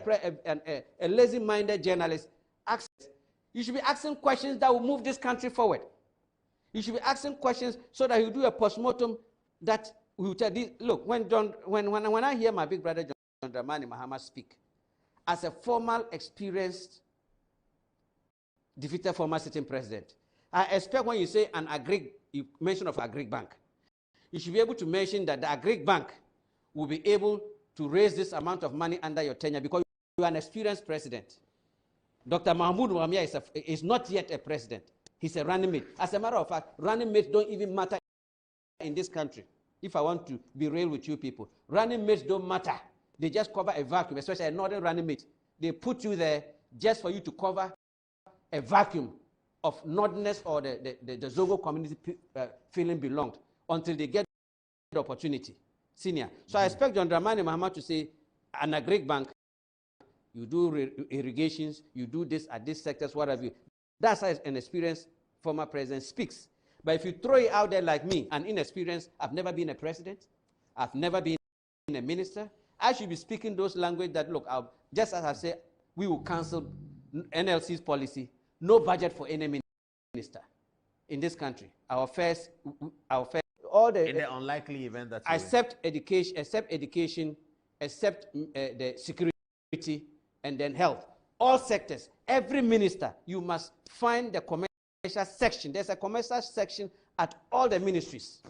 a lazy-minded journalist ask, you should be asking questions that will move this country forward. You should be asking questions so that you do a postmortem that will tell this. Look, when I hear my big brother John Dramani Mahama speak, as a formal, experienced, defeated former sitting president, I expect when you say an agric, you mention of agric bank, you should be able to mention that the agric bank will be able to raise this amount of money under your tenure because you are an experienced president. Dr. Mahmoud Bawumia is not yet a president. He's a running mate. As a matter of fact, running mates don't even matter in this country. If I want to be real with you people, running mates don't matter. They just cover a vacuum, especially a northern running mate. They put you there just for you to cover a vacuum of northerners or the Zogo community feeling belonged until they get the opportunity. Senior. So I expect John Dramani Mahama to say, an agric bank, you do irrigations, you do this at these sectors, what have you. That's how an experienced former president speaks. But if you throw it out there like me, an inexperienced, I've never been a president, I've never been a minister, I should be speaking those language that, look, just as I say, we will cancel NLC's policy, no budget for any minister in this country. Our first, all the... In the unlikely event that... Except education, except the security, and then health. All sectors, every minister, you must find the commercial section. There's a commercial section at all the ministries,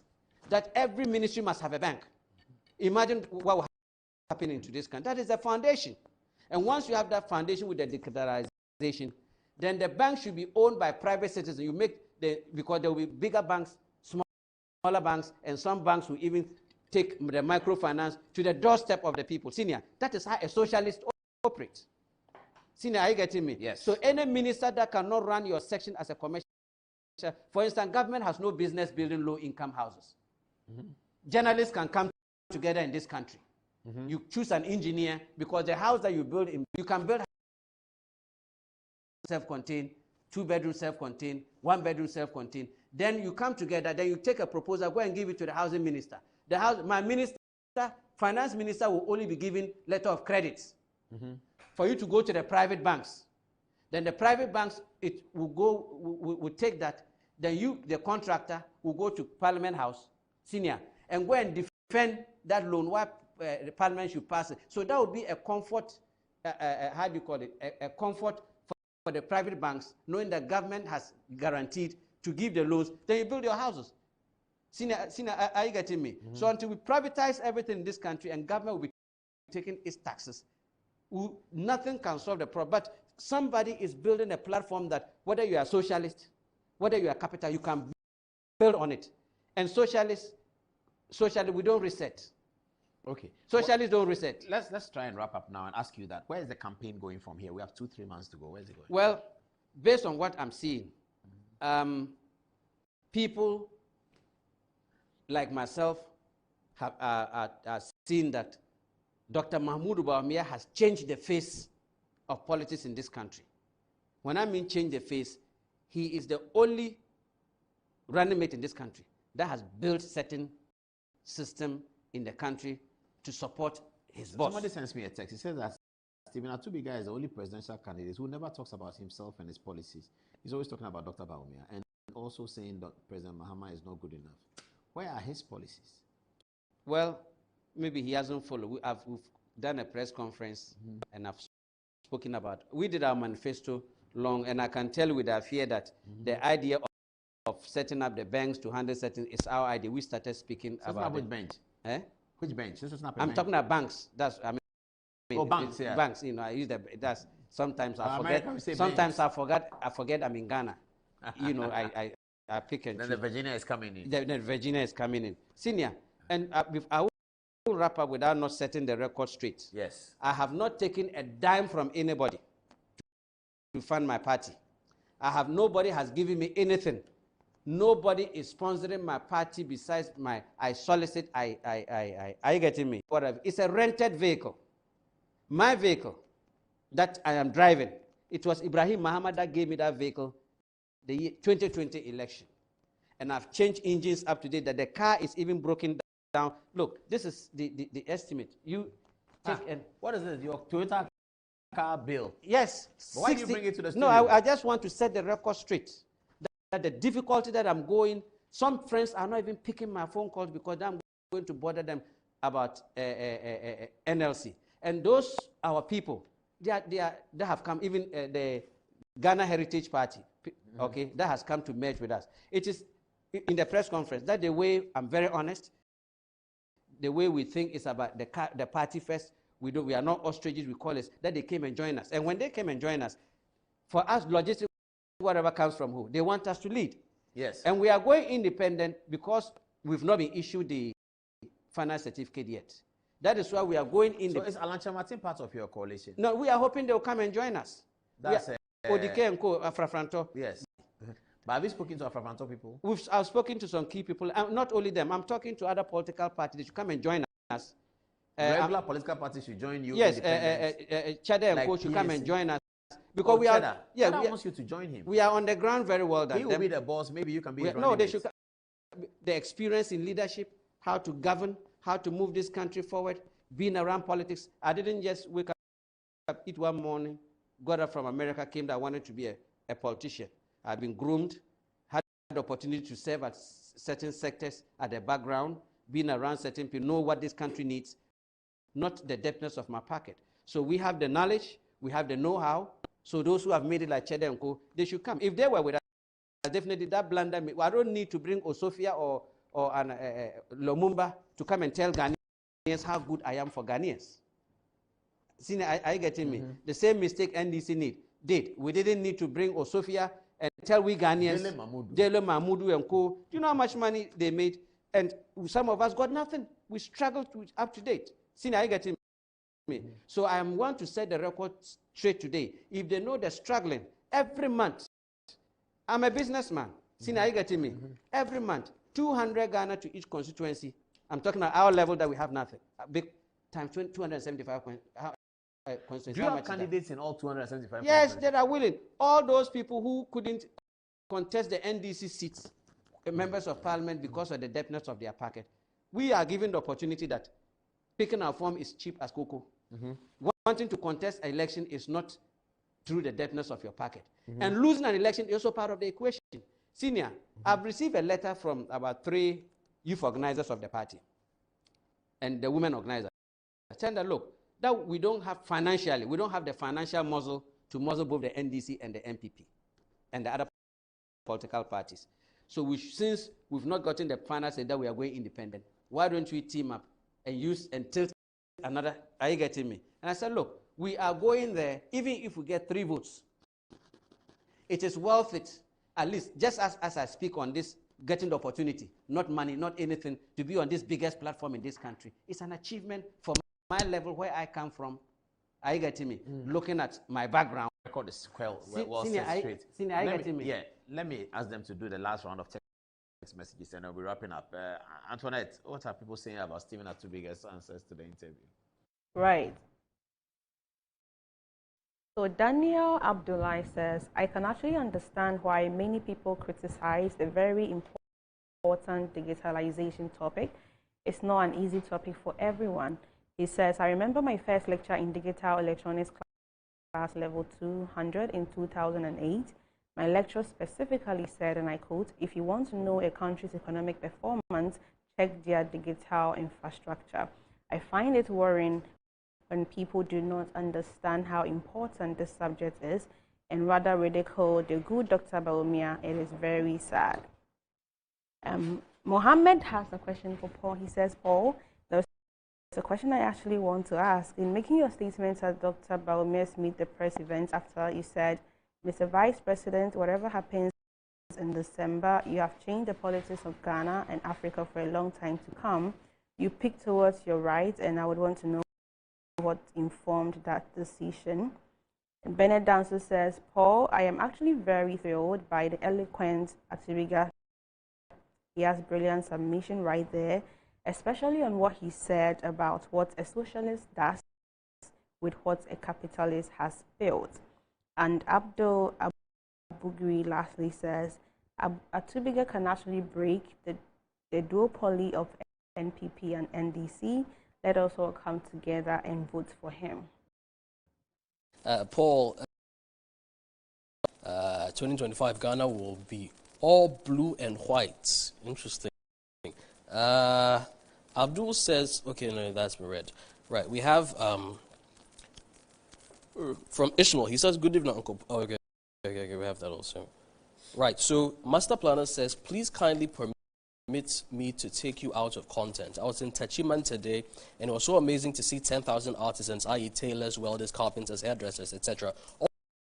that every ministry must have a bank. Imagine what will happen into this country. That is the foundation. And once you have that foundation with the digitalization, then the bank should be owned by private citizens. You make because there will be bigger banks, smaller banks, and some banks will even take the microfinance to the doorstep of the people. Senior, that is how a socialist operates. Senior, are you getting me? Yes. So any minister that cannot run your section as a commercial, for instance, government has no business building low-income houses. Journalists can come together in this country. You choose an engineer because the house that you build, you can build self-contained, 2-bedroom self-contained, 1-bedroom self-contained. Then you come together, then you take a proposal, go and give it to the housing minister. My minister, finance minister will only be given letter of credits for you to go to the private banks. Then the private banks, it will take that. Then you, the contractor, will go to Parliament House, senior, and go and defend that loan while the Parliament should pass it. So that would be a comfort, how do you call it, a comfort for the private banks, knowing that government has guaranteed to give the loans, then you build your houses. Senior, are you getting me? So until we privatize everything in this country and government will be taking its taxes, nothing can solve the problem. But somebody is building a platform that whether you are socialist, whether you are capital, you can build on it. And socialists, we don't reset. Okay. Socialists don't reset. Let's try and wrap up now and ask you that. Where is the campaign going from here? We have 2-3 months to go. Where is it going? Well, based on what I'm seeing, people like myself have seen that Dr. Mahmoud Bawumia has changed the face of politics in this country. When I mean change the face, he is the only running mate in this country that has built certain system in the country to support his boss. Somebody sends me a text. He says that Stephen Atubiga is the only presidential candidate who never talks about himself and his policies. He's always talking about Dr. Bawumia and also saying that President Mahama is not good enough. Where are his policies? Well, maybe he hasn't followed. We've done a press conference and I've spoken about. We did our manifesto long, and I can tell without fear that the idea of setting up the banks to handle certain is our idea. We started speaking about which bench? Eh? Which bench? This is not I'm talking about banks. That's banks. Yeah. Banks. You know, I use that's sometimes I forget. Sometimes I forget I'm in Ghana. You know, I pick and choose. Then the Virginia is coming in. The Virginia is coming in. Senior, and I will wrap up without not setting the record straight. Yes. I have not taken a dime from anybody to fund my party. Nobody has given me anything. Nobody is sponsoring my party besides I solicit, are you getting me? Whatever. It's a rented vehicle. My vehicle that I am driving, it was Ibrahim Muhammad that gave me that vehicle the 2020 election. And I've changed engines up to date, that the car is even broken down. Look, this is the estimate. You take what is it? Your Toyota car bill? Yes. But why do you bring it to the studio? No, I just want to set the record straight. That the difficulty that I'm going, some friends are not even picking my phone calls because I'm going to bother them about NLC. And those our people, they have come, even the Ghana Heritage Party, okay, that has come to merge with us. It is in the press conference that the way, I'm very honest, the way we think is about the party first. We are not ostriches, we call it, that they came and joined us. And when they came and joined us, for us, logistics, whatever comes from who, they want us to lead. Yes. And we are going independent because we've not been issued the finance certificate yet. That is why we are going independent. So is Alancha Martin part of your coalition? No, we are hoping they'll come and join us. That's Odike and Co, Afrafranto. Yes. But have you spoken to Afrafranto people? I've spoken to some key people. Not only them, I'm talking to other political parties. They should come and join us. Regular political parties should join you. Yes, Chade and Co should come and join us. Because we are, yeah, Chada wants you to join him. We are on the ground very well. He will be the boss. Maybe you can be. No, they should. The experience in leadership, how to govern, how to move this country forward, being around politics. I didn't just wake up, eat one morning, got up from America, came that I wanted to be a politician. I've been groomed, had the opportunity to serve at certain sectors at the background, being around certain people, know what this country needs, not the depthness of my pocket. So we have the knowledge, we have the know-how. So those who have made it like Chede and Co, they should come. If they were with us, definitely that blunder. I don't need to bring Osofia or Lumumba to come and tell Ghanaians how good I am for Ghanaians. See, are you getting me? The same mistake NDC did. We didn't need to bring Osofia and tell we Ghanaians, Dele Mahmoudou and Co. Do you know how much money they made? And some of us got nothing. We struggled to up to date. See, are you getting me? So I am going to set the record straight today. If they know they're struggling, every month, I'm a businessman. See, are you getting me? Every month, 200 Ghana to each constituency. I'm talking at our level that we have nothing. Big times 275 constituencies. Do you have candidates in all 275? Yes, they are willing. All those people who couldn't contest the NDC seats, members of parliament, because of the depthness of their pocket, we are given the opportunity that picking our form is cheap as cocoa. Wanting to contest an election is not through the depthness of your pocket. And losing an election is also part of the equation. Senior, I've received a letter from about 3 youth organizers of the party and the women organizers. Saying that, look, that we don't have financially, we don't have the financial muscle to muzzle both the NDC and the MPP and the other political parties. So since we've not gotten the final say that we are going independent, why don't we team up and use and tilt another? Are you getting me? And I said, look, we are going there, even if we get 3 votes. It is worth it, at least, just as I speak on this, getting the opportunity, not money, not anything, to be on this biggest platform in this country. It's an achievement for my level, where I come from. Are you getting me? Looking at my background. Record is well set straight. Are you getting me? Yeah, let me ask them to do the last round of text messages and I'll be wrapping up. Antoinette, what are people saying about Stephen Atubiga's answers to the interview? Right. So Daniel Abdullah says, I can actually understand why many people criticize the very important digitalization topic. It's not an easy topic for everyone. He says, I remember my first lecture in digital electronics class class level 200 in 2008. My lecturer specifically said, and I quote, "If you want to know a country's economic performance, check their digital infrastructure." I find it worrying when people do not understand how important this subject is and rather ridicule the good Dr. Bawumia. It is very sad. Mohammed has a question for Paul. He says, Paul, there's a question I actually want to ask. In making your statements at Dr. Bawumia's Meet the Press event after, you said, "Mr. Vice President, whatever happens in December, you have changed the politics of Ghana and Africa for a long time to come. You picked towards your right, and I would want to know what informed that decision." Bennett Danso says, Paul, I am actually very thrilled by the eloquent Atubiga. He has brilliant submission right there, especially on what he said about what a socialist does with what a capitalist has built. And Abdul Abugri lastly says, Atubiga can actually break the duopoly of NPP and NDC. Let us all come together and vote for him. Paul, 2025 Ghana will be all blue and white. Interesting. Abdul says, okay, no, that's been read. Right, we have from Ishmael. He says, "Good evening, Uncle." Oh, okay, we have that also. Right, so Master Planner says, "Please kindly permit me to take you out of content. I was in Tachiman today, and it was so amazing to see 10,000 artisans, i.e. tailors, welders, carpenters, hairdressers, etc.,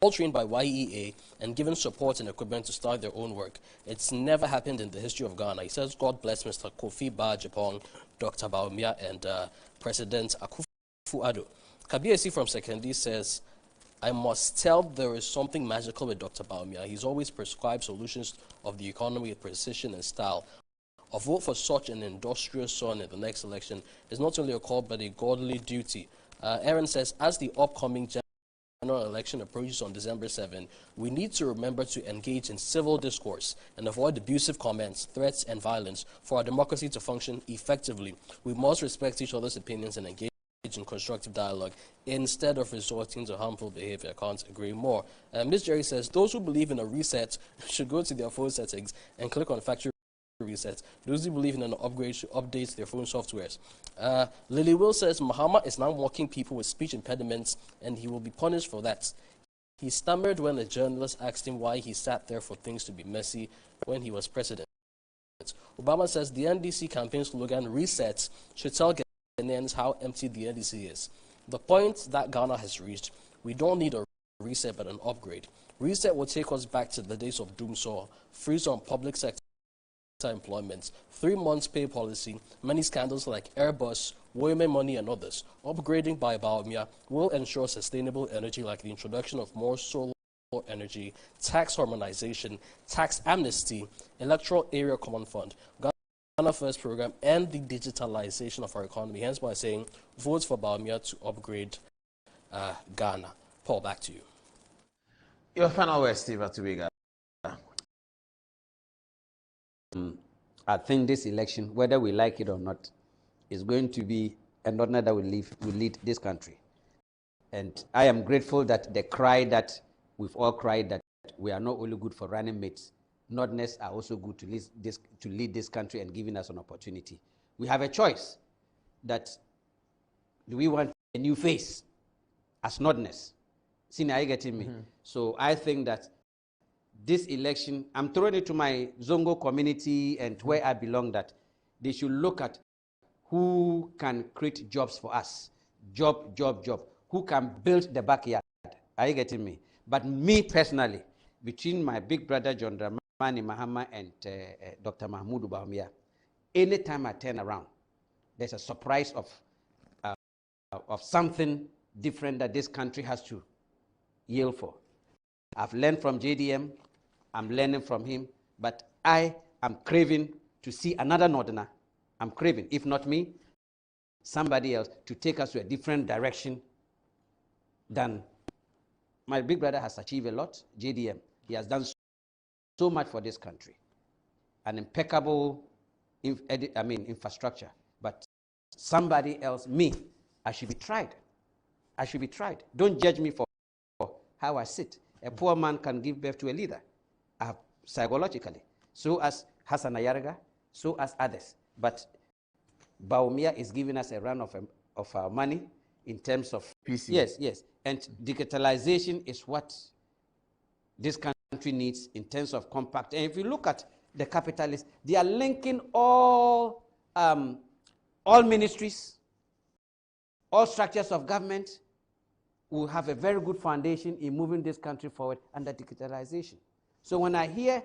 all trained by YEA and given support and equipment to start their own work. It's never happened in the history of Ghana." He says, "God bless Mr. Kofi Bajapong, Dr. Bawumia, and President Akufo-Addo." Kabiesi from Sekendi says, "I must tell there is something magical with Dr. Bawumia. He's always prescribed solutions of the economy with precision and style. A vote for such an industrious son in the next election is not only a call but a godly duty." Aaron says, "As the upcoming general election approaches on December 7, we need to remember to engage in civil discourse and avoid abusive comments, threats, and violence for our democracy to function effectively. We must respect each other's opinions and engage in constructive dialogue instead of resorting to harmful behavior." I can't agree more. Ms. Jerry says, "Those who believe in a reset should go to their phone settings and click on factory reset. Those who believe in an upgrade should update their phone softwares." Lily Will says, "Mahama is now mocking people with speech impediments and he will be punished for that. He stammered when a journalist asked him why he sat there for things to be messy when he was president." Obama says the NDC campaign slogan, "Reset," should tell Ghanaians how empty the NDC is. The point that Ghana has reached, we don't need a reset but an upgrade. Reset will take us back to the days of doomsaw, freeze on public sector employment, 3 months pay policy, many scandals like Airbus, women money and others. Upgrading by Bawumia will ensure sustainable energy like the introduction of more solar energy, tax harmonization, tax amnesty, electoral area common fund, Ghana First program, and the digitalization of our economy. Hence by saying, vote for Bawumia to upgrade Ghana. Paul, back to you. Your final word, Stephen Atubiga. I think this election, whether we like it or not, is going to be an honor that will lead this country. And I am grateful that the cry that we've all cried that we are not only good for running mates, Nordness are also good to lead this country and giving us an opportunity. We have a choice that do we want a new face as Nordness? See, are you getting me? So I think that this election, I'm throwing it to my Zongo community and where I belong, that they should look at who can create jobs for us. Job. Who can build the backyard. Are you getting me? But me personally, between my big brother John Dramani Mahama and Dr. Mahmoud Bawumia, anytime I turn around, there's a surprise of something different that this country has to yield for. I've learned from JDM, I'm learning from him, but I am craving to see another Northerner. I'm craving, if not me, somebody else, to take us to a different direction than my big brother has achieved a lot, JDM. He has done so much for this country. An impeccable infrastructure. But somebody else, me, I should be tried. I should be tried. Don't judge me for how I sit. A poor man can give birth to a leader psychologically. So as Hassan Ayarga, so as others. But Bawumia is giving us a run of our money in terms of PC. Yes. And digitalization is what this country needs in terms of compact. And if you look at the capitalists, they are linking all ministries, all structures of government will have a very good foundation in moving this country forward under digitalization. So when I hear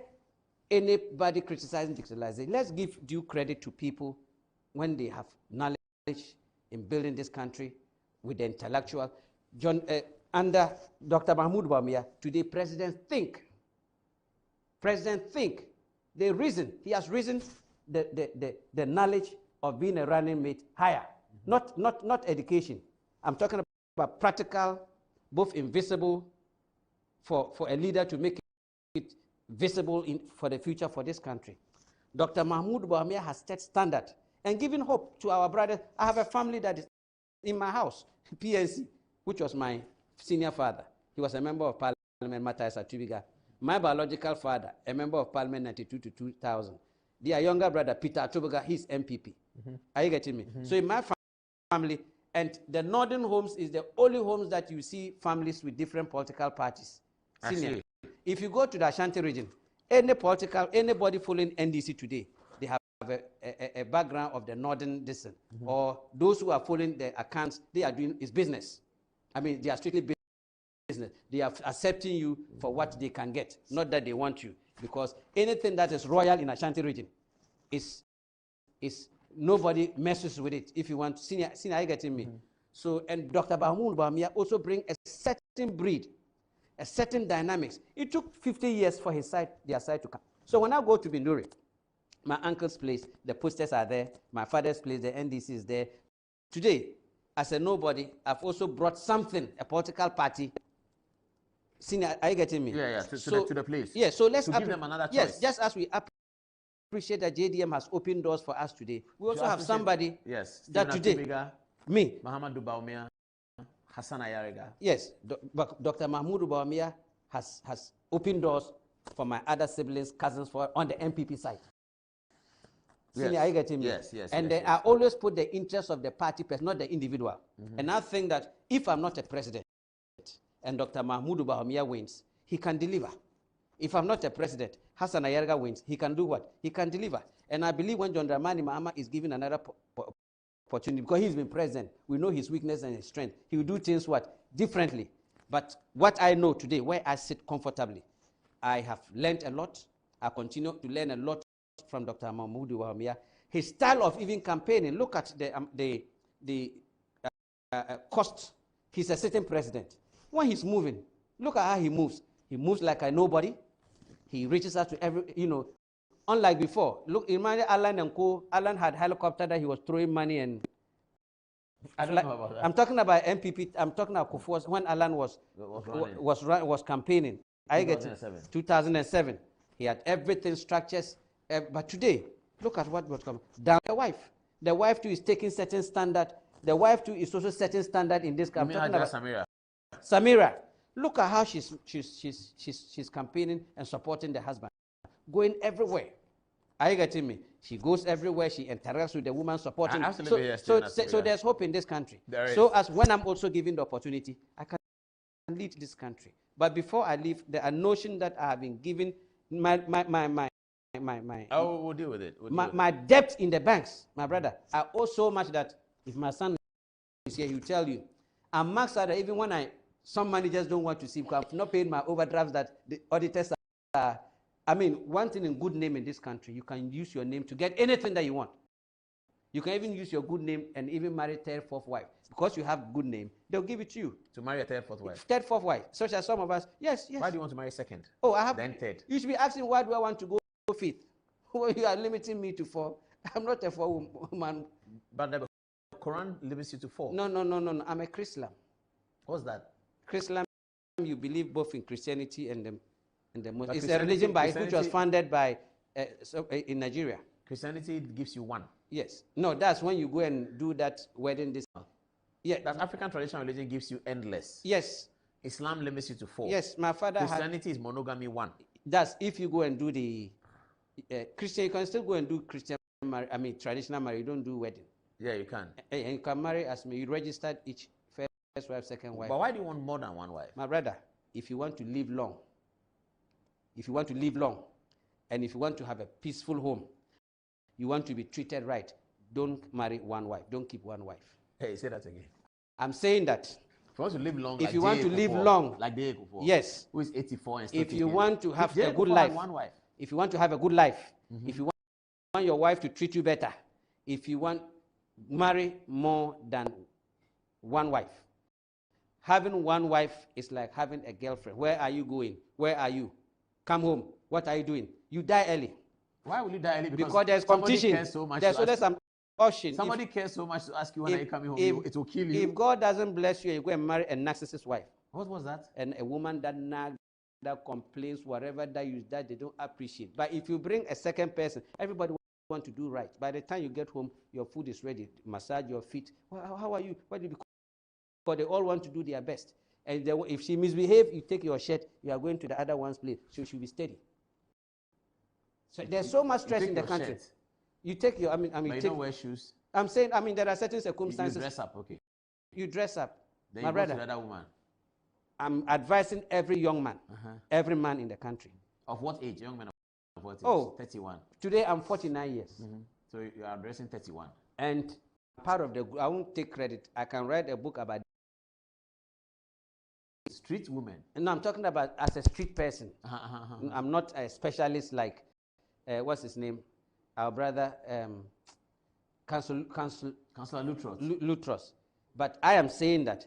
anybody criticizing digitalization, let's give due credit to people when they have knowledge in building this country with the intellectual. Under Dr. Mahmoud Bawumia, today presidents think. They reason. He has risen the knowledge of being a running mate higher. Not education. I'm talking about practical, both invisible, for a leader to make it visible for the future for this country. Dr. Mahmoud Bawumia has set standard and given hope to our brothers. I have a family that is in my house, PNC, which was my senior father. He was a member of parliament, Manasseh Azure. My biological father, a member of parliament 92 to 2000. Their younger brother, Peter Atubiga, he's MPP. Are you getting me? So in my family, and the northern homes is the only homes that you see families with different political parties. Senior. If you go to the Ashanti region, anybody following NDC today, they have a background of the northern descent. Or those who are following the accounts, they are doing is business. I mean, they are strictly business. They are accepting you for what they can get, not that they want you. Because anything that is royal in Ashanti region is nobody messes with it. If you want, senior, are you getting me? So, and Dr. Mahmoud Bawumia also bring a certain breed, a certain dynamics. It took 50 years for their side to come. So when I go to Binduri, my uncle's place, the posters are there. My father's place, the NDC is there. Today, as a nobody, I've also brought something, a political party. Senior, are you getting me? Yeah, to the place. Yeah, so let's give them another choice. Yes, just as we appreciate that JDM has opened doors for us today, we also have somebody that today, Atubiga, me, Muhammad Bawumia, Hassan Ayarga. Yes, Dr. Mahmoud Bawumia has opened doors for my other siblings, cousins, on the MPP side. Senior, are you getting me? Yes. And I always put the interest of the party, not the individual. And I think that if I'm not a president and Dr. Mahmoud Bawumia wins, he can deliver. If I'm not a president, Hassan Ayarga wins, he can do what? He can deliver. And I believe when John Dramani Mahama is given another opportunity, because he's been president, we know his weakness and his strength. He will do things differently. But what I know today, where I sit comfortably, I have learned a lot. I continue to learn a lot from Dr. Mahmoud Bawumia. His style of even campaigning, look at the cost. He's a sitting president. When he's moving, look at how he moves. He moves like a nobody. He reaches out to every, unlike before. Look, imagine Alan and Co. Alan had helicopter that he was throwing money and. I don't know about that. I'm talking about MPP. I'm talking about Kufuor when Alan was campaigning. 2007. He had everything structures. But today, look at what was coming. Down the wife. The wife too is taking certain standard. The wife too is also setting standard in this campaign. Samira. Look at how she's campaigning and supporting the husband. Going everywhere. Are you getting me? She goes everywhere. She interacts with the woman supporting. Absolutely, yes. So there's hope in this country. So as when I'm also given the opportunity, I can lead this country. But before I leave, the notion that I have been given we'll deal with it. My debt in the banks, my brother, I owe so much that if my son is here, he'll tell you. I'm maxed out even when some managers don't want to see because I've not paid my overdrafts that the auditors are. I mean, one thing in good name in this country, you can use your name to get anything that you want. You can even use your good name and even marry third, fourth wife. Because you have good name, they'll give it to you. To marry a third, fourth wife? Third, fourth wife. Such as some of us. Yes. Why do you want to marry second? Oh, I have. Then third. You should be asking, why do I want to go fifth? You are limiting me to 4. I'm not a 4 woman. But the Quran limits you to 4. No. I'm a Christian. What's that? Christian, you believe both in Christianity and the Muslim. It's a religion which was founded by in Nigeria. Christianity gives you 1. Yes. No, that's when you go and do that wedding. Yeah. That African traditional religion gives you endless. Yes. Islam limits you to 4. Yes, my father Christianity is monogamy 1. That's if you go and do the Christian, you can still go and do Christian traditional marriage. You don't do wedding. Yeah, you can. And you can marry as you registered each first wife, second wife. But why do you want more than one wife? My brother, if you want to live long, and if you want to have a peaceful home, you want to be treated right, don't marry one wife. Don't keep one wife. Hey, say that again. I'm saying that if you want to live long, if you want to live long, like the Ekufor, yes, who is 84 and still if you want to have a good life, if you want to have a good life, if you want your wife to treat you better, if you want marry more than one wife. Having one wife is like having a girlfriend. Where are you going? Where are you? Come home. What are you doing? You die early. Why will you die early? Because there's competition. There's some caution. Somebody cares so much to ask you when are you coming home. It will kill you. If God doesn't bless you, you go and marry a narcissist wife. What was that? And a woman that nags, that complains, whatever that they don't appreciate. But if you bring a second person, everybody want to do right. By the time you get home, your food is ready. Massage your feet. Well, how are you? What did you? Because they all want to do their best. And if she misbehaves, you take your shirt. You are going to the other one's place. So she will be steady. So there's so much stress in the country. Shirt. You take your. But you don't wear shoes. I'm saying. There are certain circumstances. You dress up, okay. You dress up. Then my you brother. go to the other woman. I'm advising every young man, every man in the country. Of what age? Young men of what age? Oh, 31. Today I'm 49 years. So you are addressing 31. And part of I won't take credit. I can write a book about street women. No, I'm talking about as a street person. I'm not a specialist like, what's his name? Our brother, Councillor Lutros. But I am saying that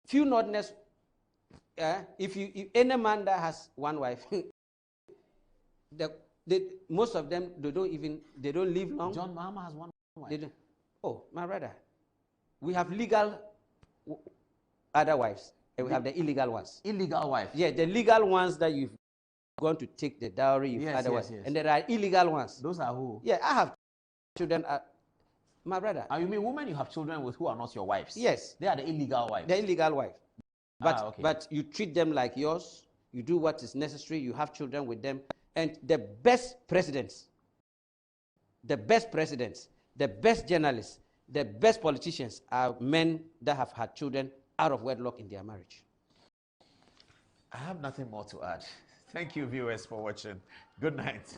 few notness. If any man that has one wife, most of them they don't live long. John Mahama has one wife. Oh, my brother, we have legal other wives, and we have the illegal ones. Illegal wives. Yeah, the legal ones that you've gone to take the dowry. Yes. And there are illegal ones. Those are who? Yeah, I have children. My brother. You mean women you have children with who are not your wives? Yes. They are the illegal wives. The illegal wife. But, okay. But you treat them like yours. You do what is necessary. You have children with them. And the best presidents, the best journalists, the best politicians are men that have had children out of wedlock in their marriage. I have nothing more to add. Thank you, viewers, for watching. Good night.